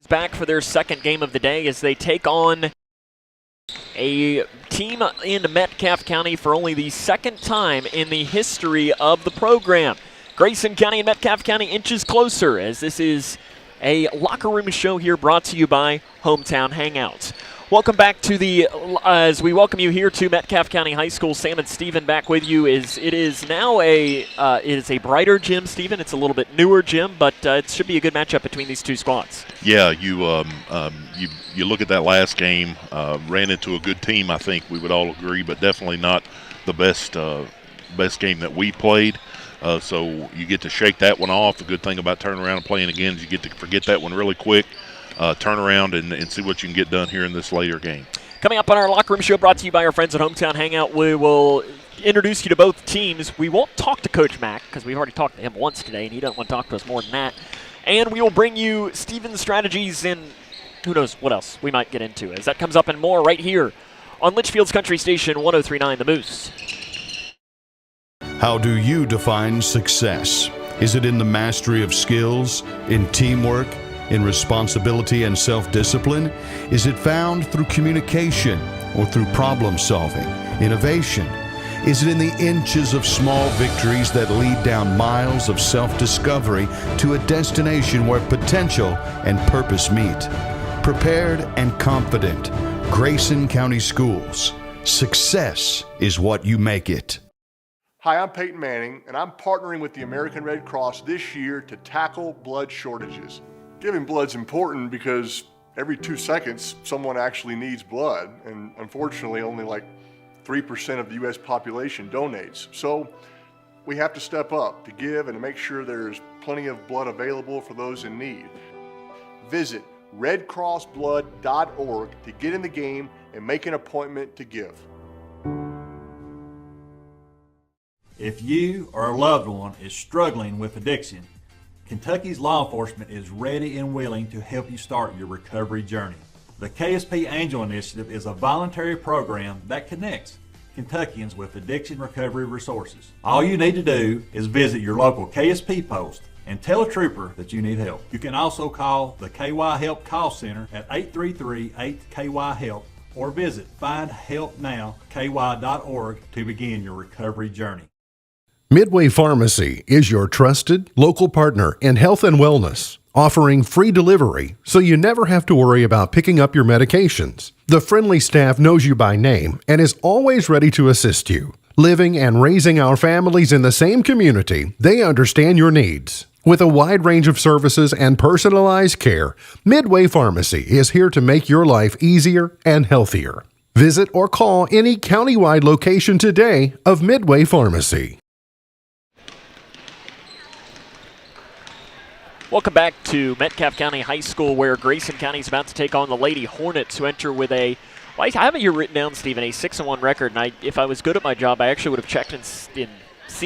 Back for their second game of the day as they take on a team in Metcalfe County for only the second time in the history of the program. Grayson County and Metcalfe County inches closer as this is a locker room show here brought to you by Hometown Hangouts. Welcome back to as we welcome you here to Metcalfe County High School. Sam and Stephen back with you. It is now a brighter gym, Stephen. It's a little bit newer gym, but it should be a good matchup between these two squads. Yeah, you look at that last game, ran into a good team, I think we would all agree, but definitely not the best game that we played. So you get to shake that one off. The good thing about turning around and playing again is you get to forget that one really quick. Turn around and see what you can get done here in this later game. Coming up on our locker room show brought to you by our friends at Hometown Hangout, we will introduce you to both teams. We won't talk to Coach Mack because we've already talked to him once today, and he doesn't want to talk to us more than that. And we will bring you Stephen's strategies and who knows what else we might get into as that comes up and more right here on Litchfield's Country Station 103.9 The Moose. How do you define success? Is it in the mastery of skills, in teamwork, in responsibility and self-discipline? Is it found through communication or through problem solving, innovation? Is it in the inches of small victories that lead down miles of self-discovery to a destination where potential and purpose meet? Prepared and confident, Grayson County Schools. Success is what you make it. Hi, I'm Peyton Manning, and I'm partnering with the American Red Cross this year to tackle blood shortages. Giving blood's important because every 2 seconds someone actually needs blood, and unfortunately only like 3% of the U.S. population donates. So we have to step up to give and to make sure there's plenty of blood available for those in need. Visit redcrossblood.org to get in the game and make an appointment to give. If you or a loved one is struggling with addiction, Kentucky's law enforcement is ready and willing to help you start your recovery journey. The KSP Angel Initiative is a voluntary program that connects Kentuckians with addiction recovery resources. All you need to do is visit your local KSP post and tell a trooper that you need help. You can also call the KY Help Call Center at 833-8KY-HELP or visit findhelpnowky.org to begin your recovery journey. Midway Pharmacy is your trusted local partner in health and wellness, offering free delivery so you never have to worry about picking up your medications. The friendly staff knows you by name and is always ready to assist you. Living and raising our families in the same community, they understand your needs. With a wide range of services and personalized care, Midway Pharmacy is here to make your life easier and healthier. Visit or call any countywide location today of Midway Pharmacy. Welcome back to Metcalfe County High School, where Grayson County is about to take on the Lady Hornets, who enter with I have it here written down, Stephen, a 6-1 record. And if I was good at my job, I actually would have checked and seen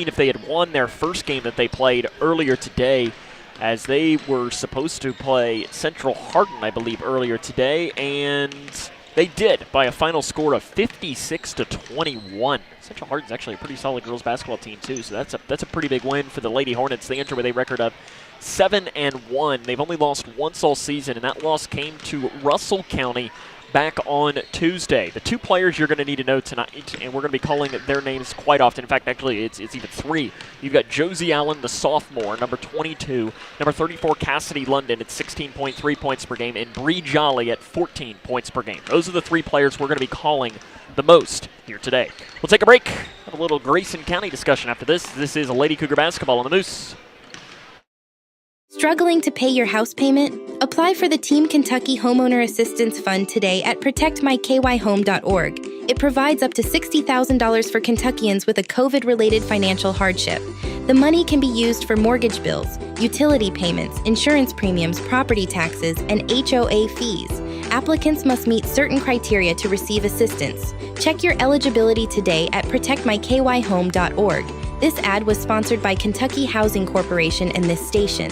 if they had won their first game that they played earlier today, as they were supposed to play Central Hardin, I believe, earlier today, and they did by a final score of 56-21. Central Hardin's actually a pretty solid girls basketball team too, so that's a pretty big win for the Lady Hornets. They enter with a record of 7-1. They've only lost once all season, and that loss came to Russell County back on Tuesday. The two players you're going to need to know tonight, and we're going to be calling their names quite often. In fact, actually, it's even three. You've got Josie Allen, the sophomore, number 22, number 34, Cassidy London at 16.3 points per game, and Bree Jolly at 14 points per game. Those are the three players we're going to be calling the most here today. We'll take a break. Have a little Grayson County discussion after this. This is Lady Cougar basketball on the Moose. Struggling to pay your house payment? Apply for the Team Kentucky Homeowner Assistance Fund today at protectmykyhome.org. It provides up to $60,000 for Kentuckians with a COVID-related financial hardship. The money can be used for mortgage bills, utility payments, insurance premiums, property taxes, and HOA fees. Applicants must meet certain criteria to receive assistance. Check your eligibility today at protectmykyhome.org. This ad was sponsored by Kentucky Housing Corporation and this station.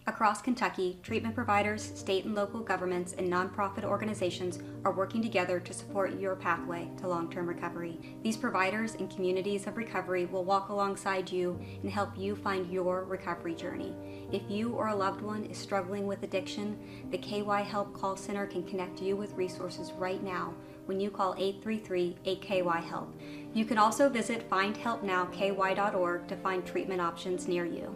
A Across Kentucky, treatment providers, state and local governments, and nonprofit organizations are working together to support your pathway to long-term recovery. These providers and communities of recovery will walk alongside you and help you find your recovery journey. If you or a loved one is struggling with addiction, the KY Help Call Center can connect you with resources right now when you call 833-8KY-HELP. You can also visit findhelpnowky.org to find treatment options near you.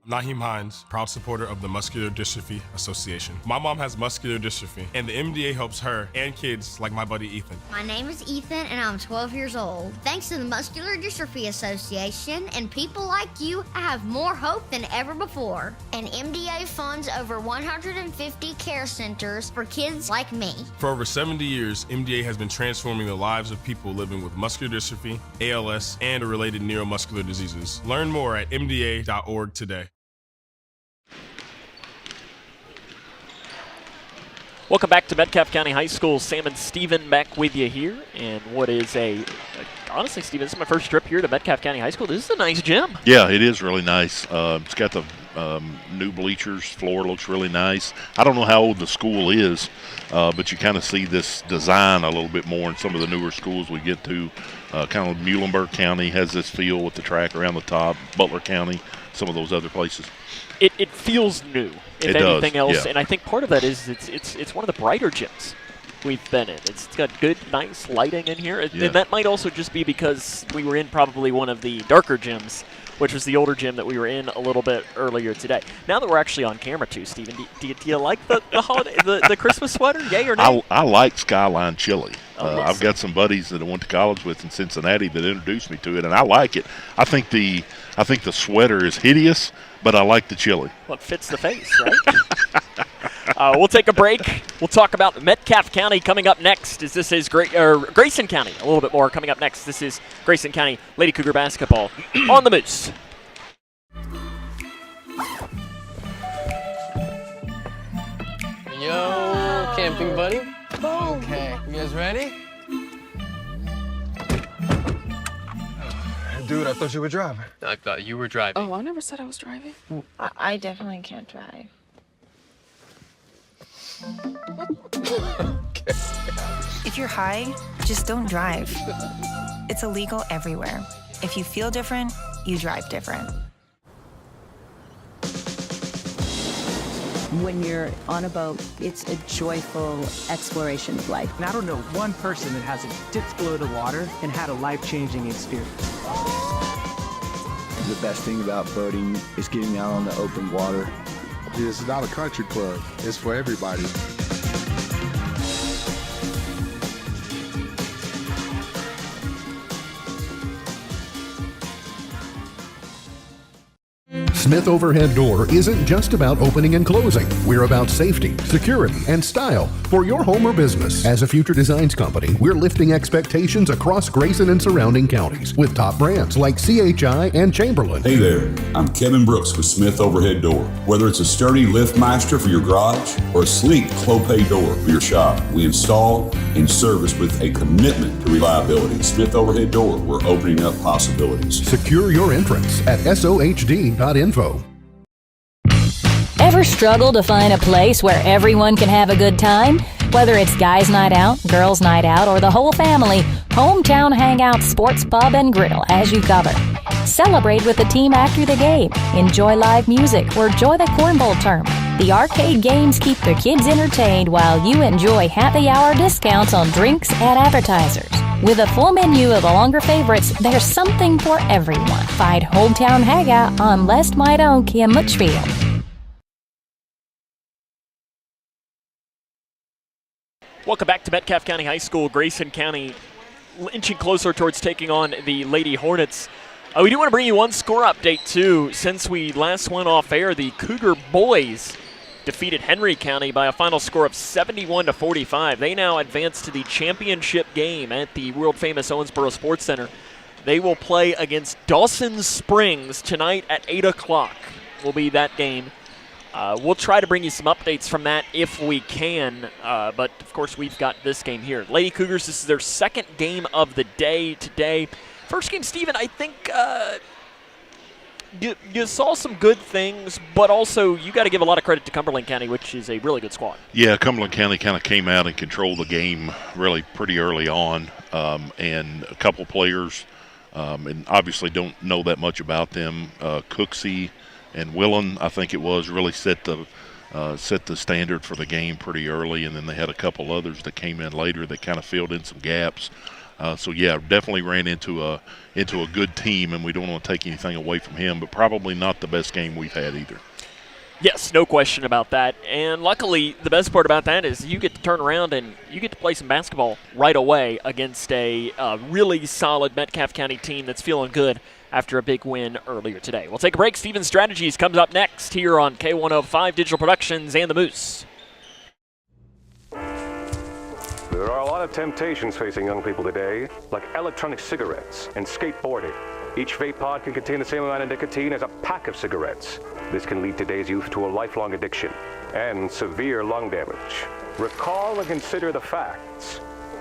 I'm Naheem Hines, proud supporter of the Muscular Dystrophy Association. My mom has muscular dystrophy, and the MDA helps her and kids like my buddy Ethan. My name is Ethan, and I'm 12 years old. Thanks to the Muscular Dystrophy Association and people like you, I have more hope than ever before. And MDA funds over 150 care centers for kids like me. For over 70 years, MDA has been transforming the lives of people living with muscular dystrophy, ALS, and related neuromuscular diseases. Learn more at mda.org today. Welcome back to Metcalfe County High School. Sam and Steven back with you here. And what is honestly, Steven, this is my first trip here to Metcalfe County High School. This is a nice gym. Yeah, it is really nice. It's got the new bleachers. Floor looks really nice. I don't know how old the school is, but you kind of see this design a little bit more in some of the newer schools we get to. Kind of Muhlenberg County has this feel with the track around the top. Butler County, some of those other places. It feels new, if anything else, yeah. And I think part of that is it's one of the brighter gyms we've been in. It's got good, nice lighting in here, Yeah. and that might also just be because we were in probably one of the darker gyms, which was the older gym that we were in a little bit earlier today. Now that we're actually on camera too, Steven, do you like the holiday, the Christmas sweater? Yay or nay? I like Skyline Chili. I've got some buddies that I went to college with in Cincinnati that introduced me to it, and I like it. I think the sweater is hideous, but I like the chili. Well, it fits the face, right? We'll take a break. We'll talk about Metcalfe County coming up next. This is Grayson County a little bit more coming up next. This is Grayson County Lady Cougar basketball on the Moose. Yo, camping buddy. Okay, you guys ready? Dude, I thought you were driving. I thought you were driving. Oh, I never said I was driving. I definitely can't drive. Okay. If you're high, just don't drive. It's illegal everywhere. If you feel different, you drive different. When you're on a boat, it's a joyful exploration of life. And I don't know one person that hasn't dipped below the water and had a life-changing experience. The best thing about boating is getting out on the open water. This is not a country club. It's for everybody. Smith Overhead Door isn't just about opening and closing. We're about safety, security, and style for your home or business. As a future designs company, we're lifting expectations across Grayson and surrounding counties with top brands like CHI and Chamberlain. Hey there, I'm Kevin Brooks with Smith Overhead Door. Whether it's a sturdy LiftMeister for your garage or a sleek Clopay door for your shop, we install and service with a commitment to reliability. Smith Overhead Door, we're opening up possibilities. Secure your entrance at sohd.info. Ever struggle to find a place where everyone can have a good time? Whether it's guys' night out, girls' night out, or the whole family, Hometown Hangout Sports Pub and Grill has you covered. Celebrate with the team after the game. Enjoy live music or enjoy the cornhole tournament. The arcade games keep the kids entertained while you enjoy happy hour discounts on drinks and appetizers. With a full menu of the longer favorites, there's something for everyone. Find Hometown Hangout on Lest Mydonk in Litchfield. Welcome back to Metcalfe County High School. Grayson County inching closer towards taking on the Lady Hornets. We do want to bring you one score update, too. Since we last went off air, the Cougar boys defeated Henry County by a final score of 71-45. They now advance to the championship game at the world-famous Owensboro Sports Center. They will play against Dawson Springs tonight at 8 o'clock. Will be that game. We'll try to bring you some updates from that if we can, but of course we've got this game here. Lady Cougars, this is their second game of the day today. First game, Steven, I think you saw some good things, but also you got to give a lot of credit to Cumberland County, which is a really good squad. Yeah, Cumberland County kind of came out and controlled the game really pretty early on, and a couple players, and obviously don't know that much about them. Cooksey and Willen, I think it was, really set the standard for the game pretty early, and then they had a couple others that came in later that kind of filled in some gaps. So yeah, definitely ran into a good team, and we don't want to take anything away from him, but probably not the best game we've had either. Yes, no question about that. And luckily, the best part about that is you get to turn around and you get to play some basketball right away against a really solid Metcalfe County team that's feeling good after a big win earlier today. We'll take a break. Steven Strategies comes up next here on K105 Digital Productions and the Moose. There are a lot of temptations facing young people today, like electronic cigarettes and skateboarding. Each vape pod can contain the same amount of nicotine as a pack of cigarettes. This can lead today's youth to a lifelong addiction and severe lung damage. Recall and consider the facts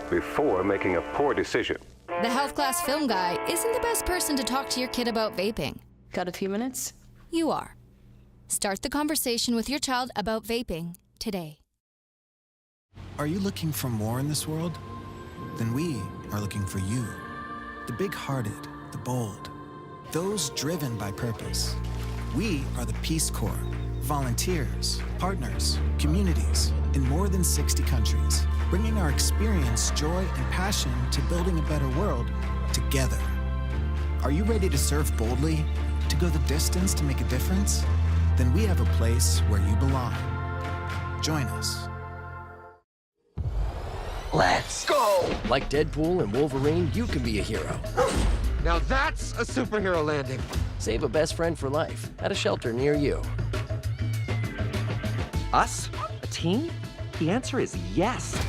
before making a poor decision. The health class film guy isn't the best person to talk to your kid about vaping. Got a few minutes? You are. Start the conversation with your child about vaping today. Are you looking for more in this world? Then we are looking for you. The big-hearted, the bold, those driven by purpose. We are the Peace Corps, volunteers, partners, communities in more than 60 countries, bringing our experience, joy, and passion to building a better world together. Are you ready to serve boldly, to go the distance to make a difference? Then we have a place where you belong. Join us. Let's go! Like Deadpool and Wolverine, you can be a hero. Now that's a superhero landing. Save a best friend for life at a shelter near you. Us? A team? The answer is yes.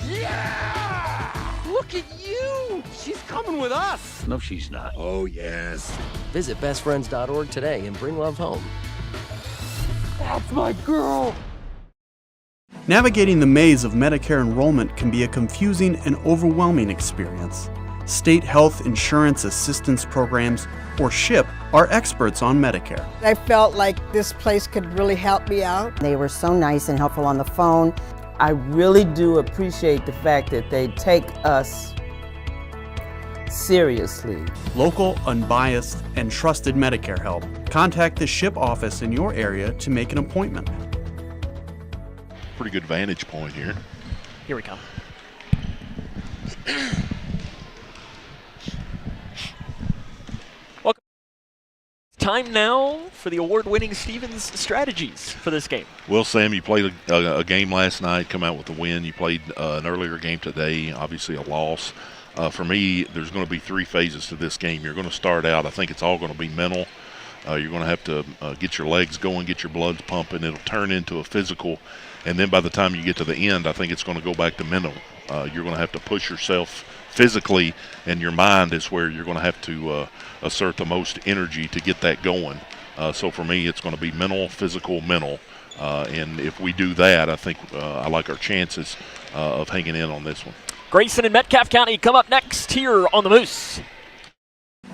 Yeah! Look at you! She's coming with us! No, she's not. Oh, yes. Visit bestfriends.org today and bring love home. That's my girl! Navigating the maze of Medicare enrollment can be a confusing and overwhelming experience. State Health Insurance Assistance Programs, or SHIP, are experts on Medicare. I felt like this place could really help me out. They were so nice and helpful on the phone. I really do appreciate the fact that they take us seriously. Local, unbiased, and trusted Medicare help. Contact the SHIP office in your area to make an appointment. Pretty good vantage point here. Here we come. Welcome. Time now for the award-winning Stevens strategies for this game. Well, Sam, you played a game last night, come out with a win. You played an earlier game today, obviously a loss. For me, there's going to be three phases to this game. You're going to start out, I think it's all going to be mental. You're going to have to get your legs going, get your blood pumping. It'll turn into a physical. And then by the time you get to the end, I think it's going to go back to mental. You're going to have to push yourself physically, and your mind is where you're going to have to assert the most energy to get that going. So for me, it's going to be mental, physical, mental. And if we do that, I think I like our chances of hanging in on this one. Grayson and Metcalfe County come up next here on the Moose.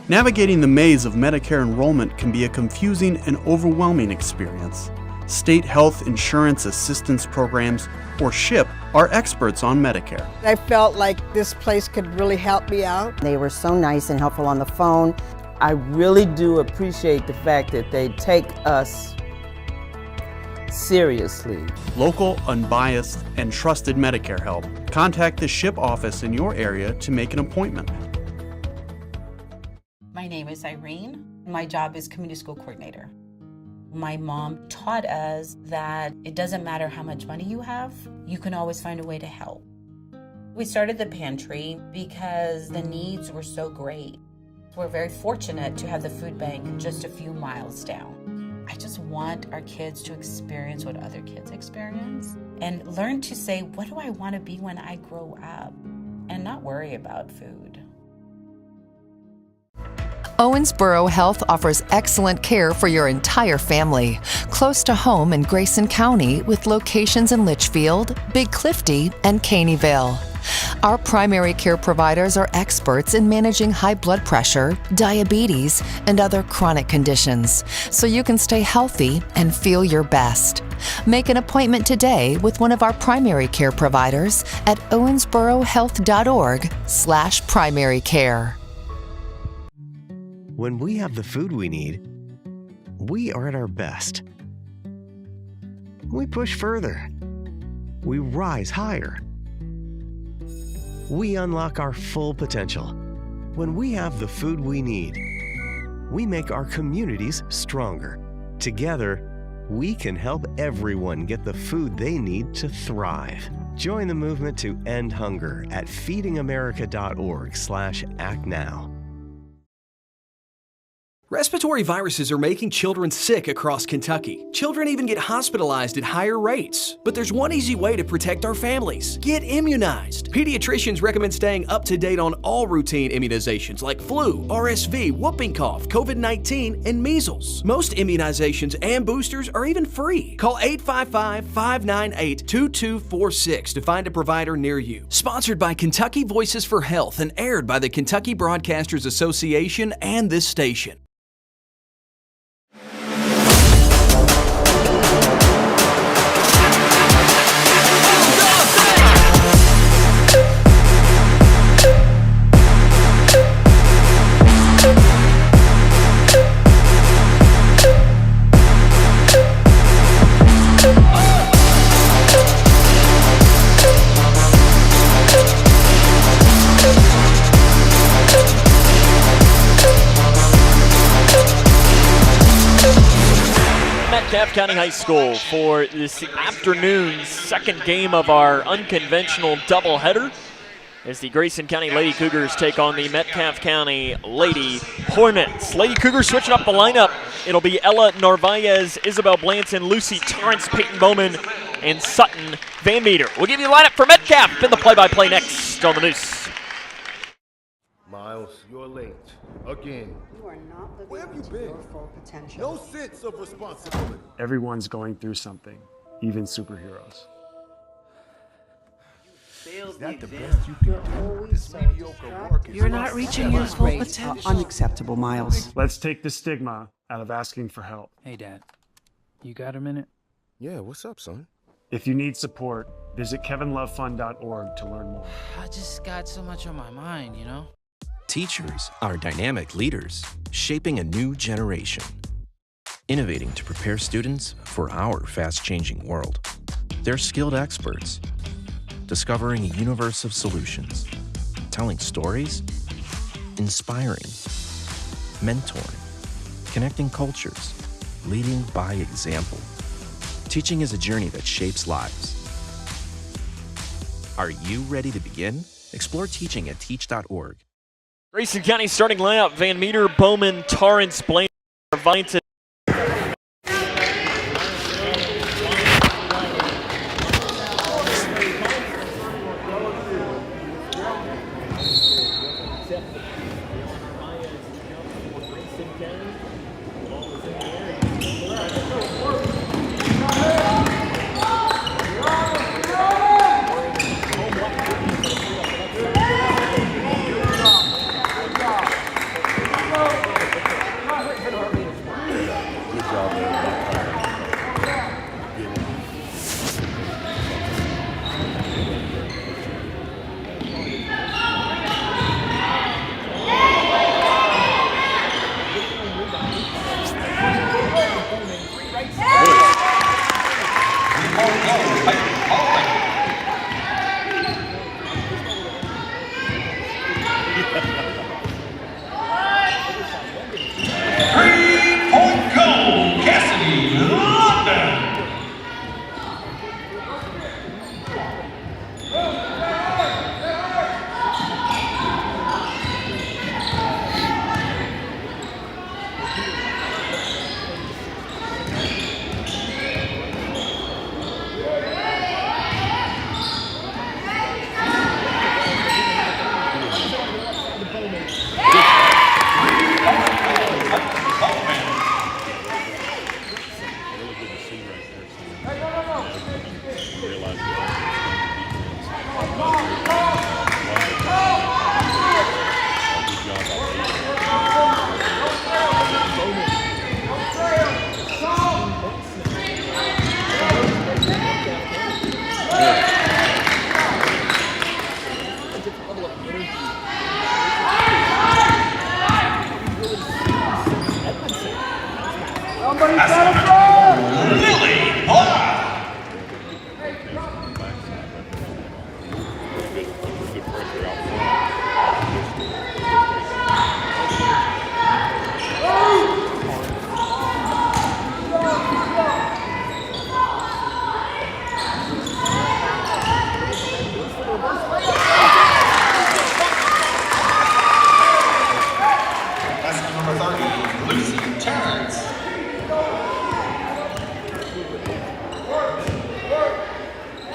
Navigating the maze of Medicare enrollment can be a confusing and overwhelming experience. State Health Insurance Assistance Programs, or SHIP, are experts on Medicare. I felt like this place could really help me out. They were so nice and helpful on the phone. I really do appreciate the fact that they take us seriously. Local, unbiased, and trusted Medicare help. Contact the SHIP office in your area to make an appointment. My name is Irene. My job is community school coordinator. My mom taught us that it doesn't matter how much money you have, you can always find a way to help. We started the pantry because the needs were so great. We're very fortunate to have the food bank just a few miles down. I just want our kids to experience what other kids experience and learn to say, what do I want to be when I grow up? And not worry about food. Owensboro Health offers excellent care for your entire family. Close to home in Grayson County with locations in Litchfield, Big Clifty, and Caneyville. Our primary care providers are experts in managing high blood pressure, diabetes, and other chronic conditions, so you can stay healthy and feel your best. Make an appointment today with one of our primary care providers at owensborohealth.org/primary care. When we have the food we need, we are at our best. We push further. We rise higher. We unlock our full potential. When we have the food we need, we make our communities stronger. Together, we can help everyone get the food they need to thrive. Join the movement to end hunger at feedingamerica.org/act now. Respiratory viruses are making children sick across Kentucky. Children even get hospitalized at higher rates. But there's one easy way to protect our families. Get immunized. Pediatricians recommend staying up to date on all routine immunizations like flu, RSV, whooping cough, COVID-19, and measles. Most immunizations and boosters are even free. Call 855-598-2246 to find a provider near you. Sponsored by Kentucky Voices for Health and aired by the Kentucky Broadcasters Association and this station. Metcalfe County High School for this afternoon's second game of our unconventional doubleheader as the Grayson County Lady Cougars take on the Metcalfe County Lady Hornets. Lady Cougars switching up the lineup. It'll be Ella Narvaez, Isabel Blanton, Lucy Torrance, Peyton Bowman, and Sutton Van Meter. We'll give you the lineup for Metcalfe in the play-by-play next on the News. Miles, you're late. Again. You are not living up to your full potential. No sense of responsibility. Everyone's going through something, even superheroes. Is that the best you can do? This mediocre work is You're not reaching your full potential. Unacceptable, Miles. Let's take the stigma out of asking for help. Hey, Dad. You got a minute? Yeah, what's up, son? If you need support, visit kevinlovefund.org to learn more. I just got so much on my mind, you know? Teachers are dynamic leaders, shaping a new generation, innovating to prepare students for our fast-changing world. They're skilled experts, discovering a universe of solutions, telling stories, inspiring, mentoring, connecting cultures, leading by example. Teaching is a journey that shapes lives. Are you ready to begin? Explore teaching at teach.org. Grayson County starting lineup: Van Meter, Bowman, Torrance, Blaine, Vinton.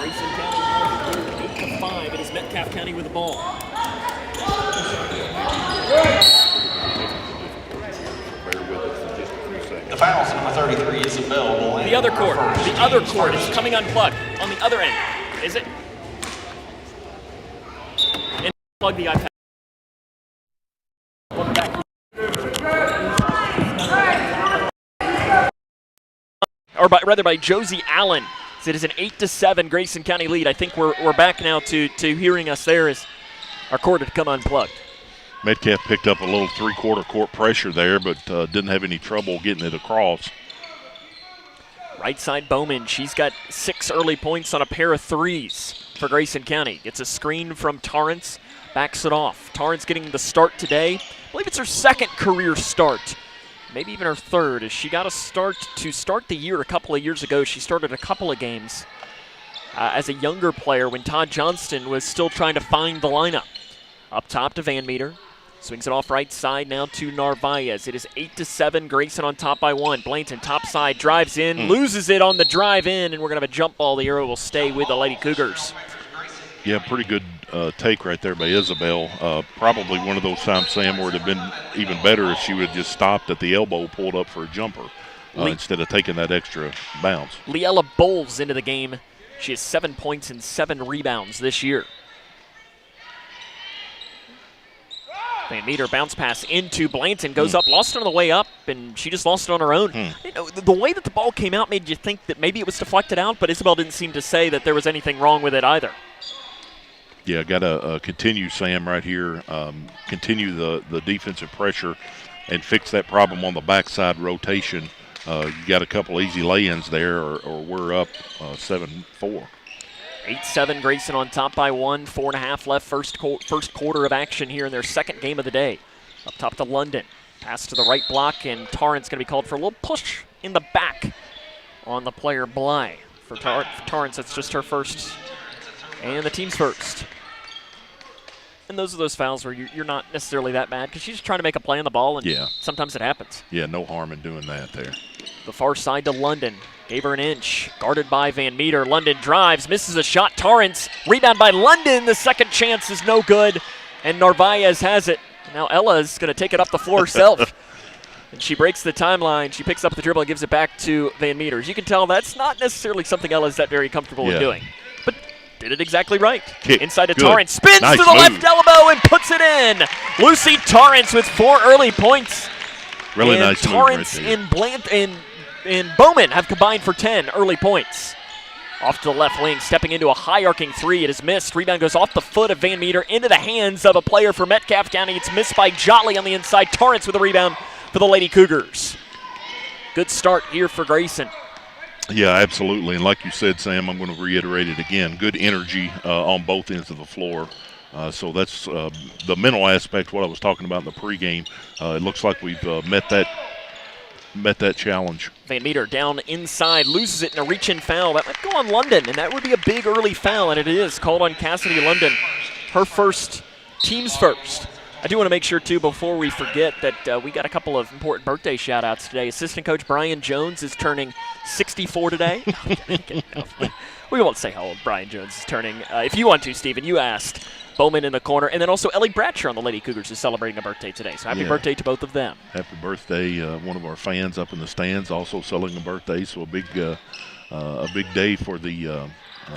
Grayson County 8-5. It is Metcalfe County with the ball. The foul on number 33 is available. The other court is coming unplugged on the other end. Is it? And plug the iPad. Welcome back. Or rather by Josie Allen. So it is an 8-7 Grayson County lead. I think we're back now to hearing us there as our court had come unplugged. Metcalfe picked up a little three-quarter court pressure there, but didn't have any trouble getting it across. Right side Bowman, she's got 6 early points on a pair of threes for Grayson County. Gets a screen from Torrance, backs it off. Torrance getting the start today. I believe it's her second career start, maybe even her third, as she got a start to start the year a couple of years ago. She started a couple of games as a younger player when Todd Johnston was still trying to find the lineup. Up top to Van Meter. Swings it off right side now to Narvaez. It is 8-7. Grayson on top by 1. Blanton top side drives in, loses it on the drive in, and we're going to have a jump ball. The arrow will stay with the Lady Cougars. Yeah, pretty good take right there by Isabel. Probably one of those times, Sam, where it would have been even better if she would have just stopped at the elbow, pulled up for a jumper instead of taking that extra bounce. Liella Bowles into the game. She has 7 points and 7 rebounds this year. Van Meter bounce pass into Blanton, goes up, lost it on the way up, and she just lost it on her own. You know, the way that the ball came out made you think that maybe it was deflected out, but Isabel didn't seem to say that there was anything wrong with it either. Yeah, got to continue, Sam, right here. Continue the defensive pressure and fix that problem on the backside rotation. You got a couple easy lay-ins there, or we're up 7-4. 8-7, Grayson on top by 1, 4.5 left, first quarter of action here in their second game of the day. Up top to London, pass to the right block, and Torrance going to be called for a little push in the back on the player Bly. For Torrance, it's just her first and the team's first. And those are those fouls where you're not necessarily that mad because she's just trying to make a play on the ball, and sometimes it happens. Yeah, no harm in doing that there. The far side to London. Gave her an inch. Guarded by Van Meter. London drives, misses a shot. Torrance, rebound by London. The second chance is no good, and Narvaez has it. Now Ella's going to take it up the floor herself. And she breaks the timeline. She picks up the dribble and gives it back to Van Meter. As you can tell, that's not necessarily something Ella's that very comfortable with doing. But did it exactly right. Kick. Inside to Good. Torrance. Spins Nice to the move. left elbow and puts it in. Lucy Torrance with 4 early points. Really and nice Torrance move right there. and Bowman have combined for 10 early points. Off to the left wing, stepping into a high arcing three. It is missed. Rebound goes off the foot of Van Meter into the hands of a player for Metcalfe County. It's missed by Jolly on the inside. Torrance with a rebound for the Lady Cougars. Good start here for Grayson. Yeah, absolutely. And like you said, Sam, I'm going to reiterate it again. Good energy on both ends of the floor. So that's the mental aspect, what I was talking about in the pregame. It looks like we've met that challenge. Van Meter down inside, loses it in a reach-in foul. That might go on London, and that would be a big early foul, and it is called on Cassidy London. Her first, team's first. I do want to make sure, too, before we forget that we got a couple of important birthday shout-outs today. Assistant coach Brian Jones is turning 64 today. We won't say how old Brian Jones is turning. If you want to, Stephen, you asked. Bowman in the corner, and then also Ellie Bratcher on the Lady Cougars is celebrating a birthday today. So happy birthday to both of them. Happy birthday, one of our fans up in the stands also celebrating a birthday. So a big day for the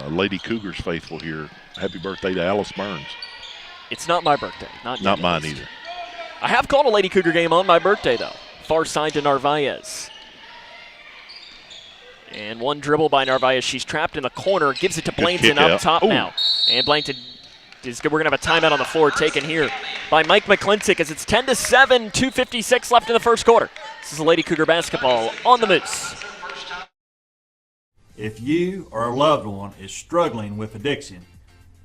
Lady Cougars faithful here. Happy birthday to Alice Burns. It's not my birthday. Not mine either. I have called a Lady Cougar game on my birthday, though. Far side to Narvaez. And one dribble by Narvaez. She's trapped in the corner. Gives it to Blanton up top now. And Blanton, we're going to have a timeout on the floor taken here by Mike McClintock as it's 10-7, 2:56 left in the first quarter. This is Lady Cougar basketball on the Moose. If you or a loved one is struggling with addiction,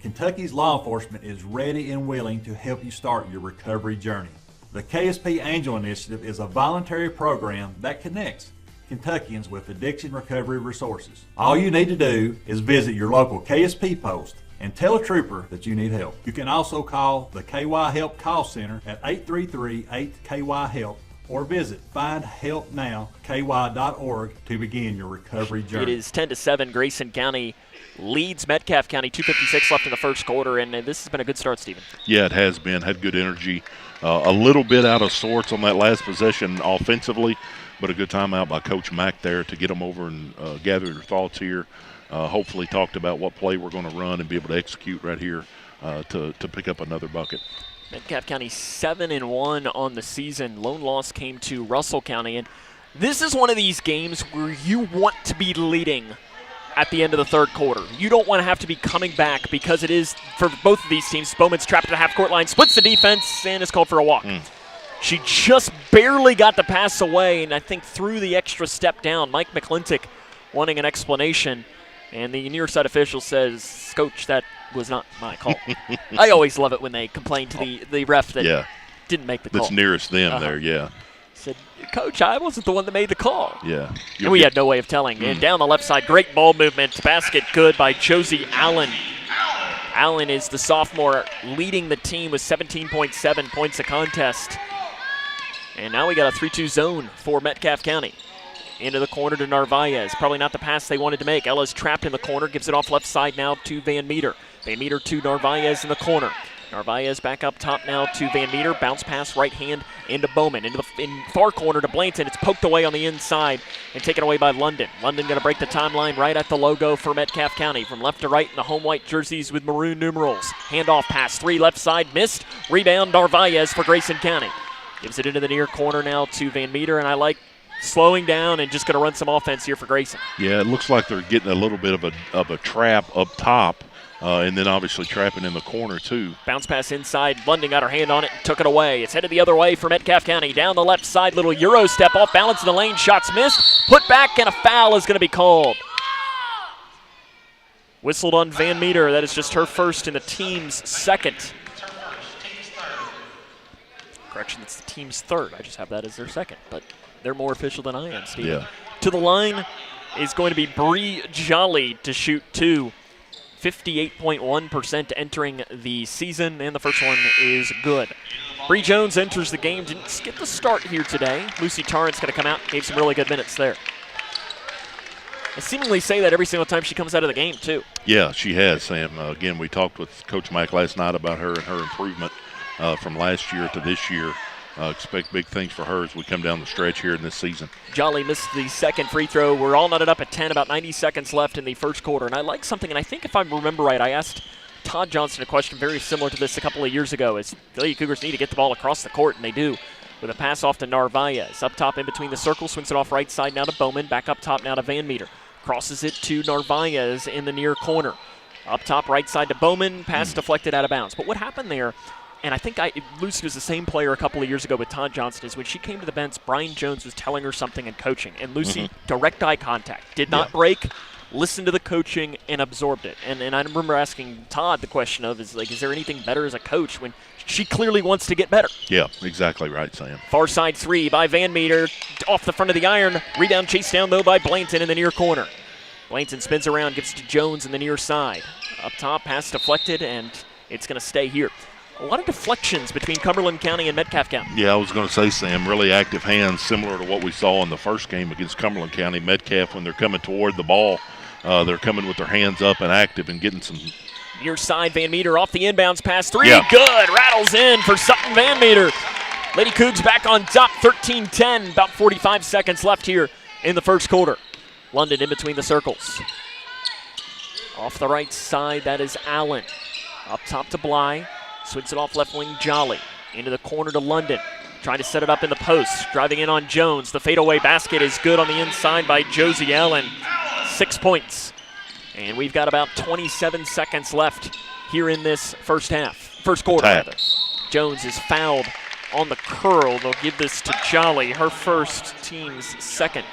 Kentucky's law enforcement is ready and willing to help you start your recovery journey. The KSP Angel Initiative is a voluntary program that connects Kentuckians with addiction recovery resources. All you need to do is visit your local KSP post and tell a trooper that you need help. You can also call the KY Help Call Center at 833-8KY-HELP or visit findhelpnowky.org to begin your recovery journey. It is 10-7, Grayson County leads Metcalfe County, 2:56 left in the first quarter, and this has been a good start, Stephen. Yeah, it has been. Had good energy. A little bit out of sorts on that last possession offensively, but a good timeout by Coach Mack there to get them over and gather their thoughts here. Hopefully talked about what play we're going to run and be able to execute right here to pick up another bucket. Metcalfe County 7-1 on the season. Lone loss came to Russell County, and this is one of these games where you want to be leading at the end of the third quarter. You don't want to have to be coming back because it is, for both of these teams, Bowman's trapped at the half-court line, splits the defense, and is called for a walk. She just barely got the pass away, and I think threw the extra step down. Mike McClintock wanting an explanation, and the near side official says, Coach, that was not my call. I always love it when they complain to the ref that didn't make the call. That's nearest them there, yeah. Said, Coach, I wasn't the one that made the call. Yeah. And we had no way of telling. And down the left side, great ball movement. Basket good by Josie Allen. Allen is the sophomore leading the team with 17.7 points a contest. And now we got a 3-2 zone for Metcalfe County. Into the corner to Narvaez. Probably not the pass they wanted to make. Ella's trapped in the corner. Gives it off left side now to Van Meter. Van Meter to Narvaez in the corner. Narvaez back up top now to Van Meter. Bounce pass right hand into Bowman. Into the far corner to Blanton. It's poked away on the inside and taken away by London. London going to break the timeline right at the logo for Metcalfe County. From left to right in the home white jerseys with maroon numerals. Handoff pass. 3 left side. Missed. Rebound Narvaez for Grayson County. Gives it into the near corner now to Van Meter. And I like slowing down and just going to run some offense here for Grayson. Yeah, it looks like they're getting a little bit of a trap up top. And then obviously trapping in the corner, too. Bounce pass inside. London got her hand on it and took it away. It's headed the other way for Metcalfe County. Down the left side, little Euro step off balance in the lane. Shots missed. Put back, and a foul is going to be called. Whistled on Van Meter. That is just her first and the team's second. Correction, it's the team's third. I just have that as their second. But they're more official than I am, Steve. Yeah. To the line is going to be Bree Jolly to shoot 2. 58.1% entering the season, and the first one is good. Bree Jones enters the game. Didn't get the start here today. Lucy Tarrant's going to come out, gave some really good minutes there. I seemingly say that every single time she comes out of the game, too. Yeah, she has, Sam. Again, we talked with Coach Mike last night about her and her improvement from last year to this year. Expect big things for her as we come down the stretch here in this season. Jolly missed the second free throw. We're all knotted up at 10, about 90 seconds left in the first quarter. And I like something, and I think if I remember right, I asked Todd Johnson a question very similar to this a couple of years ago, is the Lady Cougars need to get the ball across the court, and they do. With a pass off to Narvaez. Up top in between the circles, swings it off right side now to Bowman. Back up top now to Van Meter. Crosses it to Narvaez in the near corner. Up top right side to Bowman. Pass deflected out of bounds. But what happened there, and I think Lucy was the same player a couple of years ago with Todd Johnson, is when she came to the bench, Brian Jones was telling her something and coaching. And Lucy, direct eye contact, did not break, listened to the coaching, and absorbed it. And I remember asking Todd the question of, is there anything better as a coach when she clearly wants to get better? Yeah, exactly right, Sam. Far side 3 by Van Meter, off the front of the iron. Rebound chased down, though, by Blanton in the near corner. Blanton spins around, gives it to Jones in the near side. Up top, pass deflected, and it's going to stay here. A lot of deflections between Cumberland County and Metcalfe County. Yeah, I was going to say, Sam, really active hands, similar to what we saw in the first game against Cumberland County. Metcalfe, when they're coming toward the ball, they're coming with their hands up and active and getting some. Near side, Van Meter off the inbounds pass. 3, good. Rattles in for Sutton Van Meter. Lady Cougs back on top, 13-10. About 45 seconds left here in the first quarter. London in between the circles. Off the right side, that is Allen. Up top to Bly. Swings it off left wing, Jolly. Into the corner to London. Trying to set it up in the post. Driving in on Jones. The fadeaway basket is good on the inside by Josie Allen. 6 points. And we've got about 27 seconds left here in this first quarter, rather. Jones is fouled on the curl. They'll give this to Jolly, her first, team's second.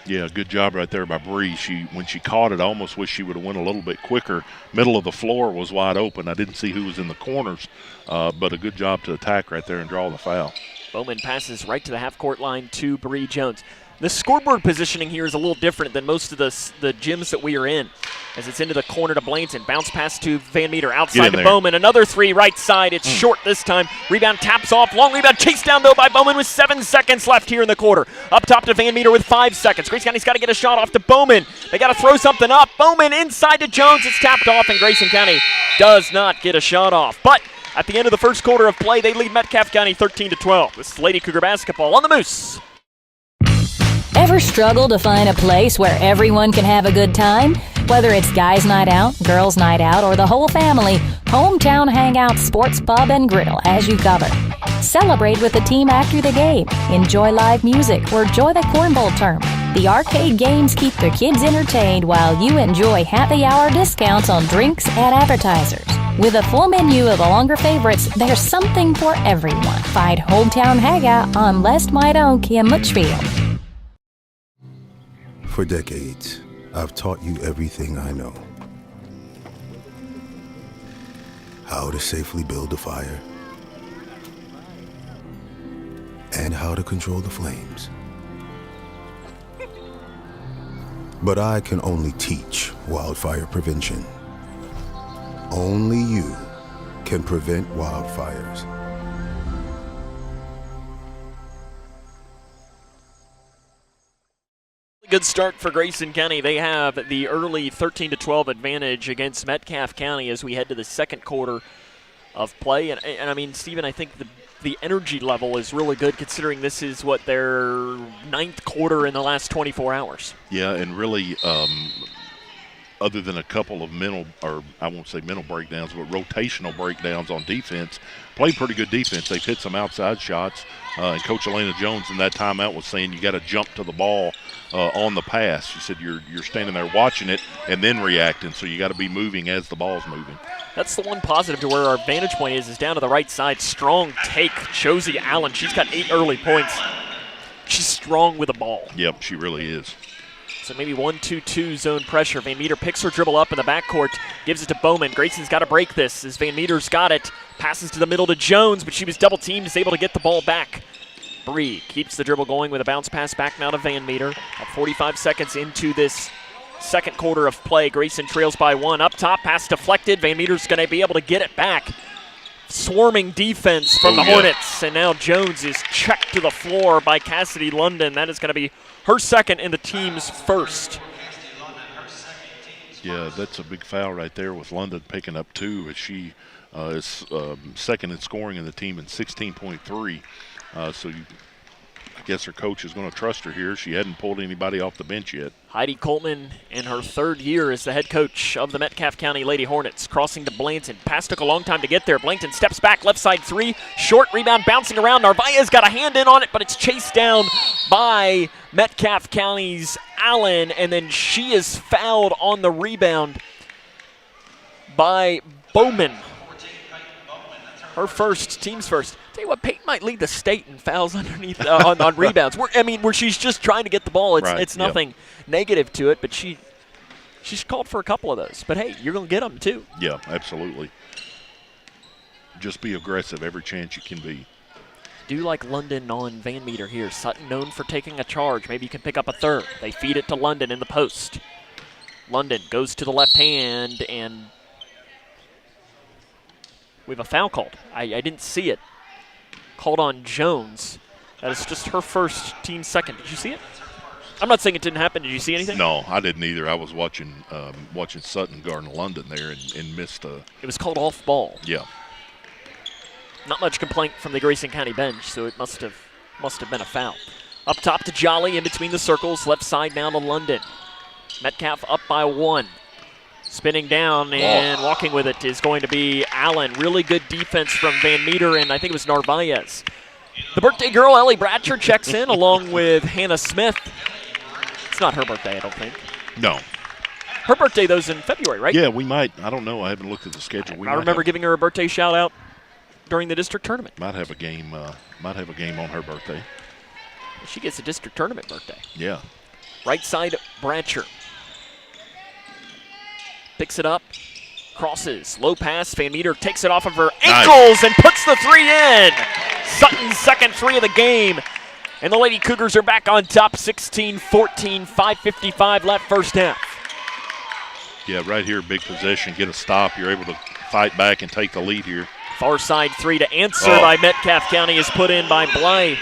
Yeah, good job right there by Bree. When she caught it, I almost wish she would have went a little bit quicker. Middle of the floor was wide open. I didn't see who was in the corners, but a good job to attack right there and draw the foul. Bowman passes right to the half-court line to Bree Jones. The scoreboard positioning here is a little different than most of the gyms that we are in, as it's into the corner to Blanton. Bounce pass to Van Meter, outside to Bowman. Another three, right side. It's short this time. Rebound taps off. Long rebound chased down, though, by Bowman with 7 seconds left here in the quarter. Up top to Van Meter with 5 seconds. Grayson County's got to get a shot off to Bowman. They got to throw something up. Bowman inside to Jones. It's tapped off, and Grayson County does not get a shot off. But at the end of the first quarter of play, they lead Metcalfe County 13-12. This is Lady Cougar basketball on the Moose. Ever struggle to find a place where everyone can have a good time? Whether it's guys' night out, girls' night out, or the whole family, Hometown Hangout Sports Pub and Griddle has you covered. Celebrate with the team after the game. Enjoy live music or enjoy the cornhole tournament. The arcade games keep the kids entertained while you enjoy happy hour discounts on drinks and appetizers. With a full menu of the longer favorites, there's something for everyone. Find Hometown Hangout on Lest Maidonk in Litchfield. For decades, I've taught you everything I know. How to safely build a fire, and how to control the flames. But I can only teach wildfire prevention. Only you can prevent wildfires. Good start for Grayson County. They have the early 13-12 advantage against Metcalfe County as we head to the second quarter of play. And I mean, Stephen, I think the energy level is really good considering this is their 9th quarter in the last 24 hours. Yeah, and really, other than a couple of mental, or I won't say mental breakdowns, but rotational breakdowns on defense, played pretty good defense. They've hit some outside shots. And Coach Elena Jones in that timeout was saying you got to jump to the ball on the pass. She said you're standing there watching it and then reacting, so you got to be moving as the ball's moving. That's the one positive to where our vantage point is down to the right side. Strong take, Josie Allen. She's got 8 early points. She's strong with the ball. Yep, she really is. So maybe 1-2-2 zone pressure. Van Meter picks her dribble up in the backcourt, gives it to Bowman. Grayson's got to break this as Van Meter's got it. Passes to the middle to Jones, but she was double teamed, is able to get the ball back. Bree keeps the dribble going with a bounce pass back now to Van Meter. At 45 seconds into this second quarter of play, Grayson trails by 1. Up top, pass deflected. Van Meter's going to be able to get it back. Swarming defense from the Hornets, and now Jones is checked to the floor by Cassidy London. That is going to be her second and the team's first. Yeah, that's a big foul right there with London picking up 2 as she is second in scoring in the team in 16.3. So I guess her coach is going to trust her here. She hadn't pulled anybody off the bench yet. Heidi Coltman in her 3rd year as the head coach of the Metcalfe County Lady Hornets. Crossing to Blanton. Pass took a long time to get there. Blanton steps back, left side 3. Short rebound bouncing around. Narvaez's got a hand in on it, but it's chased down by Metcalfe County's Allen, and then she is fouled on the rebound by Bowman. Her first, team's first. Tell you what, Peyton might lead the state in fouls underneath on rebounds. Where she's just trying to get the ball. It's nothing negative to it, but she's called for a couple of those. But hey, you're going to get them too. Yeah, absolutely. Just be aggressive every chance you can be. Do like London on Van Meter here. Sutton known for taking a charge. Maybe you can pick up a 3rd. They feed it to London in the post. London goes to the left hand, and we have a foul called. I didn't see it. Called on Jones. That is just her first, team second. Did you see it? I'm not saying it didn't happen. Did you see anything? No, I didn't either. I was watching Sutton guarding London there and missed a. It was called off ball. Yeah. Not much complaint from the Grayson County bench, so it must have been a foul. Up top to Jolly in between the circles. Left side now to London. Metcalfe up by 1. Spinning down and walking with it is going to be Allen. Really good defense from Van Meter, and I think it was Narvaez. The birthday girl, Ellie Bratcher, checks in along with Hannah Smith. It's not her birthday, I don't think. No. Her birthday, though, is in February, right? Yeah, we might. I don't know. I haven't looked at the schedule. I remember giving her a birthday shout-out during the district tournament. Might have a game on her birthday. She gets a district tournament birthday. Yeah. Right side, Bratcher. Picks it up, crosses, low pass. Van Meter takes it off of her ankles and puts the 3 in. Sutton's second 3 of the game. And the Lady Cougars are back on top, 16-14, 5:55 left first half. Yeah, right here, big possession, get a stop. You're able to fight back and take the lead here. Far side three to answer by Metcalfe County is put in by Bly.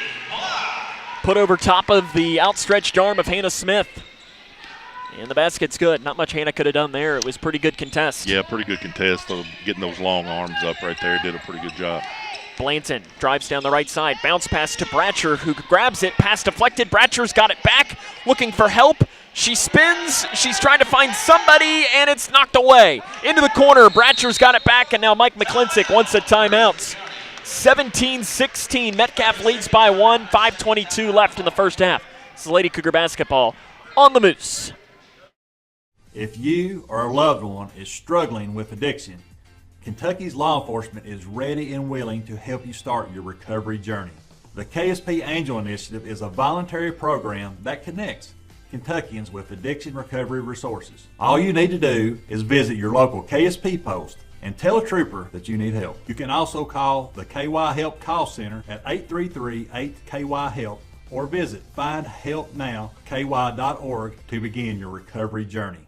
Put over top of the outstretched arm of Hannah Smith. And the basket's good. Not much Hannah could have done there. It was pretty good contest. Yeah, pretty good contest. Getting those long arms up right there, did a pretty good job. Blanton drives down the right side. Bounce pass to Bratcher, who grabs it. Pass deflected. Bratcher's got it back, looking for help. She spins. She's trying to find somebody, and it's knocked away. Into the corner. Bratcher's got it back, and now Mike McClintock wants a timeout. 17-16. Metcalfe leads by 1. 5:22 left in the first half. This is Lady Cougar basketball on the Moose. If you or a loved one is struggling with addiction, Kentucky's law enforcement is ready and willing to help you start your recovery journey. The KSP Angel Initiative is a voluntary program that connects Kentuckians with addiction recovery resources. All you need to do is visit your local KSP post and tell a trooper that you need help. You can also call the KY Help Call Center at 833-8KY-HELP or visit findhelpnowky.org to begin your recovery journey.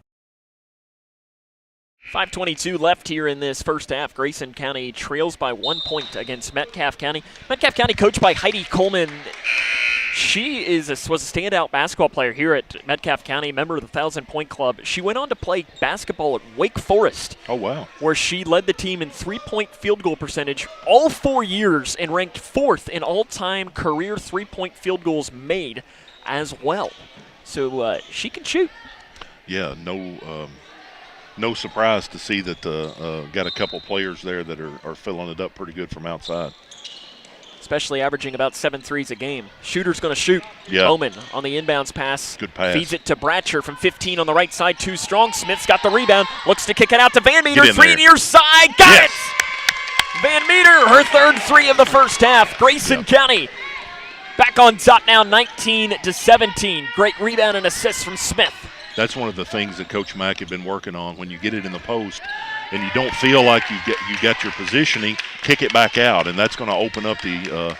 5:22 left here in this first half. Grayson County trails by 1 point against Metcalfe County. Metcalfe County coached by Heidi Coleman. She was a standout basketball player here at Metcalfe County, member of the 1,000-point club. She went on to play basketball at Wake Forest. Oh, wow. Where she led the team in three-point field goal percentage all 4 years and ranked 4th in all-time career three-point field goals made as well. So she can shoot. Yeah, no surprise to see that got a couple players there that are filling it up pretty good from outside. Especially averaging about 7 threes a game. Shooter's going to shoot. Yeah. Bowman on the inbounds pass. Good pass. Feeds it to Bratcher from 15 on the right side. Too strong. Smith's got the rebound. Looks to kick it out to Van Meter. Three near side. Got it! Van Meter, her third three of the first half. Grayson County back on top now, 19-17. Great rebound and assist from Smith. That's one of the things that Coach Mack had been working on. When you get it in the post and you don't feel like you got your positioning, kick it back out, and that's going to open up the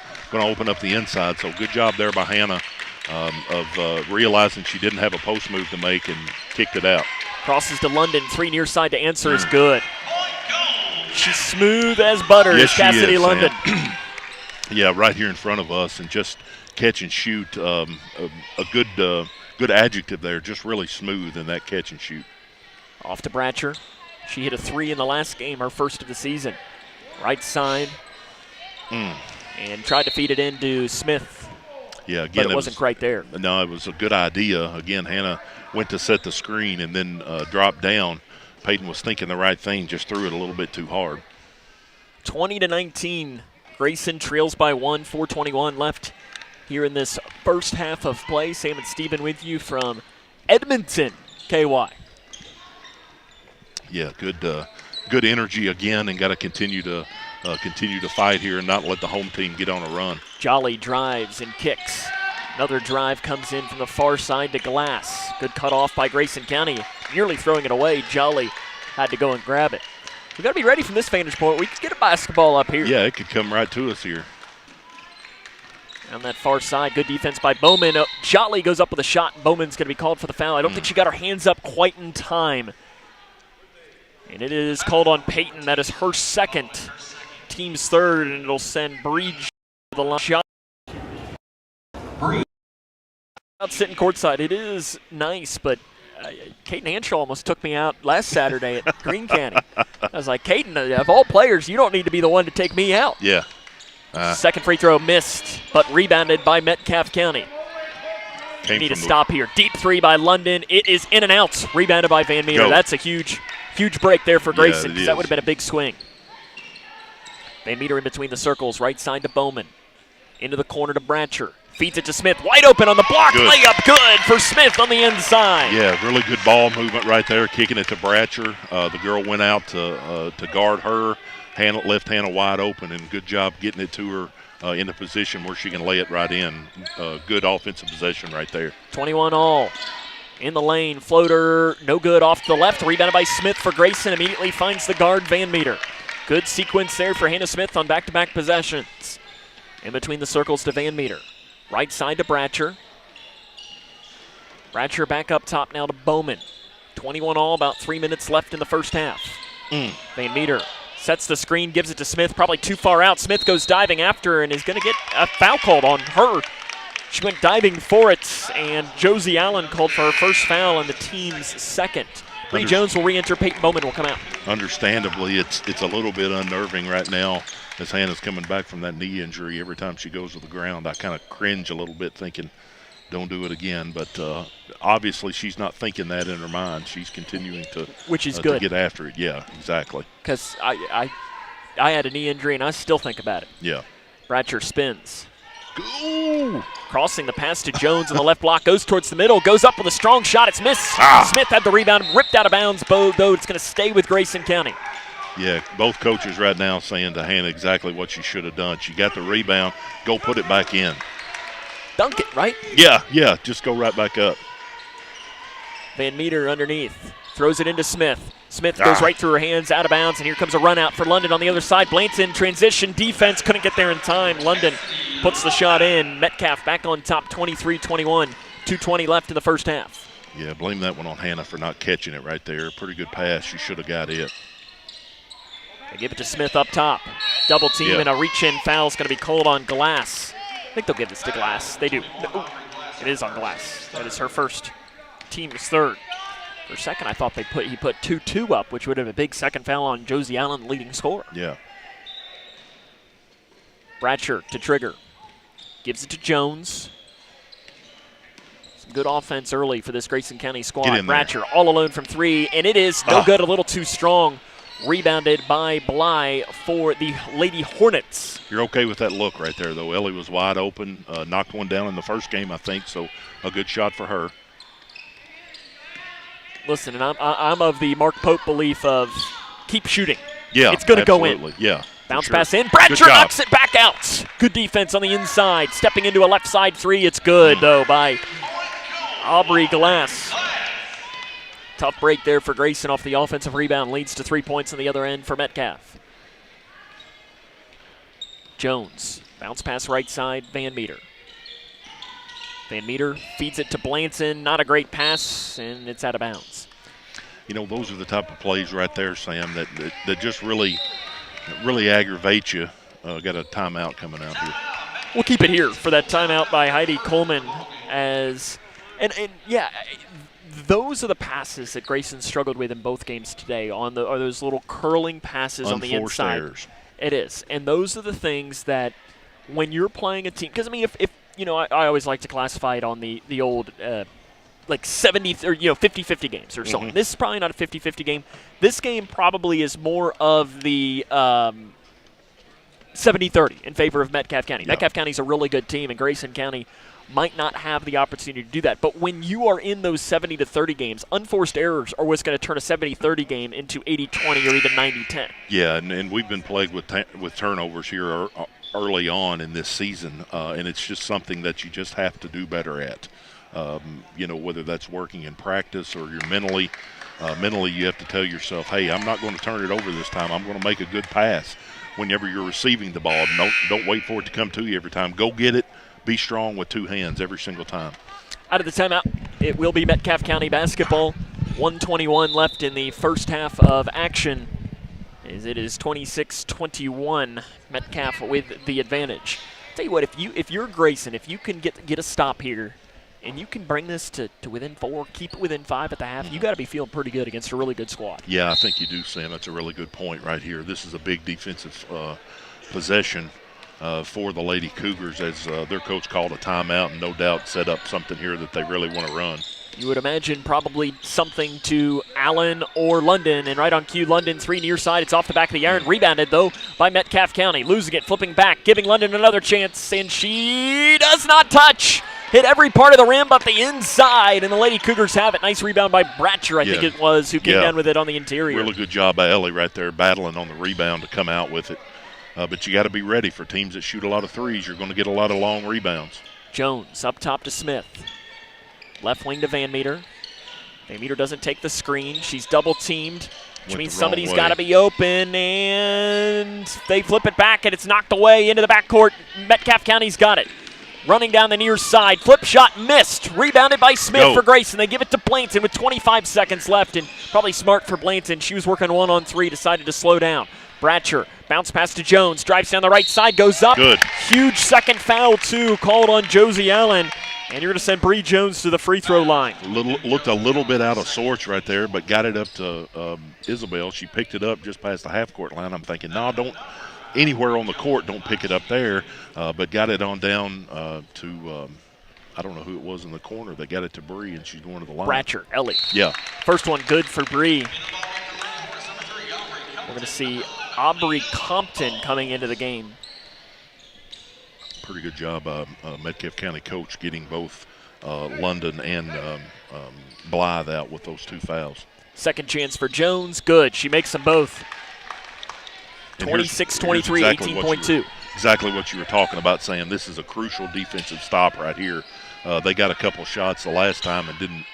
inside. So good job there by Hannah of realizing she didn't have a post move to make and kicked it out. Crosses to London, three near side to answer is good. She's smooth as butter. Yes, Cassidy she is, London. Yeah, right here in front of us, and just catch and shoot. A good adjective there, just really smooth in that catch and shoot. Off to Bratcher. She hit a three in the last game, her first of the season. Right side. And tried to feed it into Smith. Yeah, again, but it wasn't quite there. No, it was a good idea. Again, Hannah went to set the screen and then dropped down. Peyton was thinking the right thing, just threw it a little bit too hard. 20-19. Grayson trails by 1, 4:21 left here in this first half of play. Sam and Steven with you from Edmonton, KY. Yeah, good energy again, and got to continue to fight here and not let the home team get on a run. Jolly drives and kicks. Another drive comes in from the far side to Glass. Good cut off by Grayson County, nearly throwing it away. Jolly had to go and grab it. We've got to be ready from this vantage point. We could get a basketball up here. Yeah, it could come right to us here. On that far side, good defense by Bowman. Jolly goes up with a shot, and Bowman's going to be called for the foul. I don't think she got her hands up quite in time. And it is called on Peyton. That is her second, team's third, and it'll send Breach to the line. Out sitting courtside. It is nice, but Caden Hanshaw almost took me out last Saturday at Green County. I was like, Caden, of all players, you don't need to be the one to take me out. Yeah. Second free throw missed, but rebounded by Metcalfe County. We need a stop here. Deep three by London. It is in and out. Rebounded by Van Meter. That's a huge break there for Grayson, because that would have been a big swing. Van Meter in between the circles. Right side to Bowman. Into the corner to Bratcher. Feeds it to Smith. Wide open on the block. Layup good for Smith on the inside. Yeah, really good ball movement right there. Kicking it to Bratcher. The girl went out to guard her. Left Hannah wide open, and good job getting it to her in a position where she can lay it right in. Good offensive possession right there. 21 all. In the lane, floater, no good off to the left. Rebounded by Smith for Grayson. Immediately finds the guard, Van Meter. Good sequence there for Hannah Smith on back-to-back possessions. In between the circles to Van Meter. Right side to Bratcher. Bratcher back up top now to Bowman. 21 all, about 3 minutes left in the first half. Van Meter sets the screen, gives it to Smith, probably too far out. Smith goes diving after her and is going to get a foul called on her. She went diving for it, and Josie Allen called for her first foul and the team's second. Bree Jones will re-enter. Peyton Bowman will come out. Understandably, it's a little bit unnerving right now as Hannah's coming back from that knee injury. Every time she goes to the ground, I kind of cringe a little bit thinking, don't do it again. But obviously she's not thinking that in her mind. She's continuing to, which is good, to get after it. Yeah, exactly. Because I had a knee injury, and I still think about it. Yeah. Bratcher spins. Ooh. Crossing the pass to Jones on the left block, goes towards the middle, goes up with a strong shot. It's missed. Smith had the rebound, ripped out of bounds, though it's going to stay with Grayson County. Yeah, both coaches right now saying to Hannah exactly what she should have done. She got the rebound, go put it back in. Dunk it, right? Yeah, just go right back up. Van Meter underneath, throws it into Smith. Smith goes right through her hands, out of bounds, and here comes a run out for London on the other side. Blanton, transition, defense, couldn't get there in time. London puts the shot in. Metcalfe back on top, 23-21. 2:20 left in the first half. Yeah, blame that one on Hannah for not catching it right there. Pretty good pass. She should have got it. They give it to Smith up top. Double team and a reach-in foul is going to be called on Glass. I think they'll give this to Glass. They do. No, it is on Glass. That is her first. Team's third. For a second, I thought he put 2-2 up, which would have been a big second foul on Josie Allen, leading scorer. Yeah. Bratcher to trigger. Gives it to Jones. Some good offense early for this Grayson County squad. Bratcher all alone from three, and it is no good, a little too strong. Rebounded by Bly for the Lady Hornets. You're okay with that look right there, though. Ellie was wide open, knocked one down in the first game, I think, so a good shot for her. Listen, and I'm of the Mark Pope belief of keep shooting. Yeah, it's going to go in. Yeah, bounce pass in. Bratcher knocks it back out. Good defense on the inside. Stepping into a left side three. It's good, though, by Aubrey Glass. Tough break there for Grayson off the offensive rebound. Leads to 3 points on the other end for Metcalfe. Jones. Bounce pass right side. Van Meter. Van Meter feeds it to Blanton. Not a great pass, and it's out of bounds. You know, those are the type of plays right there, Sam, that just really aggravate you. Got a timeout coming out here. We'll keep it here for that timeout by Heidi Coleman. Those are the passes that Grayson struggled with in both games today. Are those little curling passes on the inside? Errors. It is, and those are the things that when you're playing a team, because I mean, if you know, I always like to classify it on the old like 70 or 50-50 games or so on. This is probably not a 50-50 game. This game probably is more of the 70-30 in favor of Metcalfe County. Metcalfe County's a really good team, and Grayson County might not have the opportunity to do that. But when you are in those 70-30 games, unforced errors are what's going to turn a 70-30 game into 80-20 or even 90-10. Yeah, and we've been plagued with turnovers here early on in this season, and it's just something that you just have to do better at. Whether that's working in practice or you're mentally you have to tell yourself, hey, I'm not going to turn it over this time. I'm going to make a good pass whenever you're receiving the ball. Don't wait for it to come to you every time. Go get it. Be strong with two hands every single time. Out of the timeout, it will be Metcalfe County basketball. 1:21 left in the first half of action. As it is 26-21, Metcalfe with the advantage. Tell you what, if you're Grayson, if you can get a stop here, and you can bring this to within 4, keep it within 5 at the half, you got to be feeling pretty good against a really good squad. Yeah, I think you do, Sam. That's a really good point right here. This is a big defensive possession for the Lady Cougars, as their coach called a timeout and no doubt set up something here that they really want to run. You would imagine probably something to Allen or London, and right on cue, London 3 near side. It's off the back of the iron. Rebounded, though, by Metcalfe County. Losing it, flipping back, giving London another chance, and she does not touch. Hit every part of the rim but the inside, and the Lady Cougars have it. Nice rebound by Bratcher, I think it was, who came down with it on the interior. Really good job by Ellie right there, battling on the rebound to come out with it. But you got to be ready for teams that shoot a lot of threes. You're going to get a lot of long rebounds. Jones up top to Smith. Left wing to Van Meter. Van Meter doesn't take the screen. She's double teamed, which means somebody's got to be open, and they flip it back, and it's knocked away into the backcourt. Metcalfe County's got it. running down the near side. Flip shot missed. Rebounded by Smith for Grayson. They give it to Blanton with 25 seconds left, and probably smart for Blanton. She was working 1-on-3, decided to slow down. Bratcher, bounce pass to Jones, drives down the right side, goes up. Good. Huge second foul, too, called on Josie Allen. And you're going to send Bree Jones to the free throw line. Looked a little bit out of sorts right there, but got it up to Isabel. She picked it up just past the half-court line. I'm thinking, no, don't anywhere on the court, don't pick it up there. But got it on down to I don't know who it was in the corner that got it to Bree, and she's going to the line. Bratcher, Ellie. Yeah. First one good for Bree. We're going to see Aubrey Compton coming into the game. Pretty good job, Metcalfe County coach, getting both London and Blythe out with those 2 fouls. Second chance for Jones, good. She makes them both. 26-23, 18.2. Exactly what you were talking about, saying this is a crucial defensive stop right here. They got a couple shots the last time and didn't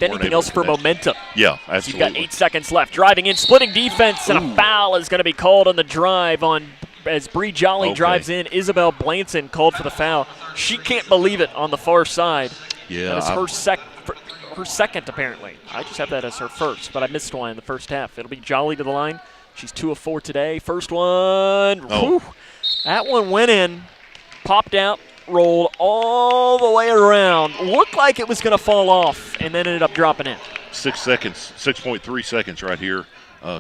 anything else for momentum. Yeah, absolutely. So you've got 8 seconds left. Driving in, splitting defense, and a foul is going to be called on the drive as Bree Jolly drives in. Isabel Blanton called for the foul. She can't believe it on the far side. Yeah. That is her second, apparently. I just have that as her first, but I missed one in the first half. It'll be Jolly to the line. She's 2 of 4 today. First one. Whew, that one went in, popped out, rolled all the way around. Looked like it was going to fall off, and then ended up dropping in. 6 seconds, 6.3 seconds right here.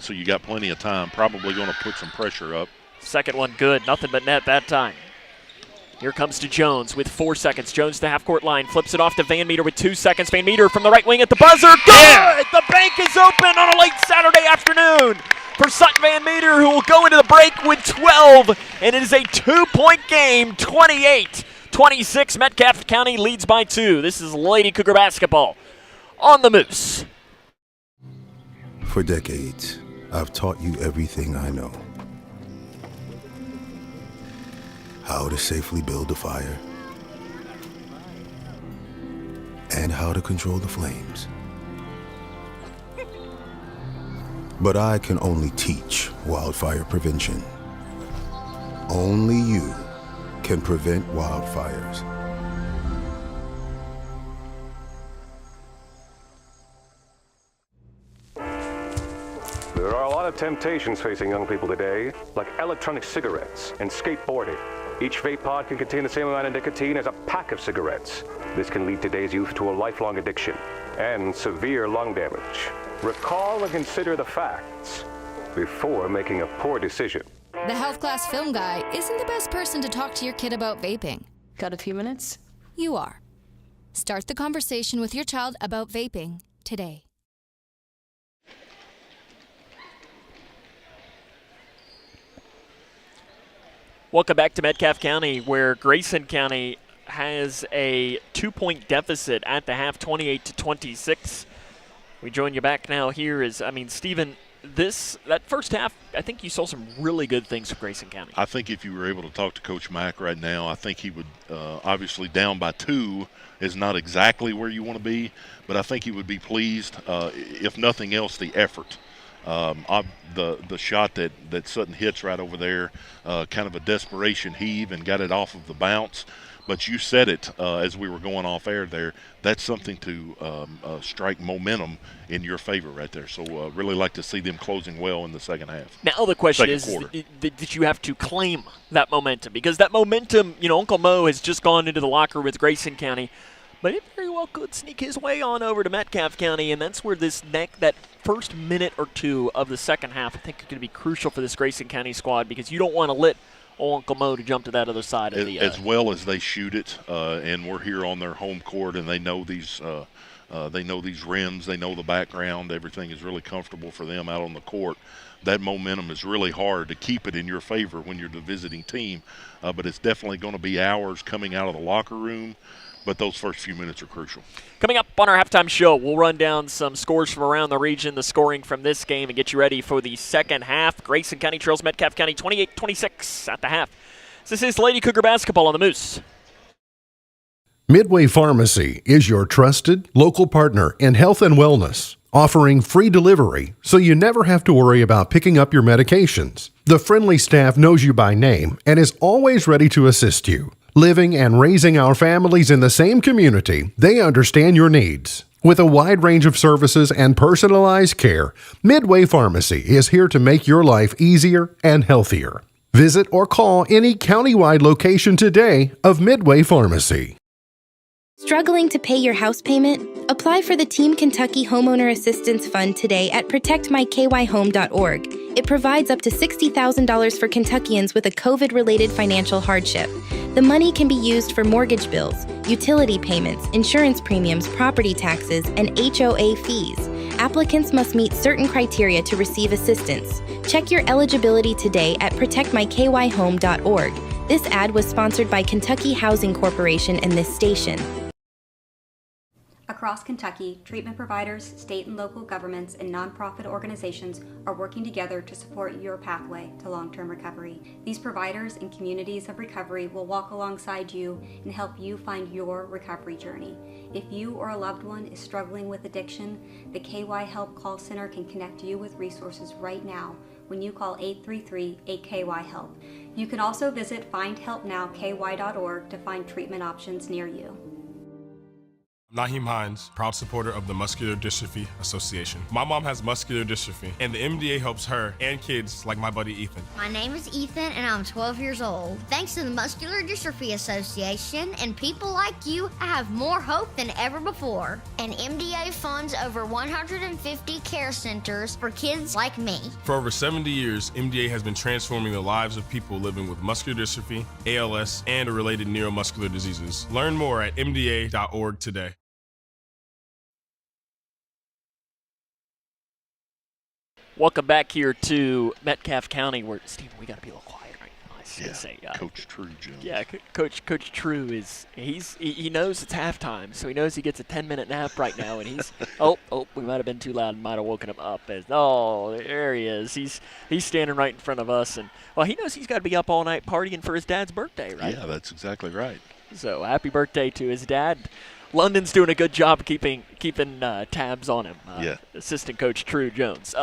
So you got plenty of time. Probably going to put some pressure up. Second one good, nothing but net that time. Here comes to Jones with 4 seconds. Jones to half-court line, flips it off to Van Meter with 2 seconds. Van Meter from the right wing at the buzzer. Good! Yeah. The bank is open on a late Saturday afternoon for Sutton Van Meter, who will go into the break with 12, and it is a 2-point game, 28-26. Metcalfe County leads by 2. This is Lady Cougar basketball on the Moose. For decades, I've taught you everything I know. How to safely build a fire, and how to control the flames. But I can only teach wildfire prevention. Only you can prevent wildfires. There are a lot of temptations facing young people today, like electronic cigarettes and skateboarding. Each vape pod can contain the same amount of nicotine as a pack of cigarettes. This can lead today's youth to a lifelong addiction and severe lung damage. Recall and consider the facts before making a poor decision. The health class film guy isn't the best person to talk to your kid about vaping. Got a few minutes? You are. Start the conversation with your child about vaping today. Welcome back to Metcalfe County, where Grayson County has a 2-point deficit at the half, 28-26. We join you back now here Stephen, that first half, I think you saw some really good things for Grayson County. I think if you were able to talk to Coach Mack right now, I think he would obviously down by 2 is not exactly where you want to be, but I think he would be pleased, if nothing else, the effort. The shot that Sutton hits right over there, kind of a desperation heave and got it off of the bounce. But you said it as we were going off air there. That's something to strike momentum in your favor right there. So really like to see them closing well in the second half. Now the question is, did you have to claim that momentum? Because that momentum, Uncle Mo has just gone into the locker room with Grayson County. But it very well could sneak his way on over to Metcalfe County, and that's where that first minute or two of the second half, I think, is going to be crucial for this Grayson County squad, because you don't want to let Uncle Mo to jump to that other side of the as well as they shoot it, and we're here on their home court, and they know these rims, they know the background, everything is really comfortable for them out on the court. That momentum is really hard to keep it in your favor when you're the visiting team, but it's definitely going to be hours coming out of the locker room. But those first few minutes are crucial. Coming up on our halftime show, we'll run down some scores from around the region, the scoring from this game, and get you ready for the second half. Grayson County trails Metcalfe County 28-26 at the half. This is Lady Cougar basketball on the Moose. Midway Pharmacy is your trusted local partner in health and wellness, offering free delivery so you never have to worry about picking up your medications. The friendly staff knows you by name and is always ready to assist you. Living and raising our families in the same community, they understand your needs. With a wide range of services and personalized care, Midway Pharmacy is here to make your life easier and healthier. Visit or call any countywide location today of Midway Pharmacy. Struggling to pay your house payment? Apply for the Team Kentucky Homeowner Assistance Fund today at protectmykyhome.org. It provides up to $60,000 for Kentuckians with a COVID-related financial hardship. The money can be used for mortgage bills, utility payments, insurance premiums, property taxes, and HOA fees. Applicants must meet certain criteria to receive assistance. Check your eligibility today at protectmykyhome.org. This ad was sponsored by Kentucky Housing Corporation and this station. Across Kentucky, treatment providers, state and local governments, and nonprofit organizations are working together to support your pathway to long-term recovery. These providers and communities of recovery will walk alongside you and help you find your recovery journey. If you or a loved one is struggling with addiction, the KY Help Call Center can connect you with resources right now when you call 833-8KY-HELP. You can also visit findhelpnowky.org to find treatment options near you. Naheem Hines, proud supporter of the Muscular Dystrophy Association. My mom has muscular dystrophy, and the MDA helps her and kids like my buddy Ethan. My name is Ethan, and I'm 12 years old. Thanks to the Muscular Dystrophy Association and people like you, I have more hope than ever before. And MDA funds over 150 care centers for kids like me. For over 70 years, MDA has been transforming the lives of people living with muscular dystrophy, ALS, and related neuromuscular diseases. Learn more at mda.org today. Welcome back here to Metcalfe County, where Stephen, we got to be a little quiet right now. I was gonna say, Coach True Jones. Yeah, Coach True is he knows it's halftime, so he knows he gets a 10-minute nap right now, and he's oh we might have been too loud and might have woken him up. There he is. He's standing right in front of us, and well, he knows he's got to be up all night partying for his dad's birthday, right? Yeah, that's exactly right. So happy birthday to his dad. London's doing a good job keeping tabs on him. Assistant Coach True Jones.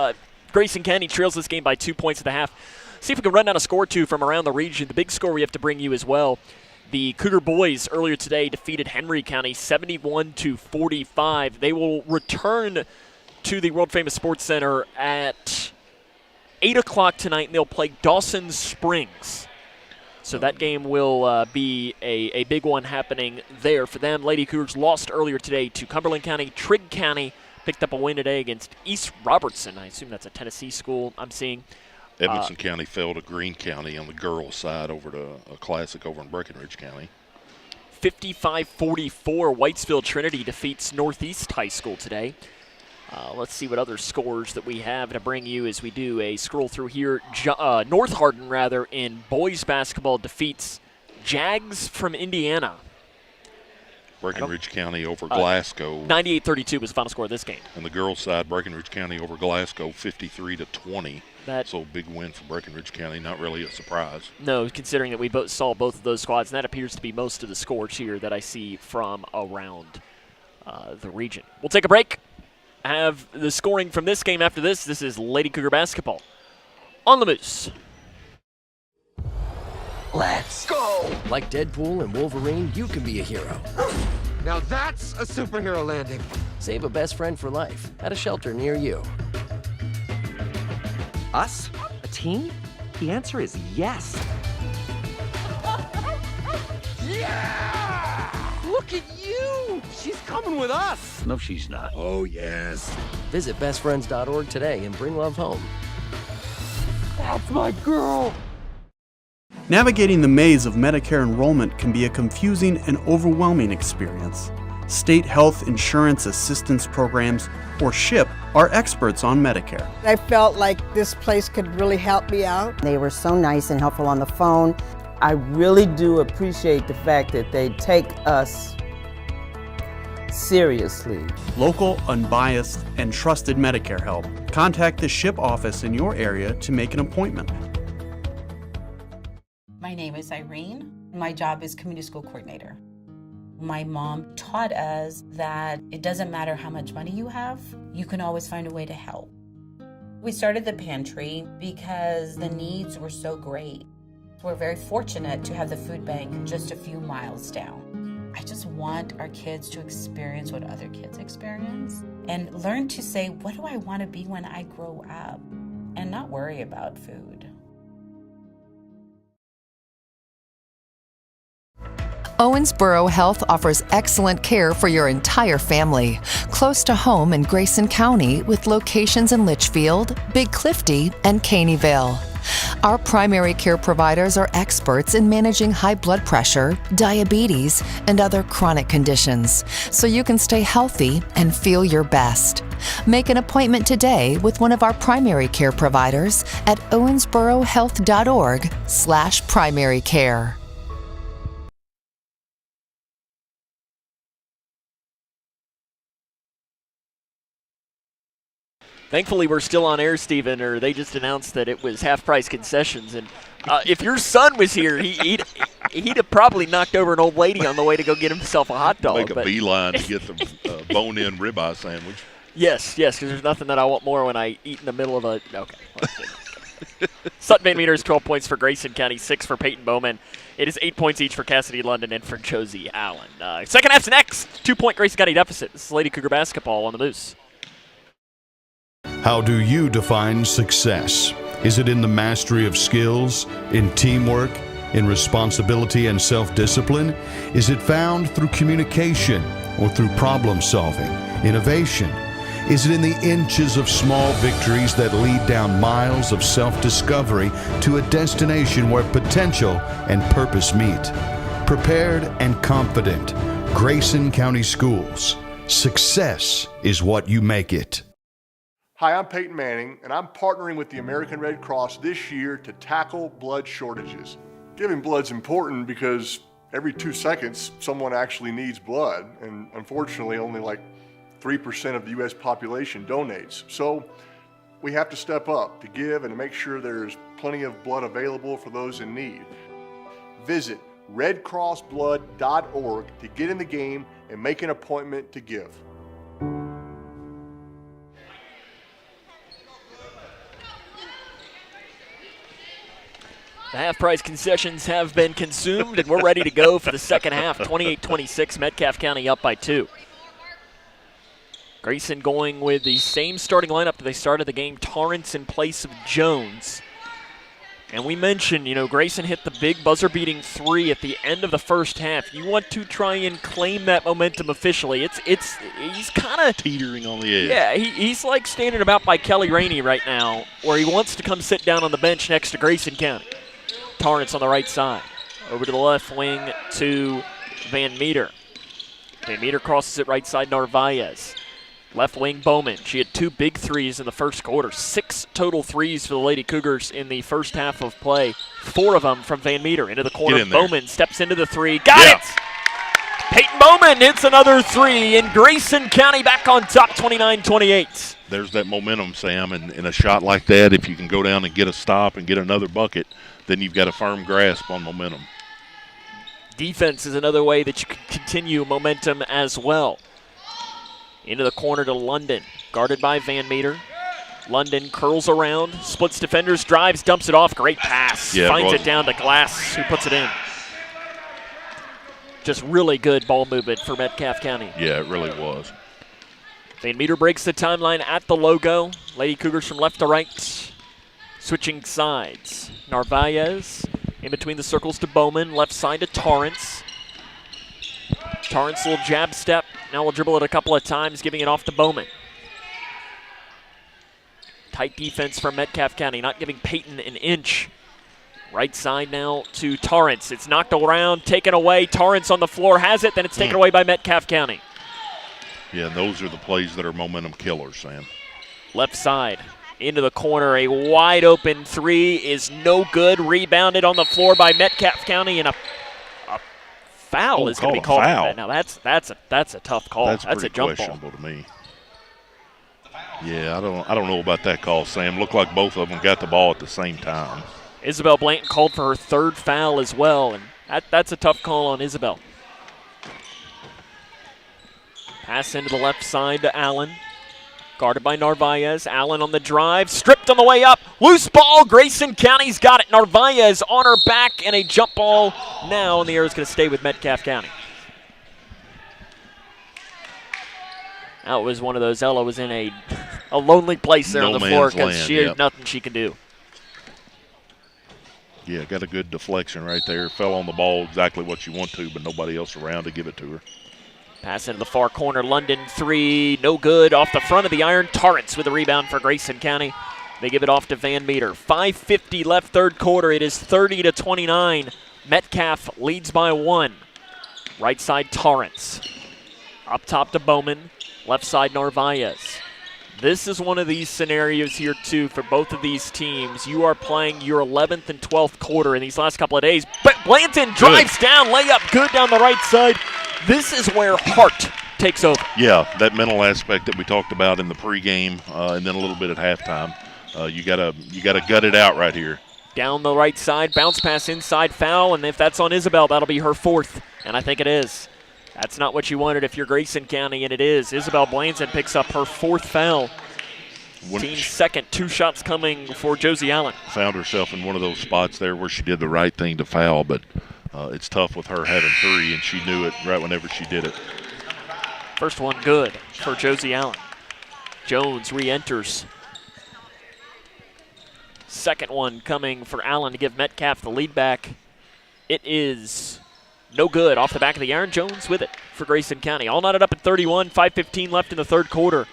Grayson County trails this game by 2 points at the half. See if we can run down a score or two from around the region. The big score we have to bring you as well. The Cougar boys earlier today defeated Henry County 71-45. They will return to the world-famous Sports Center at 8 o'clock tonight, and they'll play Dawson Springs. So that game will be a big one happening there for them. Lady Cougars lost earlier today to Cumberland County. Trigg County picked up a win today against East Robertson. I assume that's a Tennessee school I'm seeing. Edmondson County fell to Greene County on the girls' side over to a classic over in Breckenridge County. 55-44, Whitesville Trinity defeats Northeast High School today. Let's see what other scores that we have to bring you as we do a scroll through here. North Hardin, rather, in boys basketball defeats Jags from Indiana. Breckenridge County over Glasgow. 98-32 was the final score of this game. On the girls' side, Breckenridge County over Glasgow, 53-20. So big win for Breckenridge County. Not really a surprise. No, considering that we saw both of those squads, and that appears to be most of the scores here that I see from around the region. We'll take a break. Have the scoring from this game after this. This is Lady Cougar basketball on the Moose. Let's go! Like Deadpool and Wolverine, you can be a hero. Now that's a superhero landing. Save a best friend for life at a shelter near you. Us? A team? The answer is yes. Yeah! Look at you! She's coming with us! No, she's not. Oh, yes. Visit bestfriends.org today and bring love home. That's my girl! Navigating the maze of Medicare enrollment can be a confusing and overwhelming experience. State Health Insurance Assistance Programs, or SHIP, are experts on Medicare. I felt like this place could really help me out. They were so nice and helpful on the phone. I really do appreciate the fact that they take us seriously. Local, unbiased, and trusted Medicare help. Contact the SHIP office in your area to make an appointment. My name is Irene. My job is community school coordinator. My mom taught us that it doesn't matter how much money you have, you can always find a way to help. We started the pantry because the needs were so great. We're very fortunate to have the food bank just a few miles down. I just want our kids to experience what other kids experience and learn to say, what do I want to be when I grow up? And not worry about food. Owensboro Health offers excellent care for your entire family. Close to home in Grayson County with locations in Litchfield, Big Clifty, and Caneyville. Our primary care providers are experts in managing high blood pressure, diabetes, and other chronic conditions, so you can stay healthy and feel your best. Make an appointment today with one of our primary care providers at owensborohealth.org/primary care. Thankfully, we're still on air, Stephen, or they just announced that it was half-price concessions. And if your son was here, he'd have probably knocked over an old lady on the way to go get himself a hot dog. Make a beeline to get the bone-in ribeye sandwich. Yes, because there's nothing that I want more when I eat in the middle of a – okay. Sutton Van Meter is 12 points for Grayson County, 6 for Peyton Bowman. It is 8 points each for Cassidy London and for Josie Allen. Second half's next. 2-point Grayson County deficit. This is Lady Cougar basketball on the Moose. How do you define success? Is it in the mastery of skills, in teamwork, in responsibility and self-discipline? Is it found through communication or through problem solving, innovation? Is it in the inches of small victories that lead down miles of self-discovery to a destination where potential and purpose meet? Prepared and confident, Grayson County Schools. Success is what you make it. Hi, I'm Peyton Manning, and I'm partnering with the American Red Cross this year to tackle blood shortages. Giving blood's important because every 2 seconds, someone actually needs blood, and unfortunately, only like 3% of the U.S. population donates. So we have to step up to give and to make sure there's plenty of blood available for those in need. Visit redcrossblood.org to get in the game and make an appointment to give. The half-price concessions have been consumed, and we're ready to go for the second half. 28-26, Metcalfe County up by 2. Grayson going with the same starting lineup that they started the game, Torrance in place of Jones. And we mentioned, Grayson hit the big buzzer-beating 3 at the end of the first half. You want to try and claim that momentum officially. He's kind of teetering on the edge. Yeah, he's like standing about by Kelly Rainey right now, where he wants to come sit down on the bench next to Grayson County. Torrance on the right side. Over to the left wing to Van Meter. Van Meter crosses it right side, Narvaez. Left wing, Bowman. She had 2 big threes in the first quarter. 6 total threes for the Lady Cougars in the first half of play. 4 of them from Van Meter. Into the corner, Bowman steps into the 3. Got it! Peyton Bowman hits another 3, and Grayson County back on top, 29-28. There's that momentum, Sam, and in a shot like that, if you can go down and get a stop and get another bucket, then you've got a firm grasp on momentum. Defense is another way that you can continue momentum as well. Into the corner to London, guarded by Van Meter. London curls around, splits defenders, drives, dumps it off. Great pass. Finds it down to Glass, who puts it in. Just really good ball movement for Metcalfe County. Yeah, it really was. Van Meter breaks the timeline at the logo. Lady Cougars from left to right. Switching sides. Narvaez in between the circles to Bowman. Left side to Torrance. Torrance, little jab step. Now we'll dribble it a couple of times, giving it off to Bowman. Tight defense from Metcalfe County, not giving Peyton an inch. Right side now to Torrance. It's knocked around, taken away. Torrance on the floor has it, then it's taken away by Metcalfe County. Yeah, those are the plays that are momentum killers, Sam. Left side. Into the corner, a wide open 3 is no good. Rebounded on the floor by Metcalfe County, and a foul is going to be called. Now that's a tough call. That's a jump ball. To me. Yeah, I don't know about that call, Sam. Looked like both of them got the ball at the same time. Isabel Blanton called for her 3rd foul as well, and that's a tough call on Isabel. Pass into the left side to Allen. Guarded by Narvaez. Allen on the drive. Stripped on the way up. Loose ball. Grayson County's got it. Narvaez on her back, and a jump ball now in the air is going to stay with Metcalfe County. That was one of those. Ella was in a lonely place there on the floor because she had nothing she can do. Yeah, got a good deflection right there. Fell on the ball exactly what you want to, but nobody else around to give it to her. Pass into the far corner. London three, no good. Off the front of the iron. Torrance with a rebound for Grayson County. They give it off to Van Meter. 5:50 left third quarter. It is 30-29. Metcalfe leads by 1. Right side Torrance. Up top to Bowman. Left side Narvaez. This is one of these scenarios here, too, for both of these teams. You are playing your 11th and 12th quarter in these last couple of days. But Blanton drives down, layup good down the right side. This is where heart takes over. Yeah, that mental aspect that we talked about in the pregame and then a little bit at halftime. You gotta gut it out right here. Down the right side, bounce pass inside, foul, and if that's on Isabel, that'll be her 4th, and I think it is. That's not what you wanted if you're Grayson County, and it is. Isabel Blanton picks up her 4th foul. Team's second, 2 shots coming for Josie Allen. Found herself in one of those spots there where she did the right thing to foul, but it's tough with her having 3, and she knew it right whenever she did it. First one good for Josie Allen. Jones re-enters. Second one coming for Allen to give Metcalfe the lead back. It is no good. Off the back of the iron. Jones with it for Grayson County. All knotted up at 31. 5:15 left in the third quarter.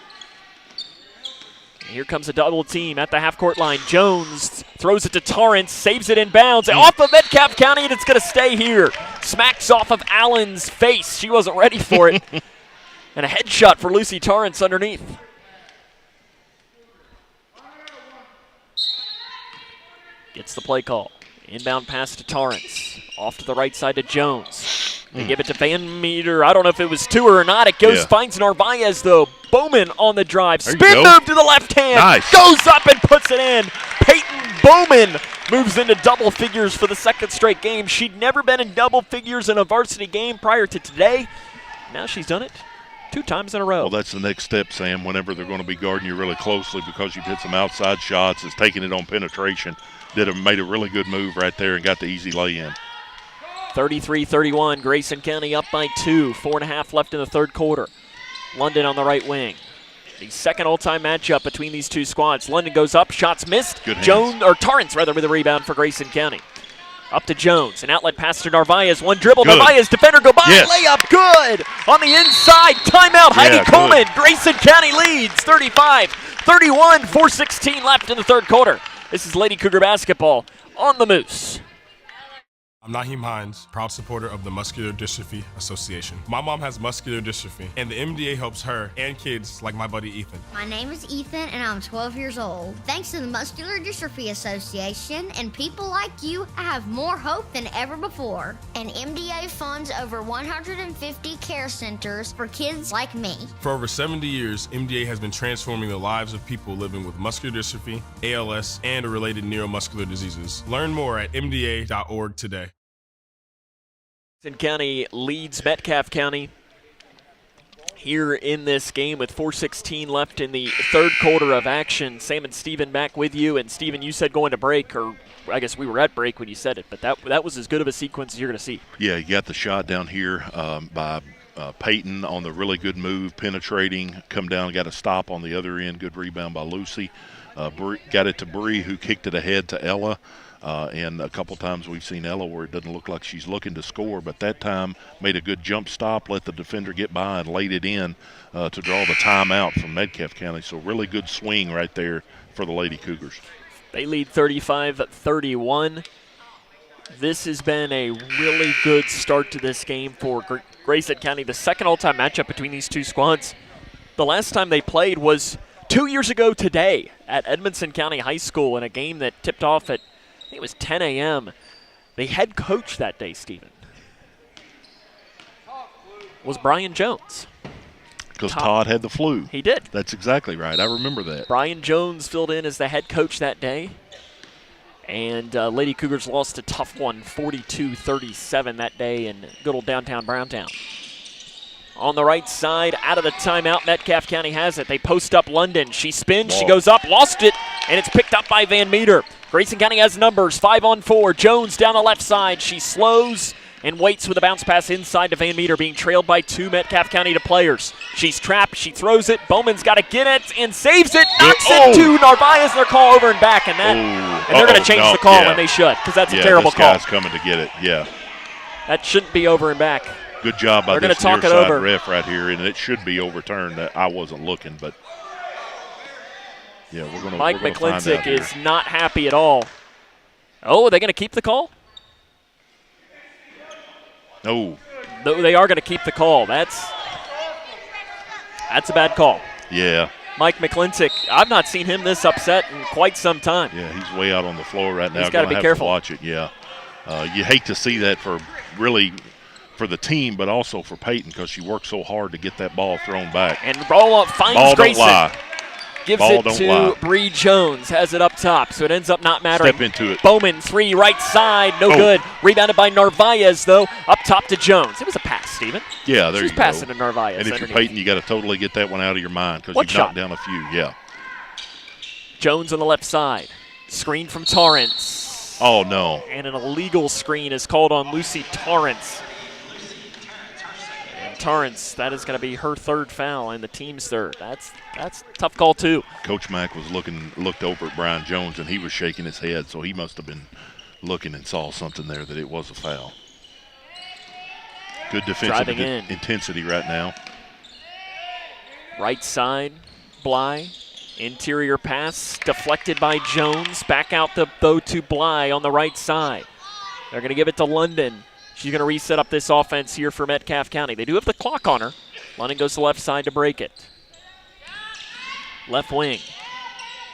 And here comes a double team at the half-court line. Jones throws it to Torrance, saves it in bounds. Off of Metcalfe County, and it's going to stay here. Smacks off of Allen's face. She wasn't ready for it. And a headshot for Lucy Torrance underneath. Gets the play call. Inbound pass to Torrance. Off to the right side to Jones. They give it to Van Meter. I don't know if it was to her or not. It goes, finds Narvaez, though. Bowman on the drive. Spin move to the left hand. Nice. Goes up and puts it in. Peyton Bowman moves into double figures for the second straight game. She'd never been in double figures in a varsity game prior to today. Now she's done it 2 times in a row. Well, that's the next step, Sam, whenever they're going to be guarding you really closely because you've hit some outside shots. It's taking it on penetration. Made a really good move right there and got the easy lay-in. 33-31, Grayson County up by 2. 4.5 left in the third quarter. London on the right wing. The second all-time matchup between these two squads. London goes up, shots missed. Torrance with a rebound for Grayson County. Up to Jones, an outlet pass to Narvaez. One dribble, good. Narvaez, defender go by, layup good. On the inside, timeout, Heidi Coleman. Grayson County leads 35-31, 4:16 left in the third quarter. This is Lady Cougar basketball on the Moose. I'm Naheem Hines, proud supporter of the Muscular Dystrophy Association. My mom has muscular dystrophy, and the MDA helps her and kids like my buddy Ethan. My name is Ethan, and I'm 12 years old. Thanks to the Muscular Dystrophy Association and people like you, I have more hope than ever before. And MDA funds over 150 care centers for kids like me. For over 70 years, MDA has been transforming the lives of people living with muscular dystrophy, ALS, and related neuromuscular diseases. Learn more at mda.org today. Grayson County leads Metcalfe County here in this game with 4:16 left in the third quarter of action. Sam and Steven back with you. And Steven, you said going to break, or I guess we were at break when you said it, but that was as good of a sequence as you're going to see. Yeah, you got the shot down here by Peyton on the really good move, penetrating, come down, got a stop on the other end, good rebound by Lucy. Got it to Bree, who kicked it ahead to Ella. And a couple times we've seen Ella where it doesn't look like she's looking to score, but that time made a good jump stop, let the defender get by and laid it in to draw the timeout from Metcalfe County. So really good swing right there for the Lady Cougars. They lead 35-31. This has been a really good start to this game for Grayson County. The second all-time matchup between these two squads. The last time they played was 2 years ago today at Edmondson County High School in a game that tipped off at, I think it was 10 a.m. The head coach that day, Stephen, was Brian Jones. Because Todd had the flu. He did. That's exactly right. I remember that. Brian Jones filled in as the head coach that day. And Lady Cougars lost a tough one, 42-37 that day in good old downtown Browntown. on the right side, out of the timeout. Metcalfe County has it. They post up London. She spins, she goes up, lost it, and it's picked up by Van Meter. Grayson County has numbers, 5-on-4. Jones down the left side. She slows and waits with a bounce pass inside to Van Meter, being trailed by 2 Metcalfe County players. She's trapped, she throws it. Bowman's got to get it and saves it, knocks it to Narvaez. Their call over and back, and they're going to change the call when they should, because that's a terrible call. This guy's coming to get it, yeah. That shouldn't be over and back. Good job by They're this talk near it side over. ref right here, and it should be overturned. I wasn't looking, but yeah, we're going to Mike find out McClintock here. is not happy at all. Oh, are they going to keep the call? No. They are going to keep the call. That's a bad call. Yeah. Mike McClintock, I've not seen him this upset in quite some time. Yeah, he's way out on the floor right now. He's got to be careful. Watch it, yeah. You hate to see that for the team, but also for Peyton, because she worked so hard to get that ball thrown back. And roll up, finds ball Grayson. Don't lie. Gives ball it don't to lie. Bree Jones, has it up top, so it ends up not mattering. Step into it. Bowman, 3, right side, no good. Rebounded by Narvaez, though, up top to Jones. It was a pass, Steven. Yeah, there She's you passing go. to Narvaez. And if you're Peyton, you got to totally get that one out of your mind, because you've knocked down a few, yeah. Jones on the left side. Screen from Torrance. Oh, no. And an illegal screen is called on Lucy Torrance. And Torrance, that is going to be her 3rd foul and the team's 3rd. That's a tough call, too. Coach Mack was looked over at Brian Jones, and he was shaking his head, so he must have been looking and saw something there that it was a foul. Good defensive intensity right now. Right side, Bly. Interior pass deflected by Jones. Back out though to Bly on the right side. They're going to give it to London. She's going to reset up this offense here for Metcalfe County. They do have the clock on her. London goes to the left side to break it. Left wing.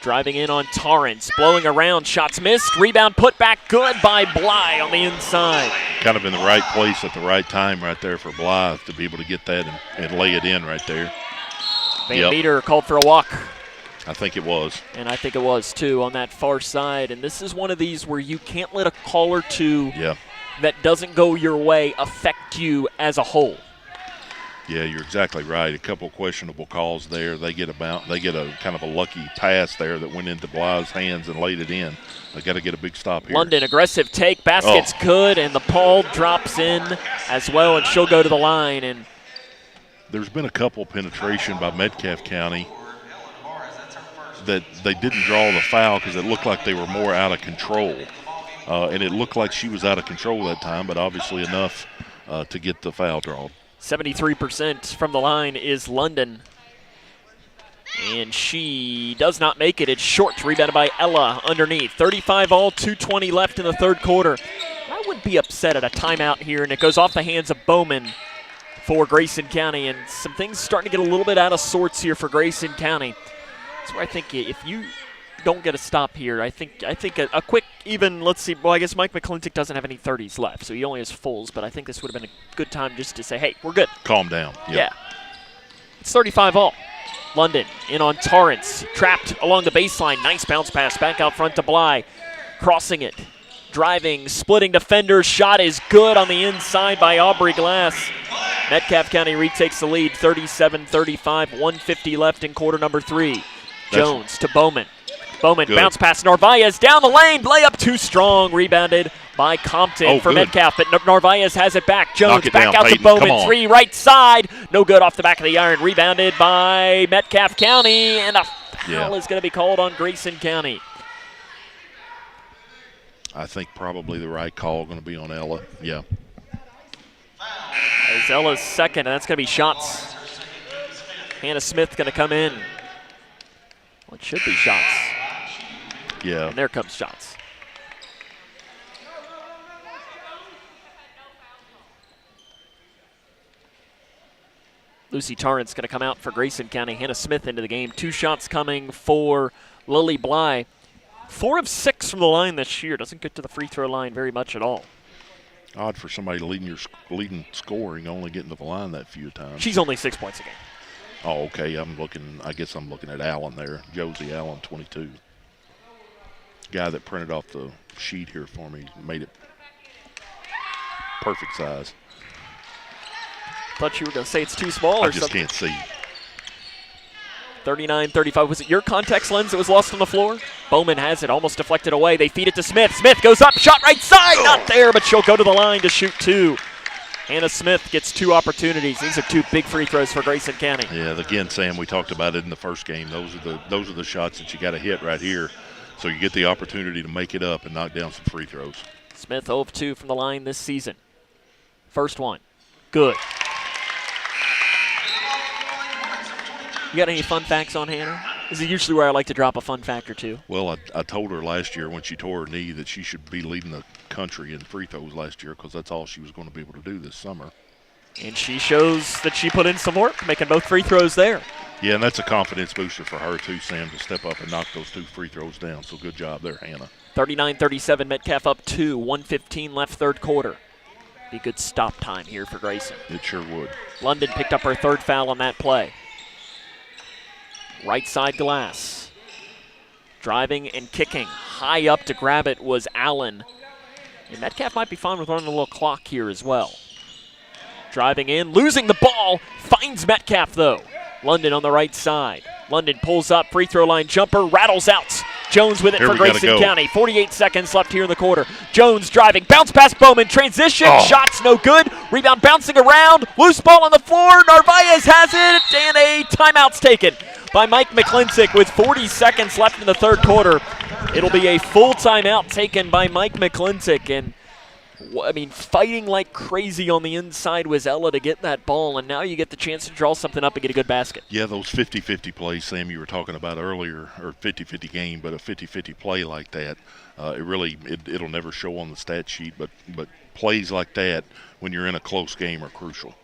Driving in on Torrance. Blowing around. Shots missed. Rebound put back good by Bly on the inside. Kind of in the right place at the right time right there for Bly to be able to get that and lay it in right there. Van Meter called for a walk. I think it was. And I think it was, too, on that far side. And this is one of these where you can't let a call or two that doesn't go your way affect you as a whole. Yeah, you're exactly right. A couple questionable calls there. They get a kind of a lucky pass there that went into Bly's hands and laid it in. They got to get a big stop here. London, aggressive take. Basket's good, and the ball drops in as well, and she'll go to the line. And there's been a couple penetration by Metcalfe County that they didn't draw the foul because it looked like they were more out of control. And it looked like she was out of control that time, but obviously enough to get the foul drawn. 73% from the line is London. And she does not make it. It's short, rebounded by Ella underneath. 35 all, 2:20 left in the 3rd quarter. I would be upset at a timeout here, and it goes off the hands of Bowman for Grayson County. And some things starting to get a little bit out of sorts here for Grayson County. That's where I think if you don't get a stop here, I think a quick, even, let's see, well, I guess Mike McClintock doesn't have any 30s left, so he only has fulls, but I think this would have been a good time just to say, hey, we're good. Calm down. Yep. Yeah. It's 35 all. London in on Torrance, trapped along the baseline. Nice bounce pass back out front to Bly. Crossing it, driving, splitting defenders. Shot is good on the inside by Aubrey Glass. Metcalfe County retakes the lead, 37-35, 1:50 left in quarter number 3. Jones to Bowman. Bowman bounce pass Narvaez down the lane. Layup too strong. Rebounded by Compton for Metcalfe, but Narvaez has it back. Jones back out to Bowman. 3 right side. No good off the back of the iron. Rebounded by Metcalfe County, and a foul is going to be called on Grayson County. I think probably the right call going to be on Ella. Yeah. As Ella's second, and that's going to be shots. Hannah Smith going to come in. Well, it should be shots. Yeah. And there comes shots. Lucy Torrance going to come out for Grayson County. Hannah Smith into the game. 2 shots coming for Lily Bly. 4 of 6 from the line this year. Doesn't get to the free throw line very much at all. Odd for somebody leading scoring, only getting to the line that few times. She's only 6 points a game. Oh, okay. I guess I'm looking at Allen there. Josie Allen, 22. Guy that printed off the sheet here for me made it perfect size. Thought you were going to say it's too small or something. I just can't see. 39-35. Was it your context lens that was lost on the floor? Bowman has it, almost deflected away. They feed it to Smith. Smith goes up, shot right side, not there, but she'll go to the line to shoot 2. Hannah Smith gets 2 opportunities. These are 2 big free throws for Grayson County. Yeah, again, Sam, we talked about it in the first game. Those are the shots that you got to hit right here, so you get the opportunity to make it up and knock down some free throws. Smith 0 of 2 from the line this season. First one, good. You got any fun facts on Hannah? This is usually where I like to drop a fun fact or two. Well, I told her last year when she tore her knee that she should be leading the country in free throws last year because that's all she was going to be able to do this summer. And she shows that she put in some work, making both free throws there. Yeah, and that's a confidence booster for her too, Sam, to step up and knock those 2 free throws down. So good job there, Hannah. 39-37, Metcalfe up 2, 1:15 left third quarter. Be good stop time here for Grayson. It sure would. London picked up her 3rd foul on that play. Right side glass. Driving and kicking. High up to grab it was Allen. And Metcalfe might be fine with running a little clock here as well. Driving in, losing the ball. Finds Metcalfe though. London on the right side. London pulls up, free throw line jumper, rattles out. Jones with it for Grayson County. 48 seconds left here in the quarter. Jones driving, bounce past Bowman, transition, shots no good. Rebound bouncing around, loose ball on the floor. Narvaez has it, and a timeout's taken by Mike McClintock with 40 seconds left in the third quarter. It'll be a full timeout taken by Mike McClintock, and I mean, fighting like crazy on the inside was Ella to get that ball, and now you get the chance to draw something up and get a good basket. Yeah, those 50-50 plays, Sam, you were talking about earlier, or 50-50 game, but a 50-50 play like that, it'll never show on the stat sheet, but plays like that when you're in a close game are crucial.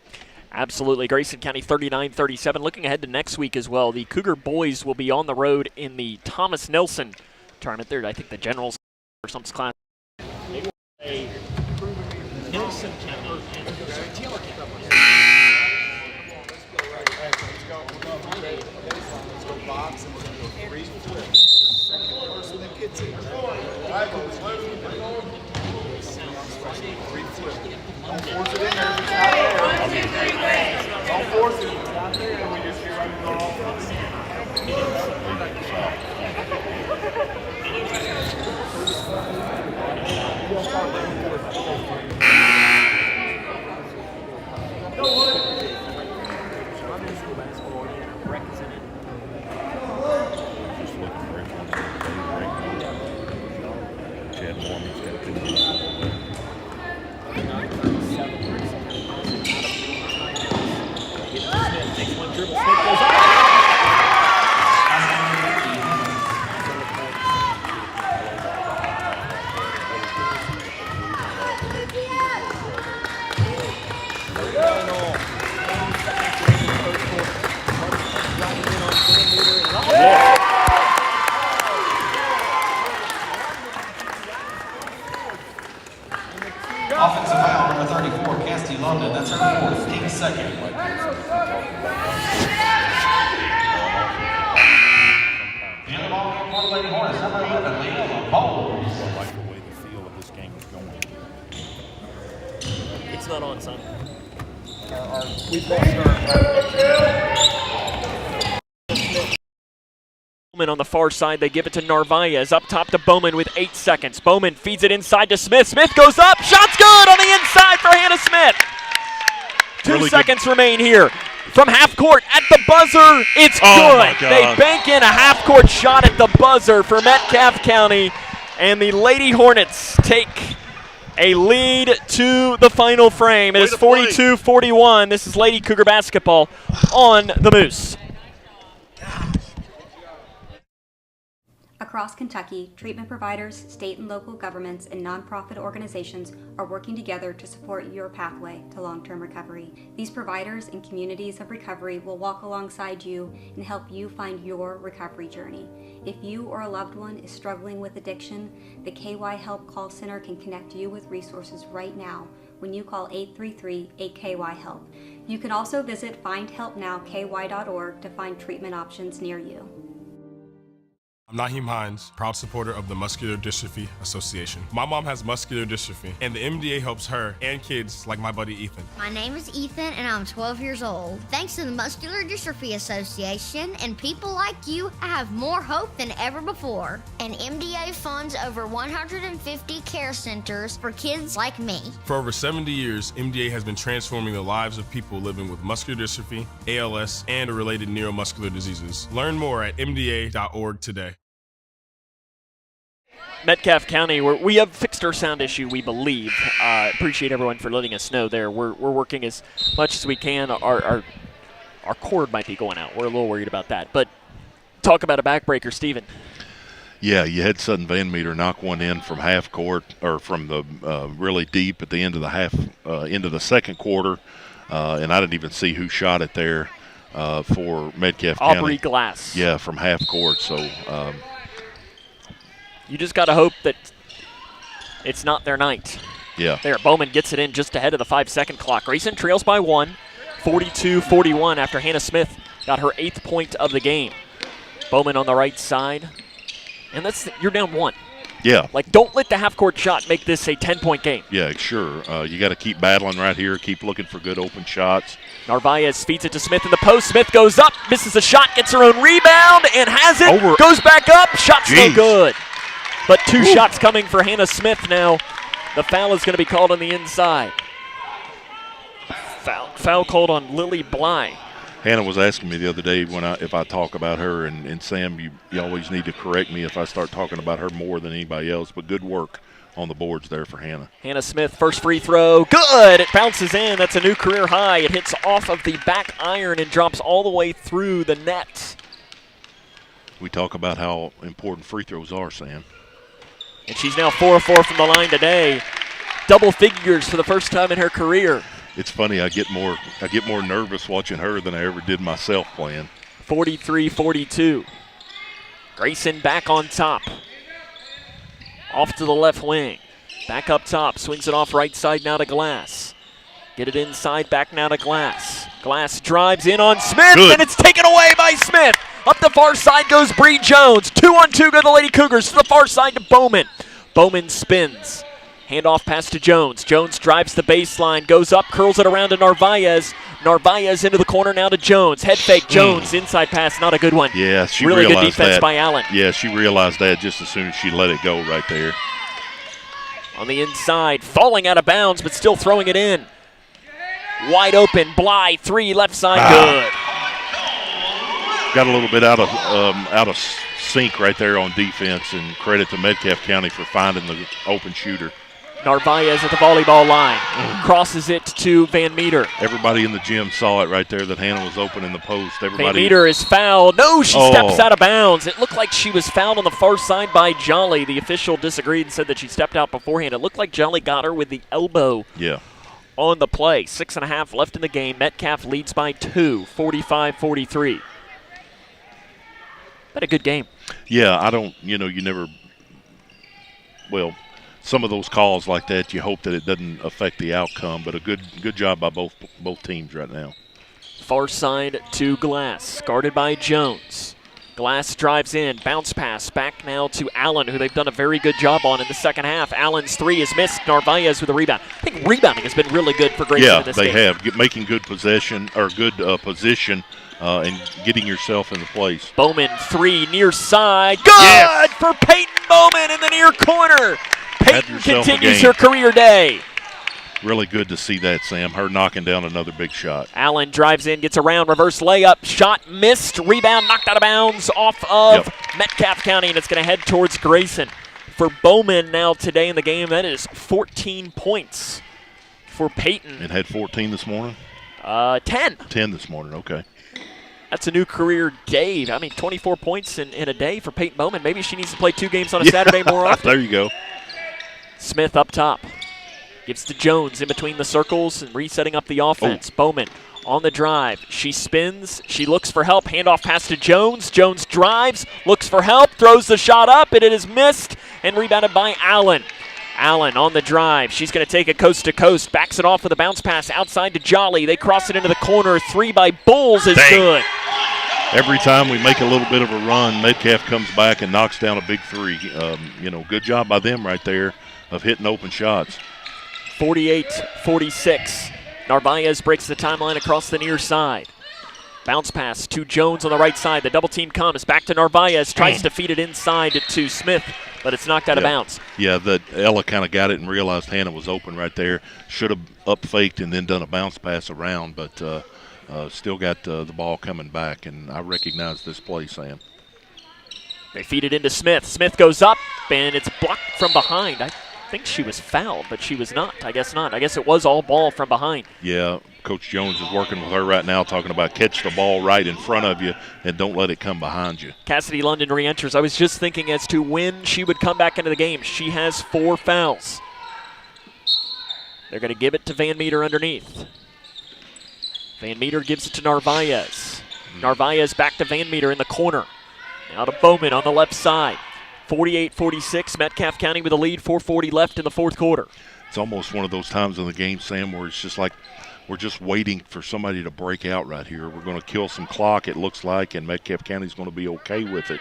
Absolutely. Grayson County 39-37. Looking ahead to next week as well, the Cougar boys will be on the road in the Thomas Nelson tournament. There, I think the Generals or something's class. They will play Nelson County and Taylor County. Offensive foul, number 34, Cassidy London. That's her 4th, 8-second. And the ball game for the Lady Hornets, number 11, Leah Bowles. I like the way the feel of this game is going. It's not on, son. We've lost Bowman on the far side, they give it to Narvaez. Up top to Bowman with 8 seconds. Bowman feeds it inside to Smith. Smith goes up, shot's good on the inside for Hannah Smith. 2 seconds remain here. From half court at the buzzer, it's good. They bank in a half court shot at the buzzer for Metcalfe County, and the Lady Hornets take a lead to the final frame. It is 42-41. This is Lady Cougar basketball on the Moose. Across Kentucky, treatment providers, state and local governments, and nonprofit organizations are working together to support your pathway to long-term recovery. These providers and communities of recovery will walk alongside you and help you find your recovery journey. If you or a loved one is struggling with addiction, the KY Help Call Center can connect you with resources right now when you call 833-8KY-HELP. You can also visit findhelpnowky.org to find treatment options near you. I'm Naheem Hines, proud supporter of the Muscular Dystrophy Association. My mom has muscular dystrophy, and the MDA helps her and kids like my buddy Ethan. My name is Ethan, and I'm 12 years old. Thanks to the Muscular Dystrophy Association and people like you, I have more hope than ever before. And MDA funds over 150 care centers for kids like me. For over 70 years, MDA has been transforming the lives of people living with muscular dystrophy, ALS, and related neuromuscular diseases. Learn more at mda.org today. Metcalfe County, we have fixed our sound issue, we believe. Appreciate everyone for letting us know there. We're working as much as we can. Our cord might be going out. We're a little worried about that. But talk about a backbreaker, Stephen. Yeah, you had Sutton Van Meter knock one in from half court, or from the really deep at the end of the into the second quarter, and I didn't even see who shot it there for Metcalfe County. Aubrey Glass. Yeah, from half court. So. You just got to hope that it's not their night. Yeah. There, Bowman gets it in just ahead of the 5-second clock. Grayson trails by 1, 42-41 after Hannah Smith got her 8th point of the game. Bowman on the right side. And you're down 1. Yeah. Like, don't let the half-court shot make this a 10-point game. Yeah, sure. You got to keep battling right here, keep looking for good open shots. Narvaez feeds it to Smith in the post. Smith goes up, misses a shot, gets her own rebound, and has it. Goes back up, shot's no good. But 2 shots coming for Hannah Smith now. The foul is going to be called on the inside. Foul called on Lily Bly. Hannah was asking me the other day if I talk about her, and Sam, you always need to correct me if I start talking about her more than anybody else, but good work on the boards there for Hannah. Hannah Smith, first free throw, good! It bounces in, that's a new career high. It hits off of the back iron and drops all the way through the net. We talk about how important free throws are, Sam. And she's now 4 of 4 from the line today. Double figures for the first time in her career. It's funny, I get more nervous watching her than I ever did myself playing. 43-42. Grayson back on top. Off to the left wing. Back up top, swings it off right side now to Glass. Get it inside, back now to Glass. Glass drives in on Smith, and it's taken away by Smith. Up the far side goes Bree Jones. 2-on-2 go the Lady Cougars. To the far side to Bowman. Bowman spins. Handoff pass to Jones. Jones drives the baseline, goes up, curls it around to Narvaez. Narvaez into the corner now to Jones. Head fake, Jones, inside pass, not a good one. Yeah, she really realized good defense that. by Allen. Yeah, she realized that just as soon as she let it go right there. On the inside, falling out of bounds, but still throwing it in. Wide open, Bly, 3, left side, good. Got a little bit out of sync right there on defense, and credit to Metcalfe County for finding the open shooter. Narvaez at the volleyball line. Crosses it to Van Meter. Everybody in the gym saw it right there that Hannah was open in the post. Van Meter is fouled. No, she steps out of bounds. It looked like she was fouled on the far side by Jolly. The official disagreed and said that she stepped out beforehand. It looked like Jolly got her with the elbow. Yeah. On the play. 6.5 left in the game. Metcalfe leads by 2, 45-43. But a good game. Yeah, you never, some of those calls like that, you hope that it doesn't affect the outcome, but a good job by both teams right now. Far side to Glass, guarded by Jones. Glass drives in, bounce pass, back now to Allen, who they've done a very good job on in the second half. Allen's 3 is missed, Narvaez with a rebound. I think rebounding has been really good for Grayson in this game. Yeah, they have, making good possession, or good position, and getting yourself in the place. Bowman 3, near side, good for Peyton Bowman in the near corner. Peyton continues her career day. Really good to see that, Sam. Her knocking down another big shot. Allen drives in, gets around, reverse layup, shot missed, rebound knocked out of bounds off of Metcalfe County, and it's going to head towards Grayson. For Bowman now today in the game, that is 14 points for Peyton. And had 14 this morning? 10. 10 this morning, okay. That's a new career day. 24 points in a day for Peyton Bowman. Maybe she needs to play 2 games on a Saturday more often. There you go. Smith up top. Gives to Jones in between the circles and resetting up the offense. Bowman on the drive. She spins. She looks for help. Handoff pass to Jones. Jones drives, looks for help, throws the shot up, and it is missed and rebounded by Allen. Allen on the drive. She's going to take it coast to coast. Backs it off with a bounce pass outside to Jolly. They cross it into the corner. 3 by Bulls is good. every time we make a little bit of a run, Metcalfe comes back and knocks down a big three. Good job by them right there of hitting open shots. 48-46. Narvaez breaks the timeline across the near side. Bounce pass to Jones on the right side. The double team comes back to Narvaez. Tries to feed it inside to Smith, but it's knocked out of bounds. Yeah, Ella kind of got it and realized Hannah was open right there. Should have up faked and then done a bounce pass around, but still got the ball coming back, and I recognize this play, Sam. They feed it into Smith. Smith goes up, and it's blocked from behind. I think she was fouled, but she was not. I guess not. I guess it was all ball from behind. Yeah, Coach Jones is working with her right now, talking about catch the ball right in front of you and don't let it come behind you. Cassidy London re-enters. I was just thinking as to when she would come back into the game. She has 4 fouls. They're going to give it to Van Meter underneath. Van Meter gives it to Narvaez. Narvaez back to Van Meter in the corner. Now to Bowman on the left side. 48-46, Metcalfe County with a lead, 4:40 left in the fourth quarter. It's almost one of those times in the game, Sam, where it's just like we're just waiting for somebody to break out right here. We're going to kill some clock, it looks like, and Metcalfe County's going to be okay with it.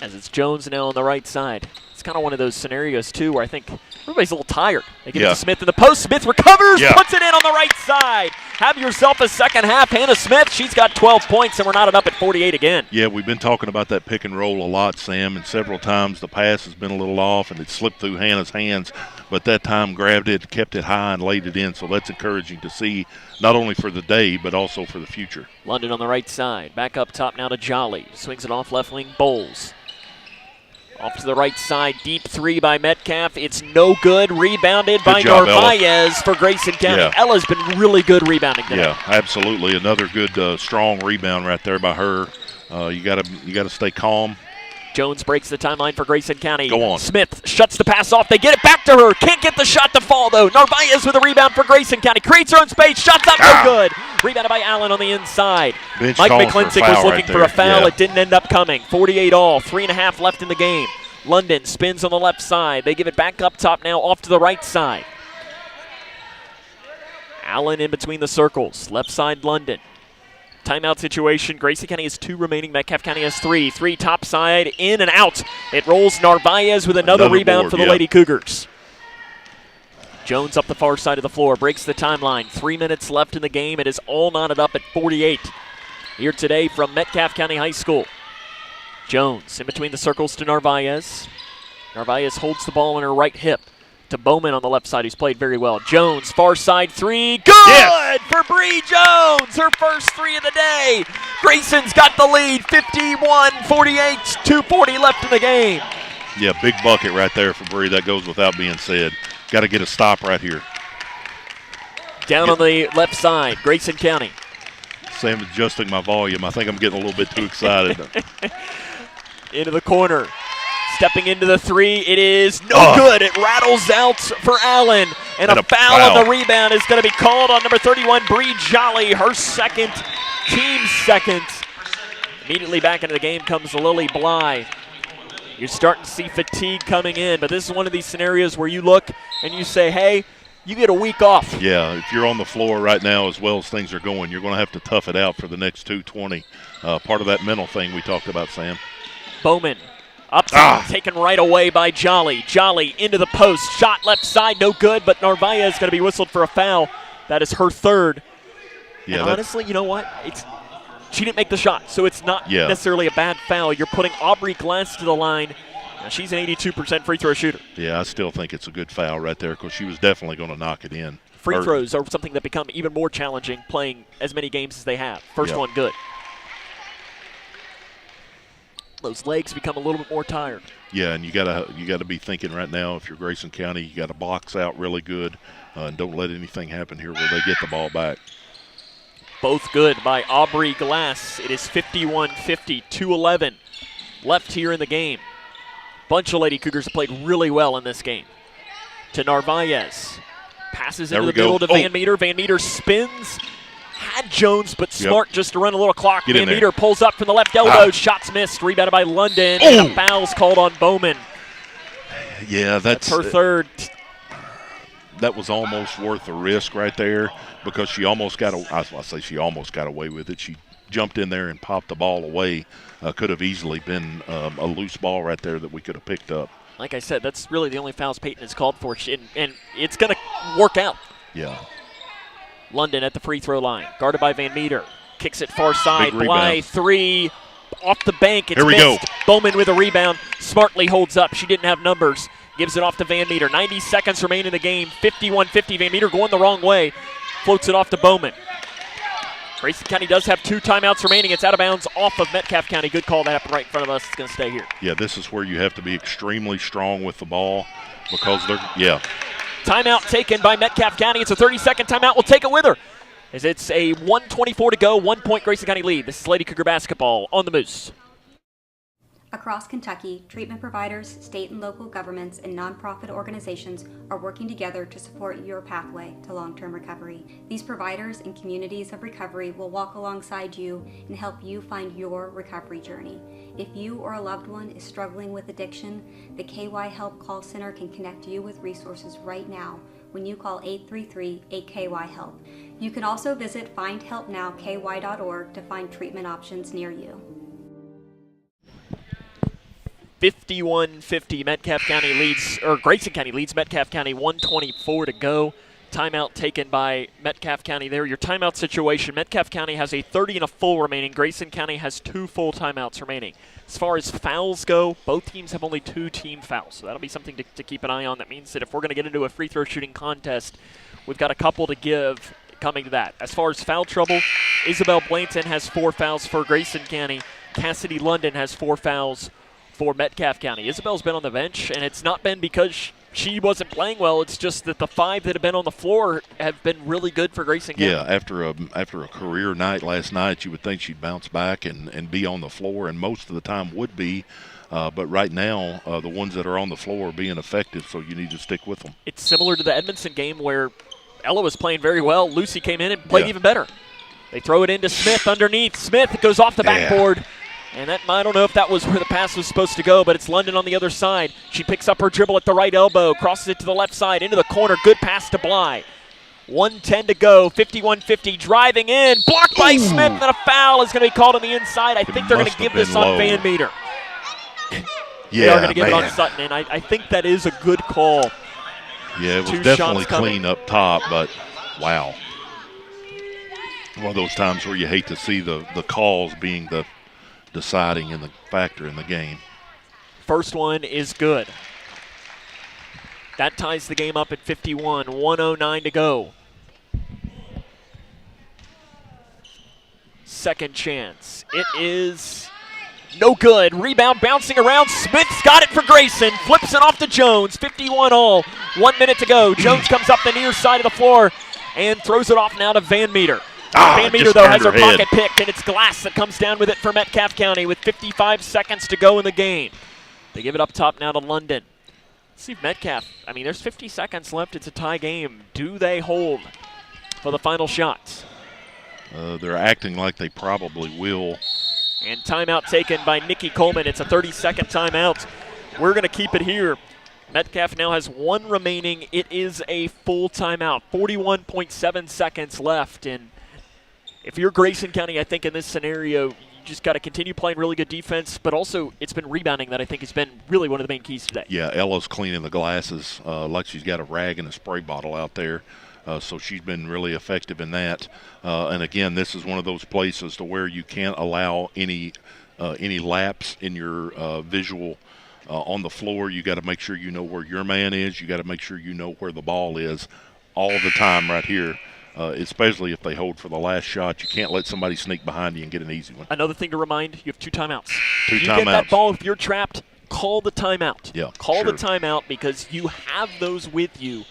As it's Jones now on the right side. It's kind of one of those scenarios, too, where I think everybody's a little tired. They give it to Smith in the post. Smith recovers, puts it in on the right side. Have yourself a second half. Hannah Smith, she's got 12 points, and we're knotted up at 48 again. Yeah, we've been talking about that pick and roll a lot, Sam, and several times the pass has been a little off, and it slipped through Hannah's hands, but that time grabbed it, kept it high, and laid it in, so that's encouraging to see, not only for the day, but also for the future. London on the right side. Back up top now to Jolly. Swings it off left wing, Bowles. Off to the right side, deep three by Metcalfe. It's no good. Rebounded by Narvaez for Grayson County. Yeah. Ella's been really good rebounding today. Yeah, absolutely. Another good, strong rebound right there by her. You gotta stay calm. Jones breaks the timeline for Grayson County. Go on. Smith shuts the pass off. They get it back to her. Can't get the shot to fall, though. Narvaez with a rebound for Grayson County. Creates her own space. Shots up, no good. Rebounded by Allen on the inside. Bench Mike calling for a McClintock foul was looking right for a there. foul. Yeah. It didn't end up coming. 48 all. 3.5 left in the game. London spins on the left side. They give it back up top now off to the right side. Allen in between the circles. Left side, London. Timeout situation. Grayson County has 2 remaining. Metcalfe County has 3. 3 top side, in and out. It rolls Narvaez with another rebound board, for the Lady Cougars. Jones up the far side of the floor, breaks the timeline. 3 minutes left in the game. It is all knotted up at 48. Here today from Metcalfe County High School. Jones in between the circles to Narvaez. Narvaez holds the ball on her right hip to Bowman on the left side, who's played very well. Jones, far side 3, good for Bree Jones, her first 3 of the day. Grayson's got the lead, 51-48, 2:40 left in the game. Yeah, big bucket right there for Bree. That goes without being said. Got to get a stop right here. Down on the left side, Grayson County. Sam adjusting my volume. I think I'm getting a little bit too excited. Into the corner. Stepping into the 3, it is no good. It rattles out for Allen, and a foul on the rebound is going to be called on number 31, Bree Jolly, her second, team second. Immediately back into the game comes Lily Bly. You're starting to see fatigue coming in, but this is one of these scenarios where you look and you say, hey, you get a week off. Yeah, if you're on the floor right now as well as things are going, you're going to have to tough it out for the next 2:20. Part of that mental thing we talked about, Sam. Bowman up top, taken right away by Jolly. Jolly into the post. Shot left side, no good, but Narvaez is going to be whistled for a foul. That is her third. Yeah, and honestly, you know what? She didn't make the shot, so it's not necessarily a bad foul. You're putting Aubrey Glass to the line. Now, she's an 82% free throw shooter. Yeah, I still think it's a good foul right there because she was definitely going to knock it in. Free throws are something that become even more challenging playing as many games as they have. First one good. Those legs become a little bit more tired. Yeah, and you gotta be thinking right now, if you're Grayson County, you got to box out really good and don't let anything happen here where they get the ball back. Both good by Aubrey Glass. It is 51-50, 2:11 left here in the game. Bunch of Lady Cougars have played really well in this game. To Narvaez. Passes into the middle to Van Meter. Van Meter spins. Had Jones, but smart just to run a little clock. Van Meter pulls up from the left elbow. Shots missed. Rebounded by London. And a foul's called on Bowman. Yeah, that's her third. that was almost worth the risk right there, because she almost got she almost got away with it. She jumped in there and popped the ball away. Could have easily been a loose ball right there that we could have picked up. Like I said, that's really the only fouls Peyton has called for, and it's going to work out. Yeah. London at the free throw line, guarded by Van Meter. Kicks it far side. Bly, three, off the bank. It's Here we missed. go. Bowman with a rebound. Smartly holds up. She didn't have numbers. Gives it off to Van Meter. 90 seconds remain in the game. 51-50. Van Meter going the wrong way. Floats it off to Bowman. Grayson County does have 2 timeouts remaining. It's out of bounds off of Metcalfe County. Good call. That happened right in front of us. It's going to stay here. Yeah, this is where you have to be extremely strong with the ball, because Timeout taken by Metcalfe County. It's a 30-second timeout. We'll take it with her, as it's a 1:24 to go, 1-point Grayson County lead. This is Lady Cougar basketball on the Moose. Across Kentucky, treatment providers, state and local governments, and nonprofit organizations are working together to support your pathway to long-term recovery. These providers and communities of recovery will walk alongside you and help you find your recovery journey. If you or a loved one is struggling with addiction, the KY Help Call Center can connect you with resources right now when you call 833-8KY-HELP. You can also visit findhelpnowky.org to find treatment options near you. 51-50, Metcalfe County leads, or Grayson County leads Metcalfe County, 1:24 to go. Timeout taken by Metcalfe County there. Your timeout situation, Metcalfe County has a 30 and a full remaining. Grayson County has 2 full timeouts remaining. As far as fouls go, both teams have only 2 team fouls, so that'll be something to keep an eye on. That means that if we're going to get into a free throw shooting contest, we've got a couple to give coming to that. As far as foul trouble, Isabel Blanton has 4 fouls for Grayson County. Cassidy London has 4 fouls for Metcalfe County. Isabel's been on the bench, and it's not been because she wasn't playing well. It's just that the 5 that have been on the floor have been really good for Grayson County. Yeah, after a career night last night, you would think she'd bounce back and be on the floor, and most of the time would be. But right now, the ones that are on the floor are being effective, so you need to stick with them. It's similar to the Edmondson game where Ella was playing very well. Lucy came in and played even better. They throw it into Smith underneath. Smith goes off the backboard. And that, I don't know if that was where the pass was supposed to go, but it's London on the other side. She picks up her dribble at the right elbow, crosses it to the left side, into the corner. Good pass to Bly. 1:10 to go, 51-50, driving in, blocked by Smith, and a foul is going to be called on the inside. I think they're going to give this on Van Meter. They are going to give it on Sutton, and I think that is a good call. Yeah, it was definitely clean up top, but wow. One of those times where you hate to see the calls being the deciding in the factor in the game. First one is good. That ties the game up at 51, 1:09 to go. Second chance. It is no good. Rebound bouncing around. Smith's got it for Grayson. Flips it off to Jones. 51 all. 1 minute to go. Jones comes up the near side of the floor and throws it off now to Van Meter. Van Meter, though, has her pocket picked, and it's Glass that comes down with it for Metcalfe County with 55 seconds to go in the game. They give it up top now to London. Let's see if Metcalfe, I mean, there's 50 seconds left. It's a tie game. Do they hold for the final shots? They're acting like they probably will. And timeout taken by Nikki Coleman. It's a 30-second timeout. We're going to keep it here. Metcalfe now has 1 remaining. It is a full timeout. 41.7 seconds left. And if you're Grayson County, I think in this scenario, you just got to continue playing really good defense, but also it's been rebounding that I think has been really one of the main keys today. Yeah, Ella's cleaning the glasses like she's got a rag and a spray bottle out there, so she's been really effective in that. And again, this is one of those places to where you can't allow any lapse in your visual on the floor. You got to make sure you know where your man is. You got to make sure you know where the ball is all the time right here. Especially if they hold for the last shot. You can't let somebody sneak behind you and get an easy one. Another thing to remind, you have 2 timeouts. You get that ball, if you're trapped, call the timeout. Yeah, call the timeout because you have those with you.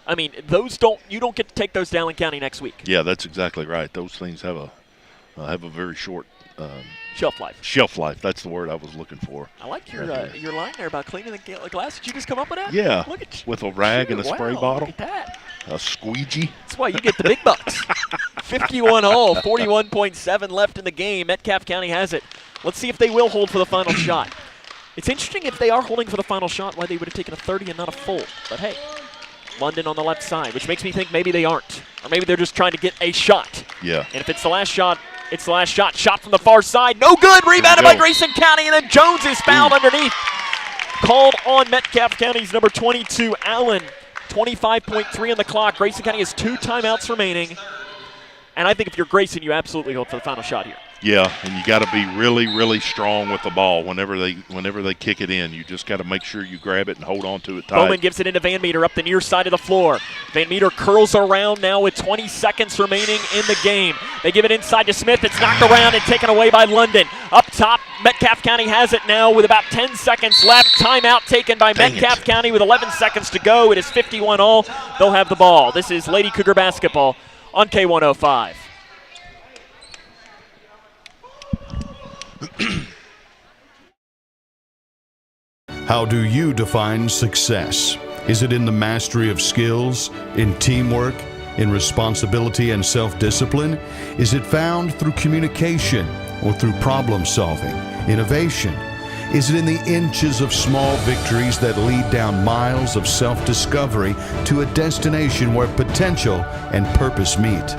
I mean, you don't get to take those down in County next week. Yeah, that's exactly right. Those things have a very short shelf life. Shelf life. That's the word I was looking for. I like your line there about cleaning the glass. Did you just come up with that? Yeah. Look at with a rag and a spray bottle. Look at that. A squeegee. That's why you get the big bucks. 51 all, 41.7 left in the game. Metcalfe County has it. Let's see if they will hold for the final shot. It's interesting if they are holding for the final shot why they would have taken a 30 and not a full. But hey, London on the left side, which makes me think maybe they aren't. Or maybe they're just trying to get a shot. Yeah. And if it's the last shot, it's the last shot. Shot from the far side. No good. Rebounded by Grayson County, and then Jones is fouled underneath. Called on Metcalfe County's number 22, Allen. 25.3 on the clock. Grayson County has 2 timeouts remaining. And I think if you're Grayson, you absolutely go for the final shot here. Yeah, and you got to be really, really strong with the ball whenever they kick it in. You just got to make sure you grab it and hold on to it tight. Bowman gives it into Van Meter up the near side of the floor. Van Meter curls around now with 20 seconds remaining in the game. They give it inside to Smith. It's knocked around and taken away by London. Up top, Metcalfe County has it now with about 10 seconds left. Timeout taken by Metcalfe County with 11 seconds to go. It is 51 all. They'll have the ball. This is Lady Cougar basketball on K105. How do you define success? Is it in the mastery of skills, in teamwork, in responsibility and self-discipline? Is it found through communication or through problem solving, innovation? Is it in the inches of small victories that lead down miles of self-discovery to a destination where potential and purpose meet?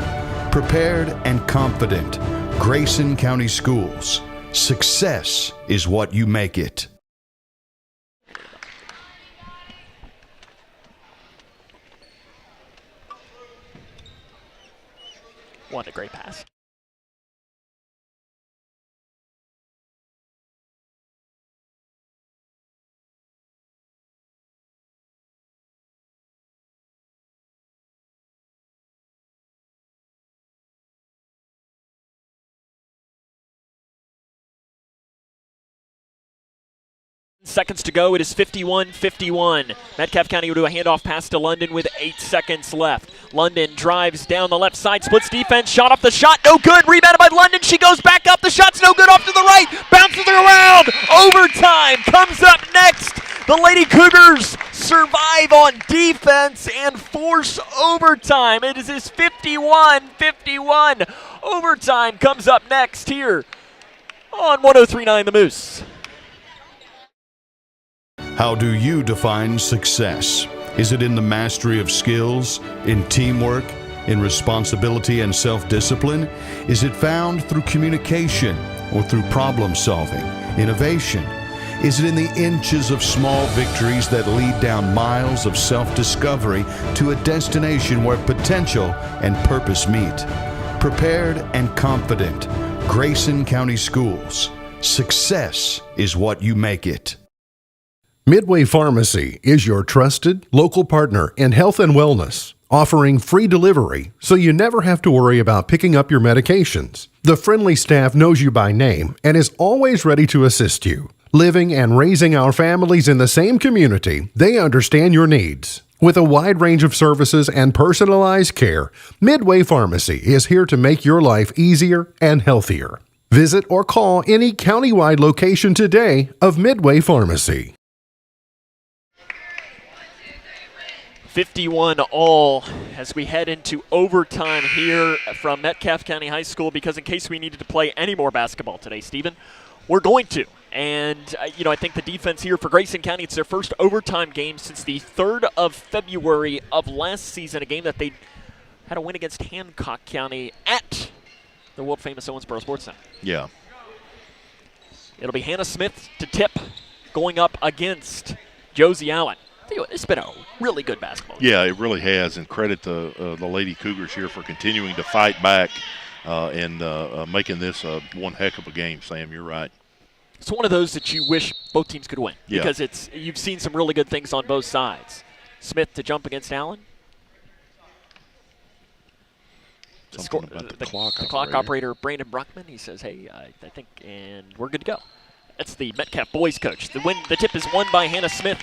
Prepared and confident, Grayson County Schools. Success is what you make it. What a great pass. Seconds to go. It is 51-51. Metcalfe County will do a handoff pass to London with 8 seconds left. London drives down the left side, splits defense, shot off the shot, no good. Rebounded by London. She goes back up. The shot's no good. Off to the right, bounces around. Overtime comes up next. The Lady Cougars survive on defense and force overtime. It is 51-51. Overtime comes up next here on 103.9 The Moose. How do you define success? Is it in the mastery of skills, in teamwork, in responsibility and self-discipline? Is it found through communication or through problem solving, innovation? Is it in the inches of small victories that lead down miles of self-discovery to a destination where potential and purpose meet? Prepared and confident, Grayson County Schools. Success is what you make it. Midway Pharmacy is your trusted local partner in health and wellness, offering free delivery so you never have to worry about picking up your medications. The friendly staff knows you by name and is always ready to assist you. Living and raising our families in the same community, they understand your needs. With a wide range of services and personalized care, Midway Pharmacy is here to make your life easier and healthier. Visit or call any countywide location today of Midway Pharmacy. 51 all as we head into overtime here from Metcalfe County High School, because in case we needed to play any more basketball today, Stephen, we're going to. And, I think the defense here for Grayson County, it's their first overtime game since the 3rd of February of last season, a game that they had a win against Hancock County at the world-famous Owensboro Sports Center. Yeah. It'll be Hannah Smith to tip going up against Josie Allen. It's been a really good basketball game. Yeah, it really has, and credit the Lady Cougars here for continuing to fight back and making this one heck of a game, Sam. You're right. It's one of those that you wish both teams could win, yeah, because you've seen some really good things on both sides. Smith to jump against Allen. The clock operator, Brandon Bruckman, he says, hey, I think, and we're good to go. That's the Metcalfe boys coach. The tip is won by Hannah Smith.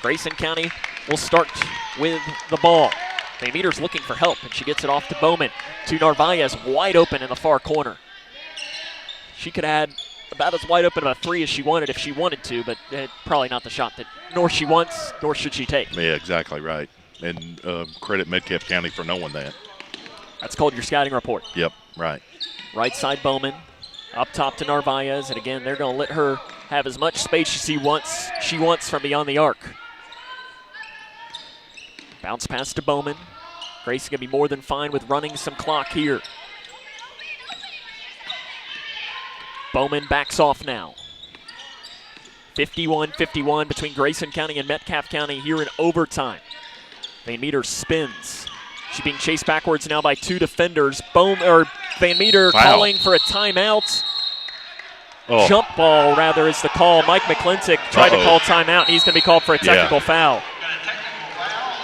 Grayson County will start with the ball. Van Meter's looking for help, and she gets it off to Bowman. To Narvaez, wide open in the far corner. She could add about as wide open of a three as she wanted if she wanted to, but probably not the shot that nor she wants, nor should she take. Yeah, exactly right. And credit Metcalfe County for knowing that. That's called your scouting report. Yep, right. Right side Bowman. Up top to Narvaez, and again, they're going to let her have as much space as she wants from beyond the arc. Bounce pass to Bowman. Grayson going to be more than fine with running some clock here. Bowman backs off now. 51-51 between Grayson County and Metcalfe County here in overtime. Van Meter spins. She's being chased backwards now by 2 defenders. Van Meter calling for a timeout. Oh. Jump ball, rather, is the call. Mike McClintock tried to call timeout. He's going to be called for a technical foul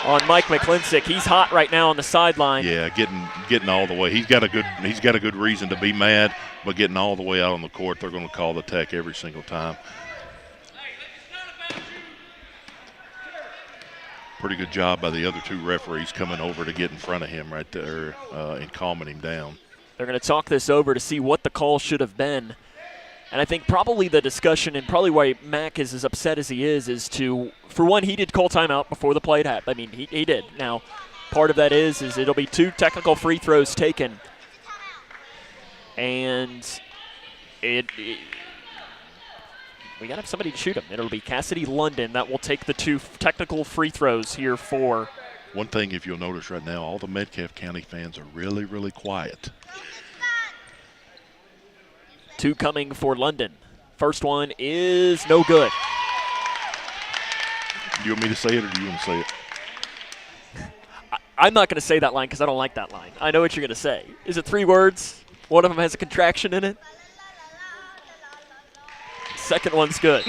on Mike McClintock. He's hot right now on the sideline. Yeah, getting all the way. He's got a good reason to be mad, but getting all the way out on the court, they're going to call the tech every single time. Pretty good job by the other 2 referees coming over to get in front of him right there and calming him down. They're going to talk this over to see what the call should have been. And I think probably the discussion and probably why Mac is as upset as he is to, for one, he did call timeout before the play happened. I mean, he did. Now, part of that is it'll be 2 technical free throws taken. And we got to have somebody to shoot them. It'll be Cassidy London that will take the 2 technical free throws here for. One thing, if you'll notice right now, all the Metcalfe County fans are really, really quiet. 2 coming for London. First one is no good. Do you want me to say it or do you want to say it? I'm not going to say that line because I don't like that line. I know what you're going to say. Is it 3 words? One of them has a contraction in it? Second one's good.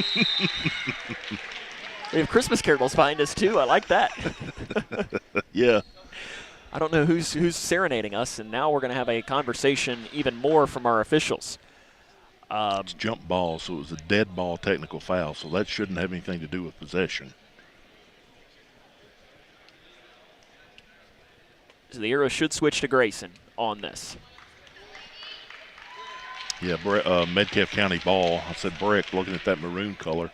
We have Christmas carols behind us, too. I like that. Yeah. I don't know who's serenading us, and now we're going to have a conversation even more from our officials. It's jump ball, so it was a dead ball technical foul, so that shouldn't have anything to do with possession. So the arrow should switch to Grayson on this. Yeah, Metcalfe County ball. I said brick, looking at that maroon color.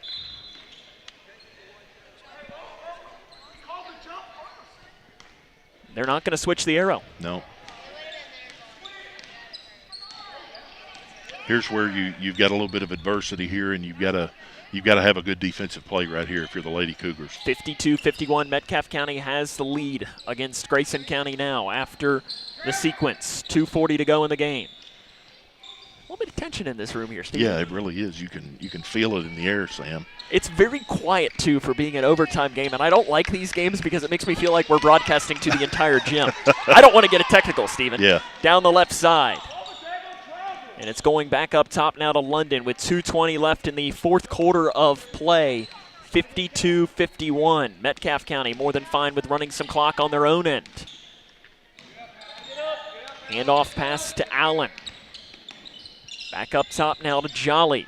They're not going to switch the arrow. No. Here's where you've got a little bit of adversity here, and you've got to have a good defensive play right here if you're the Lady Cougars. 52-51, Metcalfe County has the lead against Grayson County now after the sequence. 2:40 to go in the game. A little bit of tension in this room here, Steve. Yeah, it really is. You can feel it in the air, Sam. It's very quiet, too, for being an overtime game, and I don't like these games because it makes me feel like we're broadcasting to the entire gym. I don't want to get a technical, Steven. Yeah. Down the left side. And it's going back up top now to London with 2:20 left in the 4th quarter of play. 52-51. Metcalfe County more than fine with running some clock on their own end. Handoff pass to Allen. Back up top now to Jolly.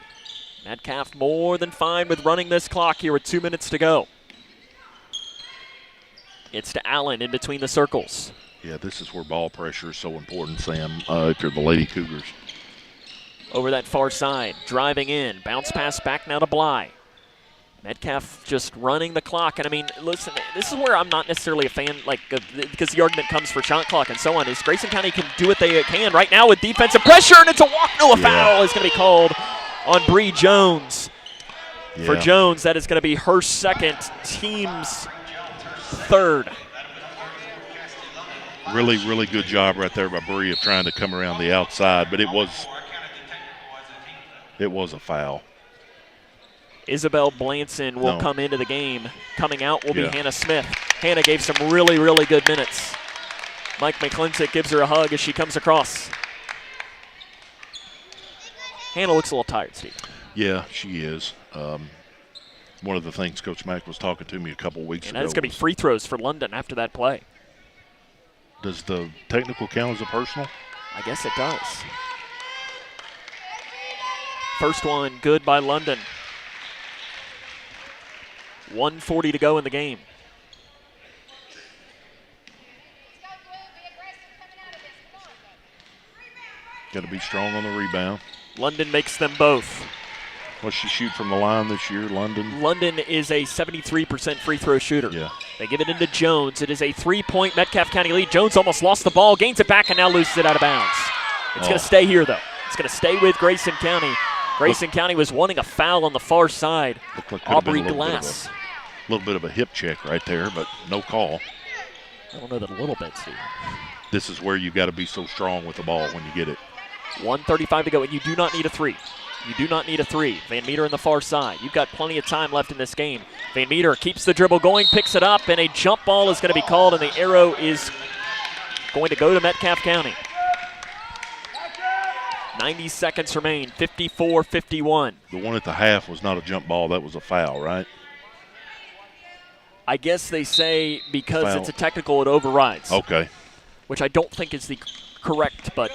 Metcalfe more than fine with running this clock here with 2 minutes to go. It's to Allen in between the circles. Yeah, this is where ball pressure is so important, Sam, if you're the Lady Cougars. Over that far side, driving in. Bounce pass back now to Bly. Metcalfe just running the clock. And, I mean, listen, this is where I'm not necessarily a fan, because the argument comes for shot clock and so on, is Grayson County can do what they can right now with defensive pressure, and it's a walk. No, a foul is going to be called on Bree Jones. Yeah. For Jones, that is going to be her second, team's third. Really, really good job right there by Bree of trying to come around the outside, but it was a foul. Isabel Blanson will come into the game. Coming out will be Hannah Smith. Hannah gave some really, really good minutes. Mike McClintock gives her a hug as she comes across. Hannah looks a little tired, Steve. Yeah, she is. One of the things Coach Mack was talking to me a couple weeks ago. And that's going to be free throws for London after that play. Does the technical count as a personal? I guess it does. First one good by London. 1:40 to go in the game. Got to be strong on the rebound. London makes them both. What's she shoot from the line this year, London? London is a 73% free throw shooter. Yeah. They give it into Jones. It is a 3-point Metcalfe County lead. Jones almost lost the ball, gains it back, and now loses it out of bounds. It's going to stay here, though. It's going to stay with Grayson County. Grayson County was wanting a foul on the far side. Like Aubrey Glass. A little bit of a hip check right there, but no call. I don't know that a little bit, Steve. This is where you got to be so strong with the ball when you get it. 1:35 to go, and you do not need a three. You do not need a three. Van Meter on the far side. You've got plenty of time left in this game. Van Meter keeps the dribble going, picks it up, and a jump ball is going to be called, and the arrow is going to go to Metcalfe County. 90 seconds remain, 54-51. The one at the half was not a jump ball. That was a foul, right? I guess they say because Foul. it's a technical, it overrides. Okay. Which I don't think is the correct, but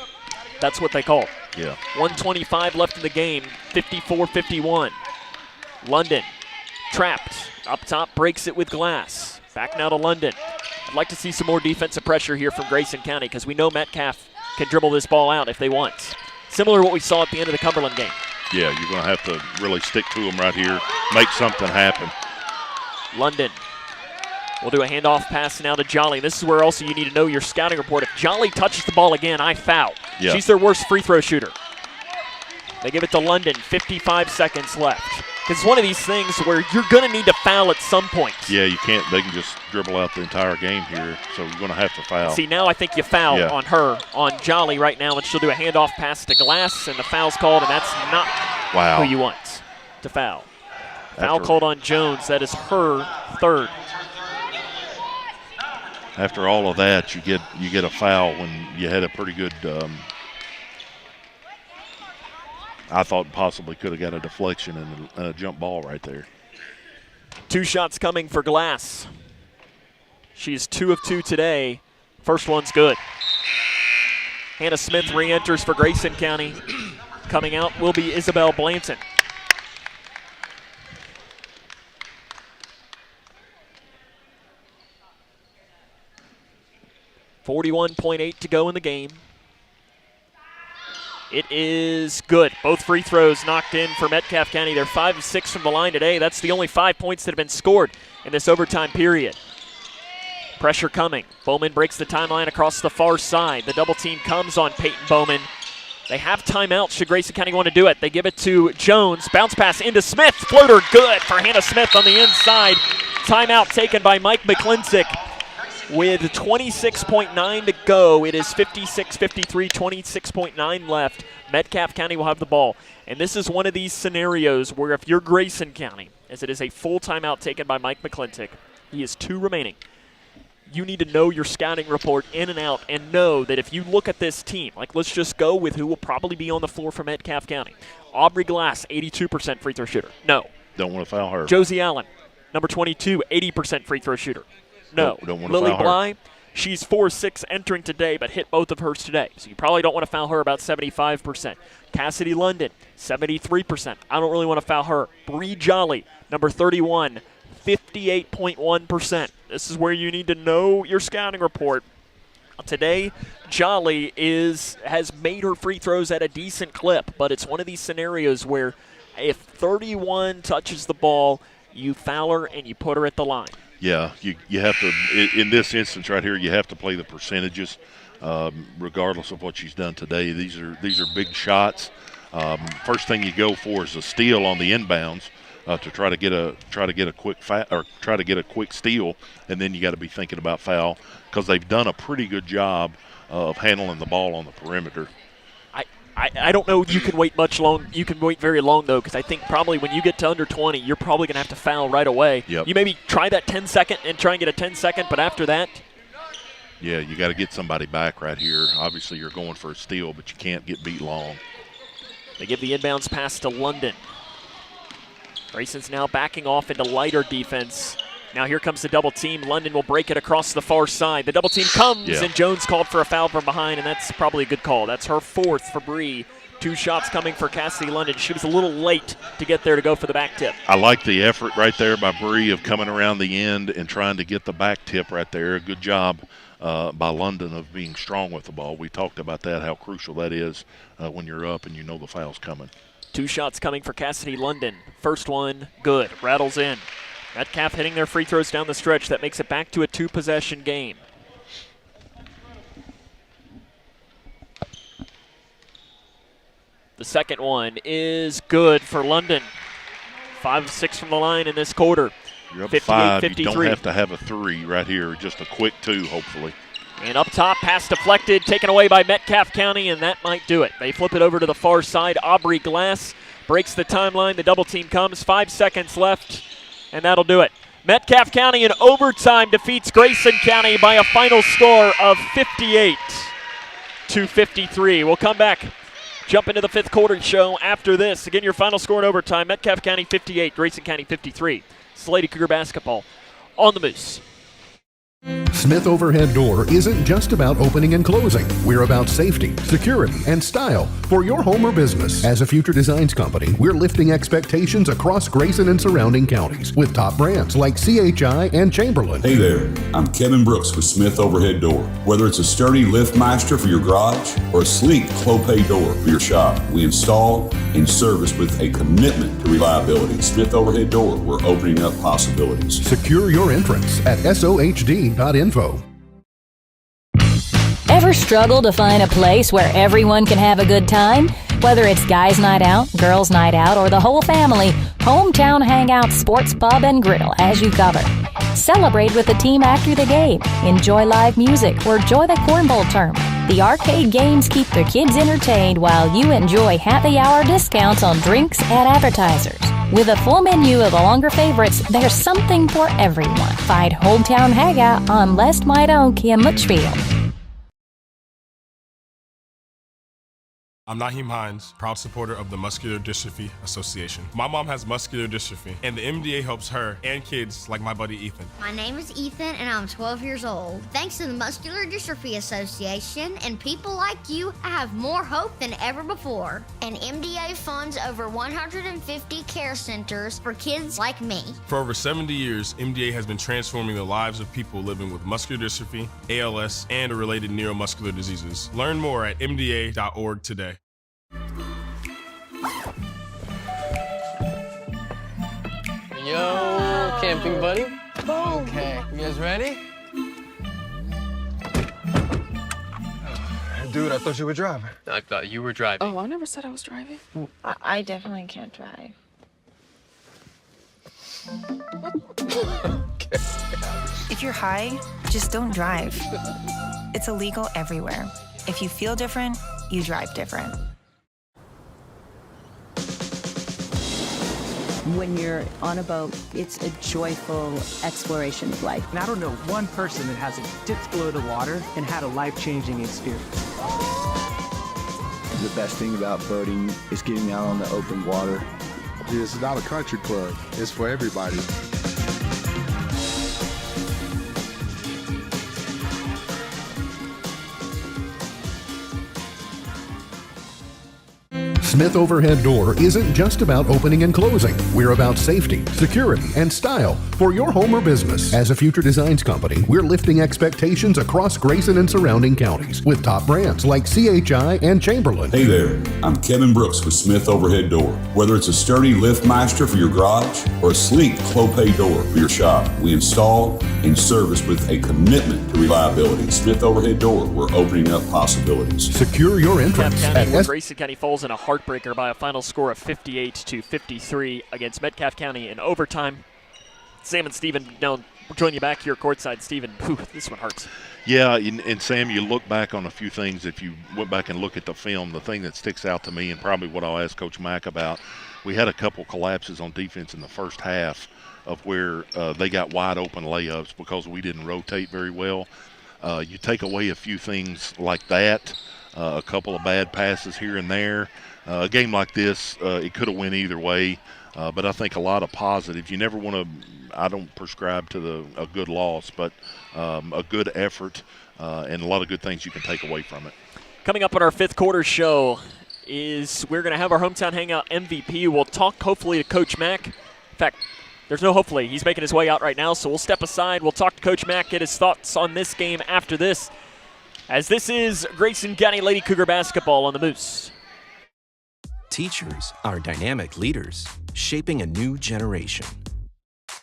that's what they call it. Yeah. 1:25 left in the game, 54-51. London trapped. Up top, breaks it with Glass. Back now to London. I'd like to see some more defensive pressure here from Grayson County because we know Metcalfe can dribble this ball out if they want. Similar to what we saw at the end of the Cumberland game. Yeah, you're going to have to really stick to them right here, make something happen. London will do a handoff pass now to Jolly. This is where also you need to know your scouting report. If Jolly touches the ball again, I foul. Yeah. She's their worst free throw shooter. They give it to London, 55 seconds left. Because it's one of these things where you're going to need to foul at some point. Yeah, you can't. They can just dribble out the entire game here, so you're going to have to foul. See, now I think you foul on her, on Jolly right now, and she'll do a handoff pass to Glass, and the foul's called, and that's not who you want to foul. Foul called on Jones. That is her third. After all of that, you get a foul when you had a pretty good. I thought possibly could have got a deflection and a jump ball right there. 2 shots coming for Glass. She's 2 of 2 today. First one's good. Hannah Smith re-enters for Grayson County. Coming out will be Isabel Blanton. .8 to go in the game. It is good. Both free throws knocked in for Metcalfe County. They're 5 of 6 from the line today. That's the only 5 points that have been scored in this overtime period. Pressure coming. Bowman breaks the timeline across the far side. The double team comes on Peyton Bowman. They have timeout should Grayson County want to do it. They give it to Jones. Bounce pass into Smith. Floater good for Hannah Smith on the inside. Timeout taken by Mike McClintock. With 26.9 to go, it is 56-53, 26.9 left. Metcalfe County will have the ball. And this is one of these scenarios where if you're Grayson County, as it is a full timeout taken by Mike McClintock, he has 2 remaining. You need to know your scouting report in and out and know that if you look at this team, like let's just go with who will probably be on the floor for Metcalfe County. Aubrey Glass, 82% free throw shooter. No. Don't want to foul her. Josie Allen, number 22, 80% free throw shooter. No. Don't want to Lily foul her. Bly, she's 4-6 entering today, but hit both of hers today. So you probably don't want to foul her about 75%. Cassidy London, 73%. I don't really want to foul her. Bree Jolly, number 31, 58.1%. This is where you need to know your scouting report. Today, Jolly has made her free throws at a decent clip, but it's one of these scenarios where if 31 touches the ball, you foul her and you put her at the line. Yeah, you have to, in this instance right here, you have to play the percentages regardless of what she's done today. These are big shots. First thing you go for is a steal on the inbounds to try to get a quick steal, and then you got to be thinking about foul because they've done a pretty good job of handling the ball on the perimeter. I don't know you can wait You can wait very long, though, because I think probably when you get to under 20, you're probably going to have to foul right away. Yep. You maybe try that 10-second and try and get a 10-second, but after that. Yeah, you got to get somebody back right here. Obviously, you're going for a steal, but you can't get beat long. They give the inbounds pass to London. Grayson's now backing off into lighter defense. Now here comes the double team. London will break it across the far side. The double team comes, and Jones called for a foul from behind, and that's probably a good call. That's her 4th for Bree. 2 shots coming for Cassidy London. She was a little late to get there to go for the back tip. I like the effort right there by Bree of coming around the end and trying to get the back tip right there. Good job by London of being strong with the ball. We talked about that, how crucial that is when you're up and you know the foul's coming. 2 shots coming for Cassidy London. First one, good. Rattles in. Metcalfe hitting their free throws down the stretch. That makes it back to a 2-possession game. The second one is good for London. 5 of 6 from the line in this quarter. You're up 58, 5. You don't have to have a 3 right here, just a quick 2, hopefully. And up top, pass deflected, taken away by Metcalfe County, and that might do it. They flip it over to the far side. Aubrey Glass breaks the timeline. The double team comes. 5 seconds left, and that'll do it. Metcalfe County in overtime defeats Grayson County by a final score of 58-53. We'll come back, jump into the fifth quarter show after this. Again, your final score in overtime, Metcalfe County 58, Grayson County 53. It's Lady Cougar basketball on the Moose. Smith Overhead Door isn't just about opening and closing. We're about safety, security, and style for your home or business. As a Future Designs company, we're lifting expectations across Grayson and surrounding counties with top brands like CHI and Chamberlain. Hey there, I'm Kevin Brooks with Smith Overhead Door. Whether it's a sturdy LiftMeister for your garage or a sleek Clopay door for your shop, we install and service with a commitment to reliability. Smith Overhead Door, we're opening up possibilities. Secure your entrance at SOHD.info. Ever struggle to find a place where everyone can have a good time? Whether it's guys' night out, girls' night out, or the whole family, Hometown Hangout Sports Pub and Grill has you covered. Celebrate with the team after the game. Enjoy live music or enjoy the cornhole tournament. The arcade games keep the kids entertained while you enjoy happy hour discounts on drinks and appetizers. With a full menu of the longer favorites, there's something for everyone. Find Hometown Hangout on Les White Oak in Litchfield. I'm Naheem Hines, proud supporter of the Muscular Dystrophy Association. My mom has muscular dystrophy, and the MDA helps her and kids like my buddy Ethan. My name is Ethan, and I'm 12 years old. Thanks to the Muscular Dystrophy Association and people like you, I have more hope than ever before. And MDA funds over 150 care centers for kids like me. For over 70 years, MDA has been transforming the lives of people living with muscular dystrophy, ALS, and related neuromuscular diseases. Learn more at mda.org today. Yo, camping buddy. Okay, you guys ready? Dude, I thought you were driving. I thought you were driving. Oh, I never said I was driving. I definitely can't drive. Okay. If you're high, just don't drive. It's illegal everywhere. If you feel different, you drive different. When you're on a boat, it's a joyful exploration of life. And I don't know one person that hasn't dipped below the water and had a life-changing experience. The best thing about boating is getting out on the open water. It's not a country club. It's for everybody. Smith Overhead Door isn't just about opening and closing. We're about safety, security, and style for your home or business. As a Future Designs company, we're lifting expectations across Grayson and surrounding counties with top brands like CHI and Chamberlain. Hey there, I'm Kevin Brooks with Smith Overhead Door. Whether it's a sturdy LiftMeister for your garage or a sleek Clopay door for your shop, we install and service with a commitment to reliability. Smith Overhead Door, we're opening up possibilities. Secure your entrance at Grayson County falls in a heartbreaker by a final score of 58-53 against Metcalfe County in overtime. Sam and Stephen, now join you back here courtside. Stephen, this one hurts. Yeah, and Sam, you look back on a few things. If you went back and look at the film, the thing that sticks out to me, and probably what I'll ask Coach Mack about, we had a couple collapses on defense in the first half of where they got wide open layups because we didn't rotate very well. You take away a few things like that, a couple of bad passes here and there. A game like this, it could have went either way, but I think a lot of positives. You never want to – I don't prescribe to a good loss, but a good effort and a lot of good things you can take away from it. Coming up on our fifth quarter show is we're going to have our Hometown Hangout MVP. We'll talk hopefully to Coach Mack. In fact, there's no hopefully. He's making his way out right now, so we'll step aside. We'll talk to Coach Mack, get his thoughts on this game after this, as this is Grayson County Lady Cougar basketball on the Moose. Teachers are dynamic leaders, shaping a new generation,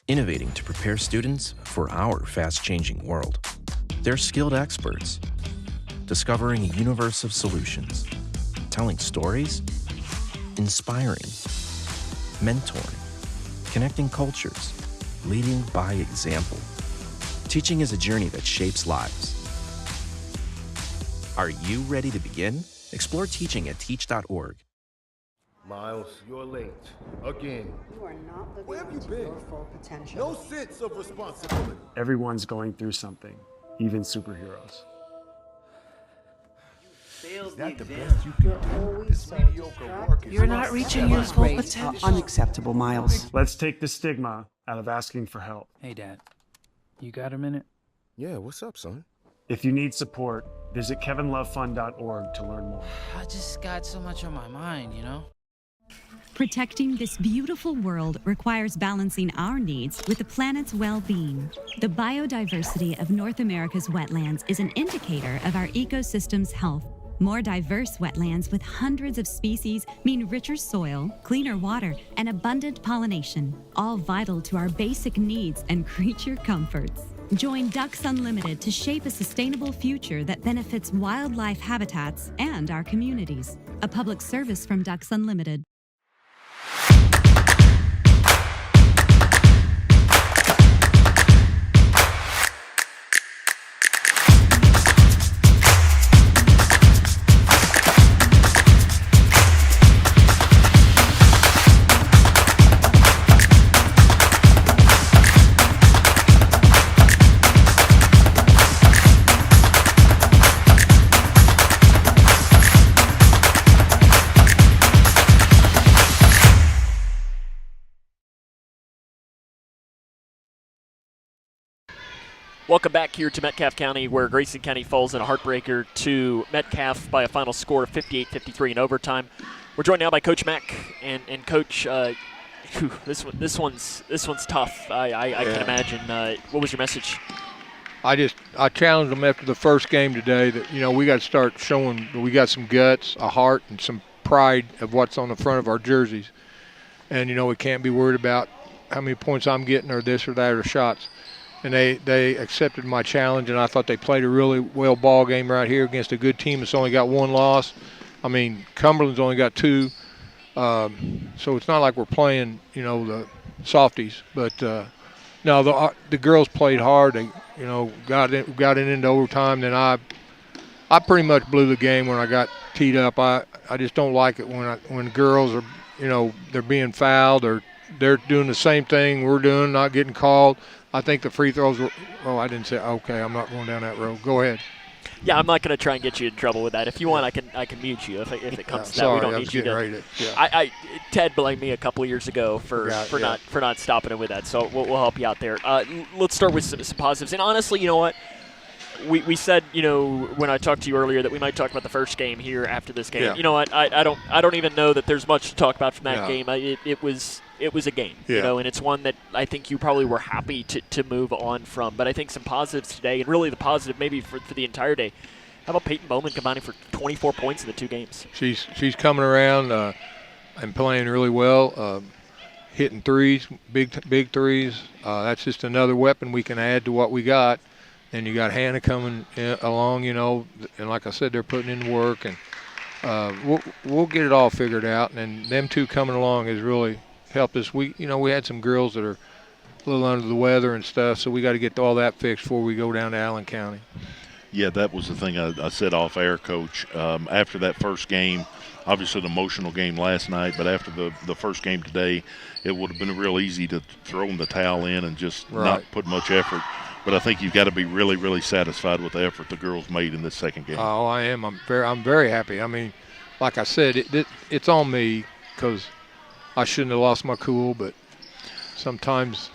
innovating to prepare students for our fast-changing world. They're skilled experts, discovering a universe of solutions, telling stories, inspiring, mentoring, connecting cultures, leading by example. Teaching is a journey that shapes lives. Are you ready to begin? Explore teaching at teach.org. Miles, you're late. Again. You are not living Where have you up to been? your full potential. No sense of responsibility. Everyone's going through something, even superheroes. Is that the best you can do? This mediocre work is You're not reaching your full potential. Unacceptable, Miles. Let's take the stigma out of asking for help. Hey, Dad. You got a minute? Yeah, what's up, son? If you need support, visit kevinlovefund.org to learn more. I just got so much on my mind, you know? Protecting this beautiful world requires balancing our needs with the planet's well-being. The biodiversity of North America's wetlands is an indicator of our ecosystem's health. More diverse wetlands with hundreds of species mean richer soil, cleaner water, and abundant pollination, all vital to our basic needs and creature comforts. Join Ducks Unlimited to shape a sustainable future that benefits wildlife habitats and our communities. A public service from Ducks Unlimited. Welcome back here to Metcalfe County, where Grayson County falls in a heartbreaker to Metcalfe by a final score of 58-53 in overtime. We're joined now by Coach Mack and Coach. This one's tough. I can imagine. What was your message? I challenged them after the first game today that we got to start showing that we got some guts, a heart, and some pride of what's on the front of our jerseys. And we can't be worried about how many points I'm getting or this or that or shots. And they accepted my challenge, and I thought they played a really well ball game right here against a good team that's only got one loss. I mean, Cumberland's only got two, so it's not like we're playing, the softies. But no, the girls played hard. They, got it into overtime. Then I pretty much blew the game when I got teed up. I just don't like it when girls are, they're being fouled or they're doing the same thing we're doing, not getting called. I think the free throws were – I didn't say – okay, I'm not going down that road. Go ahead. Yeah, I'm not going to try and get you in trouble with that. If you want, I can mute you if it comes to that. We don't need you to. Ted blamed me a couple of years ago for not stopping it with that, so we'll help you out there. Let's start with some positives. And honestly, you know what? We said, when I talked to you earlier that we might talk about the first game here after this game. Yeah. You know what? I don't even know that there's much to talk about from that game. It was a game, and it's one that I think you probably were happy to move on from. But I think some positives today, and really the positive maybe for the entire day. How about Peyton Bowman combining for 24 points in the two games? She's coming around and playing really well, hitting threes, big threes. That's just another weapon we can add to what we got. And you got Hannah coming along, and like I said, they're putting in work, and we'll get it all figured out. And them two coming along has really helped us. We had some girls that are a little under the weather and stuff, so we got to get all that fixed before we go down to Allen County. Yeah, that was the thing I said off air, Coach. After that first game, obviously an emotional game last night, but after the first game today, it would have been real easy to throw in the towel in and just not put much effort. But I think you've got to be really, really satisfied with the effort the girls made in this second game. Oh, I am. I'm very happy. I mean, like I said, it's on me because I shouldn't have lost my cool, but sometimes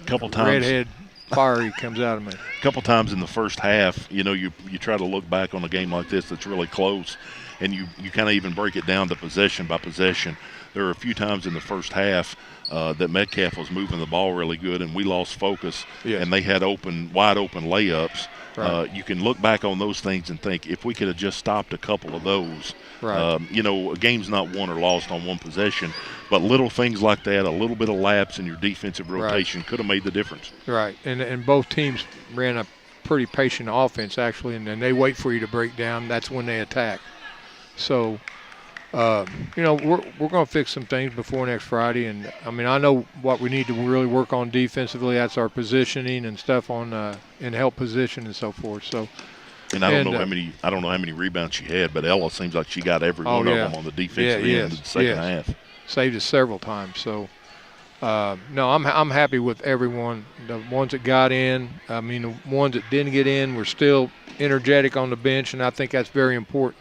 redhead fiery comes out of me. A couple times in the first half, you try to look back on a game like this that's really close, and you kind of even break it down to possession by possession. There were a few times in the first half that Metcalfe was moving the ball really good, and we lost focus, and they had wide open layups. Right. You can look back on those things and think, if we could have just stopped a couple of those, a game's not won or lost on one possession, but little things like that, a little bit of lapse in your defensive rotation could have made the difference. Right, and both teams ran a pretty patient offense, actually, and then they wait for you to break down. That's when they attack. So we're going to fix some things before next Friday. And, I mean, I know what we need to really work on defensively. That's our positioning and stuff on in help position and so forth. So. And I don't know how many rebounds she had, but Ella seems like she got every one of them on the defensive end in the second half. Saved us several times. So, no, I'm happy with everyone. The ones that got in, I mean, the ones that didn't get in were still energetic on the bench, and I think that's very important.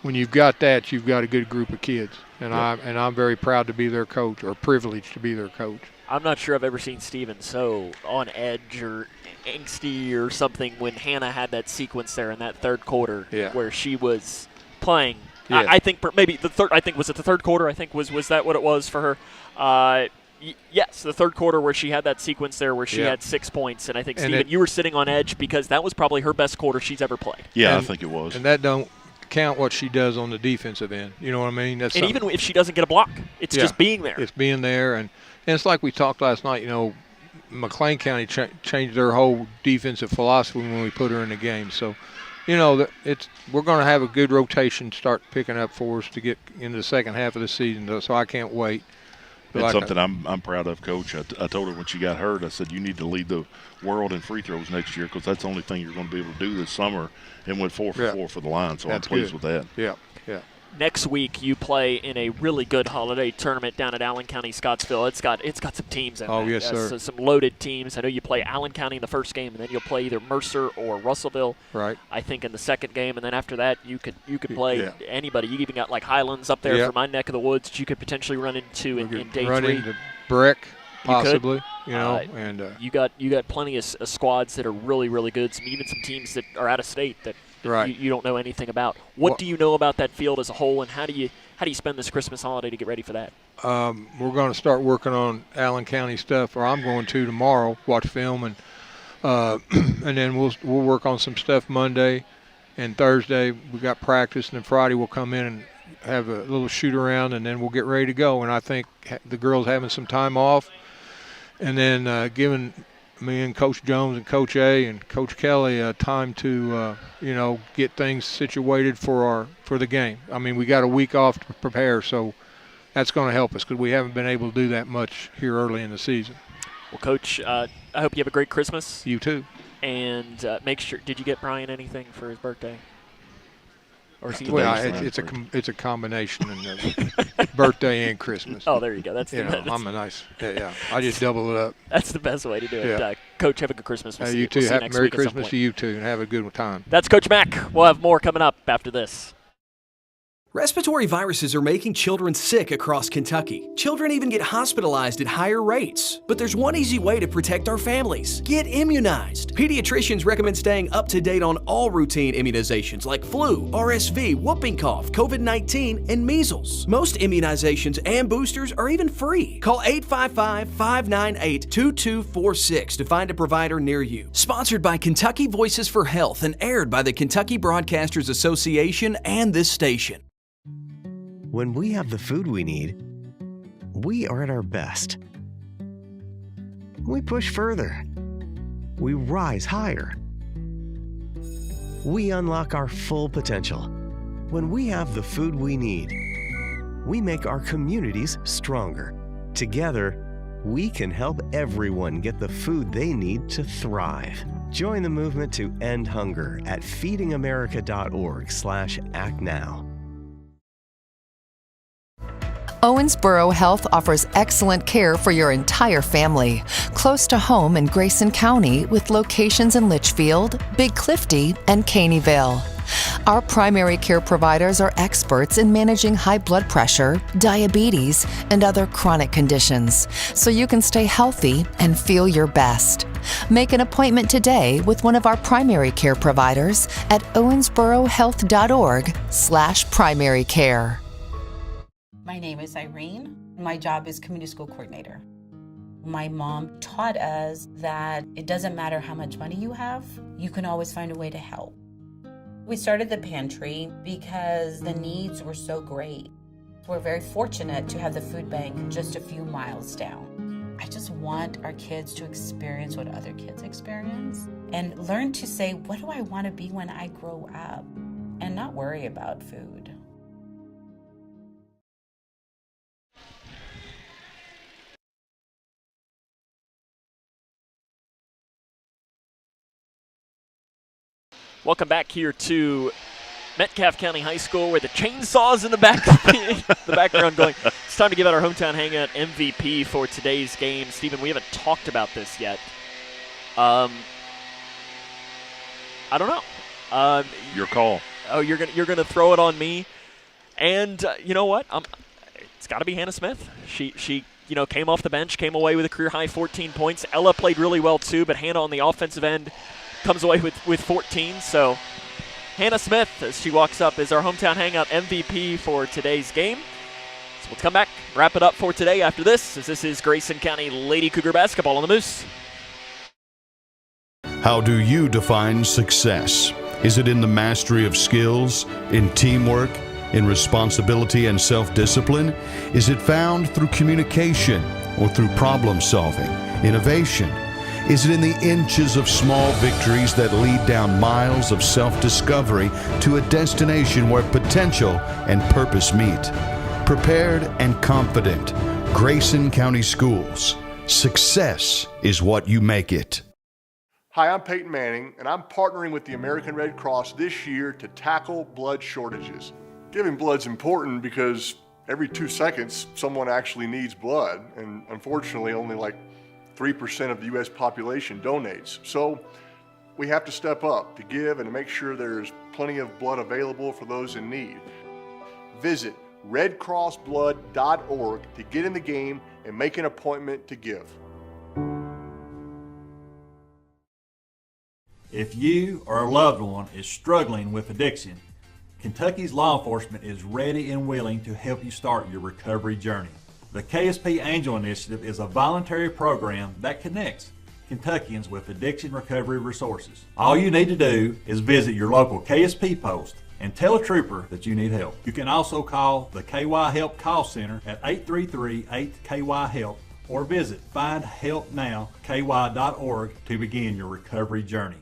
When you've got that, you've got a good group of kids, and I'm very proud to be their coach, or privileged to be their coach. I'm not sure I've ever seen Steven so on edge or angsty or something when Hannah had that sequence there in that third quarter where she was playing. Yeah. I think maybe the third. I think was it the third quarter? I think was that what it was for her? Yes, the third quarter where she had that sequence there where she had 6 points, and I think Steven, you were sitting on edge because that was probably her best quarter she's ever played. Yeah, I think it was. And that don't count what she does on the defensive end. You know what I mean? And even if she doesn't get a block, it's just being there. It's being there, and it's like we talked last night. You know, McLean County changed their whole defensive philosophy when we put her in the game. So, you know, we're going to have a good rotation start picking up for us to get into the second half of the season. So I can't wait. It's something I'm proud of, Coach. I told her when she got hurt, I said, you need to lead the world in free throws next year because that's the only thing you're going to be able to do this summer, and went 4 for 4 for the line. So I'm pleased with that. Yeah. Next week you play in a really good holiday tournament down at Allen County, Scottsville. It's got some teams in there. Yes, sir. So some loaded teams. I know you play Allen County in the first game, and then you'll play either Mercer or Russellville. Right. I think in the second game, and then after that you could play anybody. You even got like Highlands up there for my neck of the woods that you could potentially run into in day 3. Run into Breck, possibly. And you got plenty of squads that are really, really good. Even some teams that are out of state that you don't know anything about. What do you know about that field as a whole, and how do you spend this Christmas holiday to get ready for that? We're going to start working on Allen County stuff, or I'm going to tomorrow, watch film, and then we'll work on some stuff Monday and Thursday. We got practice, and then Friday we'll come in and have a little shoot around, and then we'll get ready to go. And I think the girls having some time off, and then giving me and Coach Jones and Coach A and Coach Kelly time to get things situated for the game. I mean, we got a week off to prepare, so that's going to help us because we haven't been able to do that much here early in the season. Well, Coach, I hope you have a great Christmas. You too. And make sure, did you get Brian anything for his birthday? Or is he it's a combination of birthday and Christmas. Oh, there you go. That's I'm a nice. Yeah. I just double it up. That's the best way to do it. Coach, have a good Christmas. You too. Merry Christmas to you too, and have a good time. That's Coach Mack. We'll have more coming up after this. Respiratory viruses are making children sick across Kentucky. Children even get hospitalized at higher rates. But there's one easy way to protect our families. Get immunized. Pediatricians recommend staying up to date on all routine immunizations like flu, RSV, whooping cough, COVID-19, and measles. Most immunizations and boosters are even free. Call 855-598-2246 to find a provider near you. Sponsored by Kentucky Voices for Health and aired by the Kentucky Broadcasters Association and this station. When we have the food we need, we are at our best. We push further. We rise higher. We unlock our full potential. When we have the food we need, we make our communities stronger. Together, we can help everyone get the food they need to thrive. Join the movement to end hunger at feedingamerica.org/actnow. Owensboro Health offers excellent care for your entire family. Close to home in Grayson County with locations in Litchfield, Big Clifty, and Caneyville. Our primary care providers are experts in managing high blood pressure, diabetes, and other chronic conditions, so you can stay healthy and feel your best. Make an appointment today with one of our primary care providers at owensborohealth.org/primary care. My name is Irene. My job is community school coordinator. My mom taught us that it doesn't matter how much money you have, you can always find a way to help. We started the pantry because the needs were so great. We're very fortunate to have the food bank just a few miles down. I just want our kids to experience what other kids experience and learn to say, what do I want to be when I grow up? And not worry about food. Welcome back here to Metcalfe County High School, where the chainsaws in the background going. It's time to give out our hometown hangout MVP for today's game. Stephen, we haven't talked about this yet. I don't know. Your call. Oh, you're gonna throw it on me, and you know what? It's got to be Hannah Smith. She came off the bench, came away with a career high 14 points. Ella played really well too, but Hannah on the offensive end comes away with 14. So Hannah Smith, as she walks up, is our hometown hangout MVP for today's game. So let's come back, wrap it up for today after this, as this is Grayson County Lady Cougar basketball on the Moose. How do you define success? Is it in the mastery of skills, in teamwork, in responsibility and self-discipline? Is it found through communication or through problem solving, innovation? Is it in the inches of small victories that lead down miles of self-discovery to a destination where potential and purpose meet? Prepared and confident, Grayson County Schools. Success is what you make it. Hi, I'm Peyton Manning, and I'm partnering with the American Red Cross this year to tackle blood shortages. Giving blood's important because every 2 seconds, someone actually needs blood, and unfortunately, only like 3% of the U.S. population donates. So we have to step up to give and to make sure there's plenty of blood available for those in need. Visit redcrossblood.org to get in the game and make an appointment to give. If you or a loved one is struggling with addiction, Kentucky's law enforcement is ready and willing to help you start your recovery journey. The KSP Angel Initiative is a voluntary program that connects Kentuckians with addiction recovery resources. All you need to do is visit your local KSP post and tell a trooper that you need help. You can also call the KY Help Call Center at 833-8-KY-HELP or visit findhelpnowky.org to begin your recovery journey.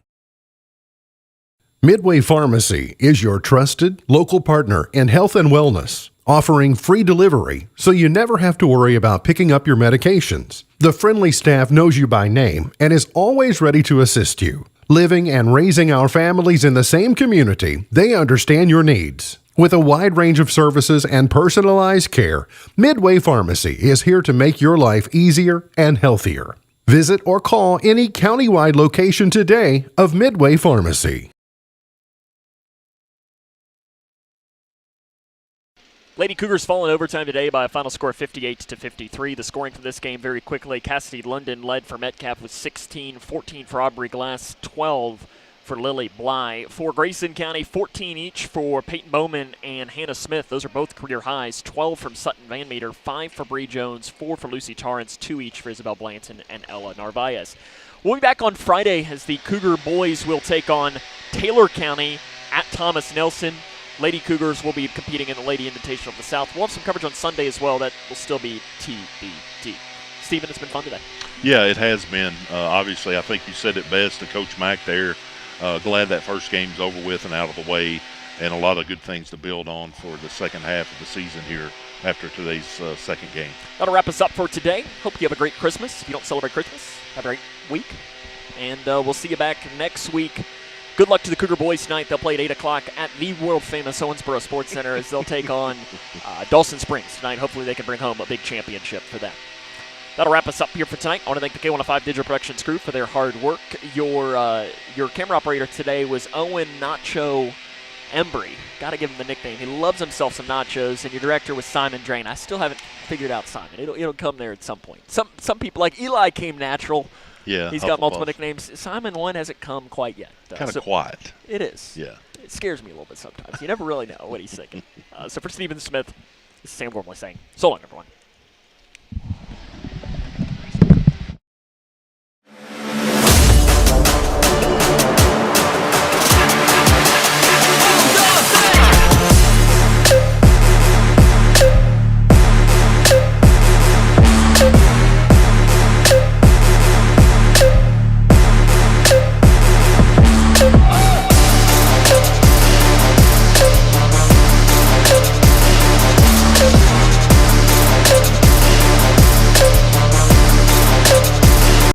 Midway Pharmacy is your trusted local partner in health and wellness, offering free delivery so you never have to worry about picking up your medications. The friendly staff knows you by name and is always ready to assist you. Living and raising our families in the same community, they understand your needs. With a wide range of services and personalized care, Midway Pharmacy is here to make your life easier and healthier. Visit or call any countywide location today of Midway Pharmacy. Lady Cougars fall in overtime today by a final score of 58-53. The scoring for this game very quickly. Cassidy London led for Metcalfe with 16, 14 for Aubrey Glass, 12 for Lily Bly. For Grayson County, 14 each for Peyton Bowman and Hannah Smith. Those are both career highs. 12 from Sutton Van Meter, 5 for Bree Jones, 4 for Lucy Torrance, 2 each for Isabel Blanton and Ella Narvaez. We'll be back on Friday as the Cougar boys will take on Taylor County at Thomas Nelson. Lady Cougars will be competing in the Lady Invitational of the South. We'll have some coverage on Sunday as well. That will still be TBD. Stephen, it's been fun today. Yeah, it has been. Obviously, I think you said it best to Coach Mack there. Glad that first game's over with and out of the way, and a lot of good things to build on for the second half of the season here after today's second game. That'll wrap us up for today. Hope you have a great Christmas. If you don't celebrate Christmas, have a great week. And we'll see you back next week. Good luck to the Cougar boys tonight. They'll play at 8 o'clock at the world-famous Owensboro Sports Center as they'll take on Dawson Springs tonight. Hopefully they can bring home a big championship for them. That'll wrap us up here for tonight. I want to thank the K105 Digital Productions crew for their hard work. Your camera operator today was Owen Nacho Embry. Got to give him the nickname. He loves himself some nachos. And your director was Simon Drain. I still haven't figured out Simon. It'll come there at some point. Some people, like Eli, came natural. Yeah, he's got multiple nicknames. Simon one hasn't come quite yet. Kind of quiet. It is. Yeah. It scares me a little bit sometimes. You never really know what he's thinking. So for Stephen Smith, this is Sam Gormley saying, so long, everyone.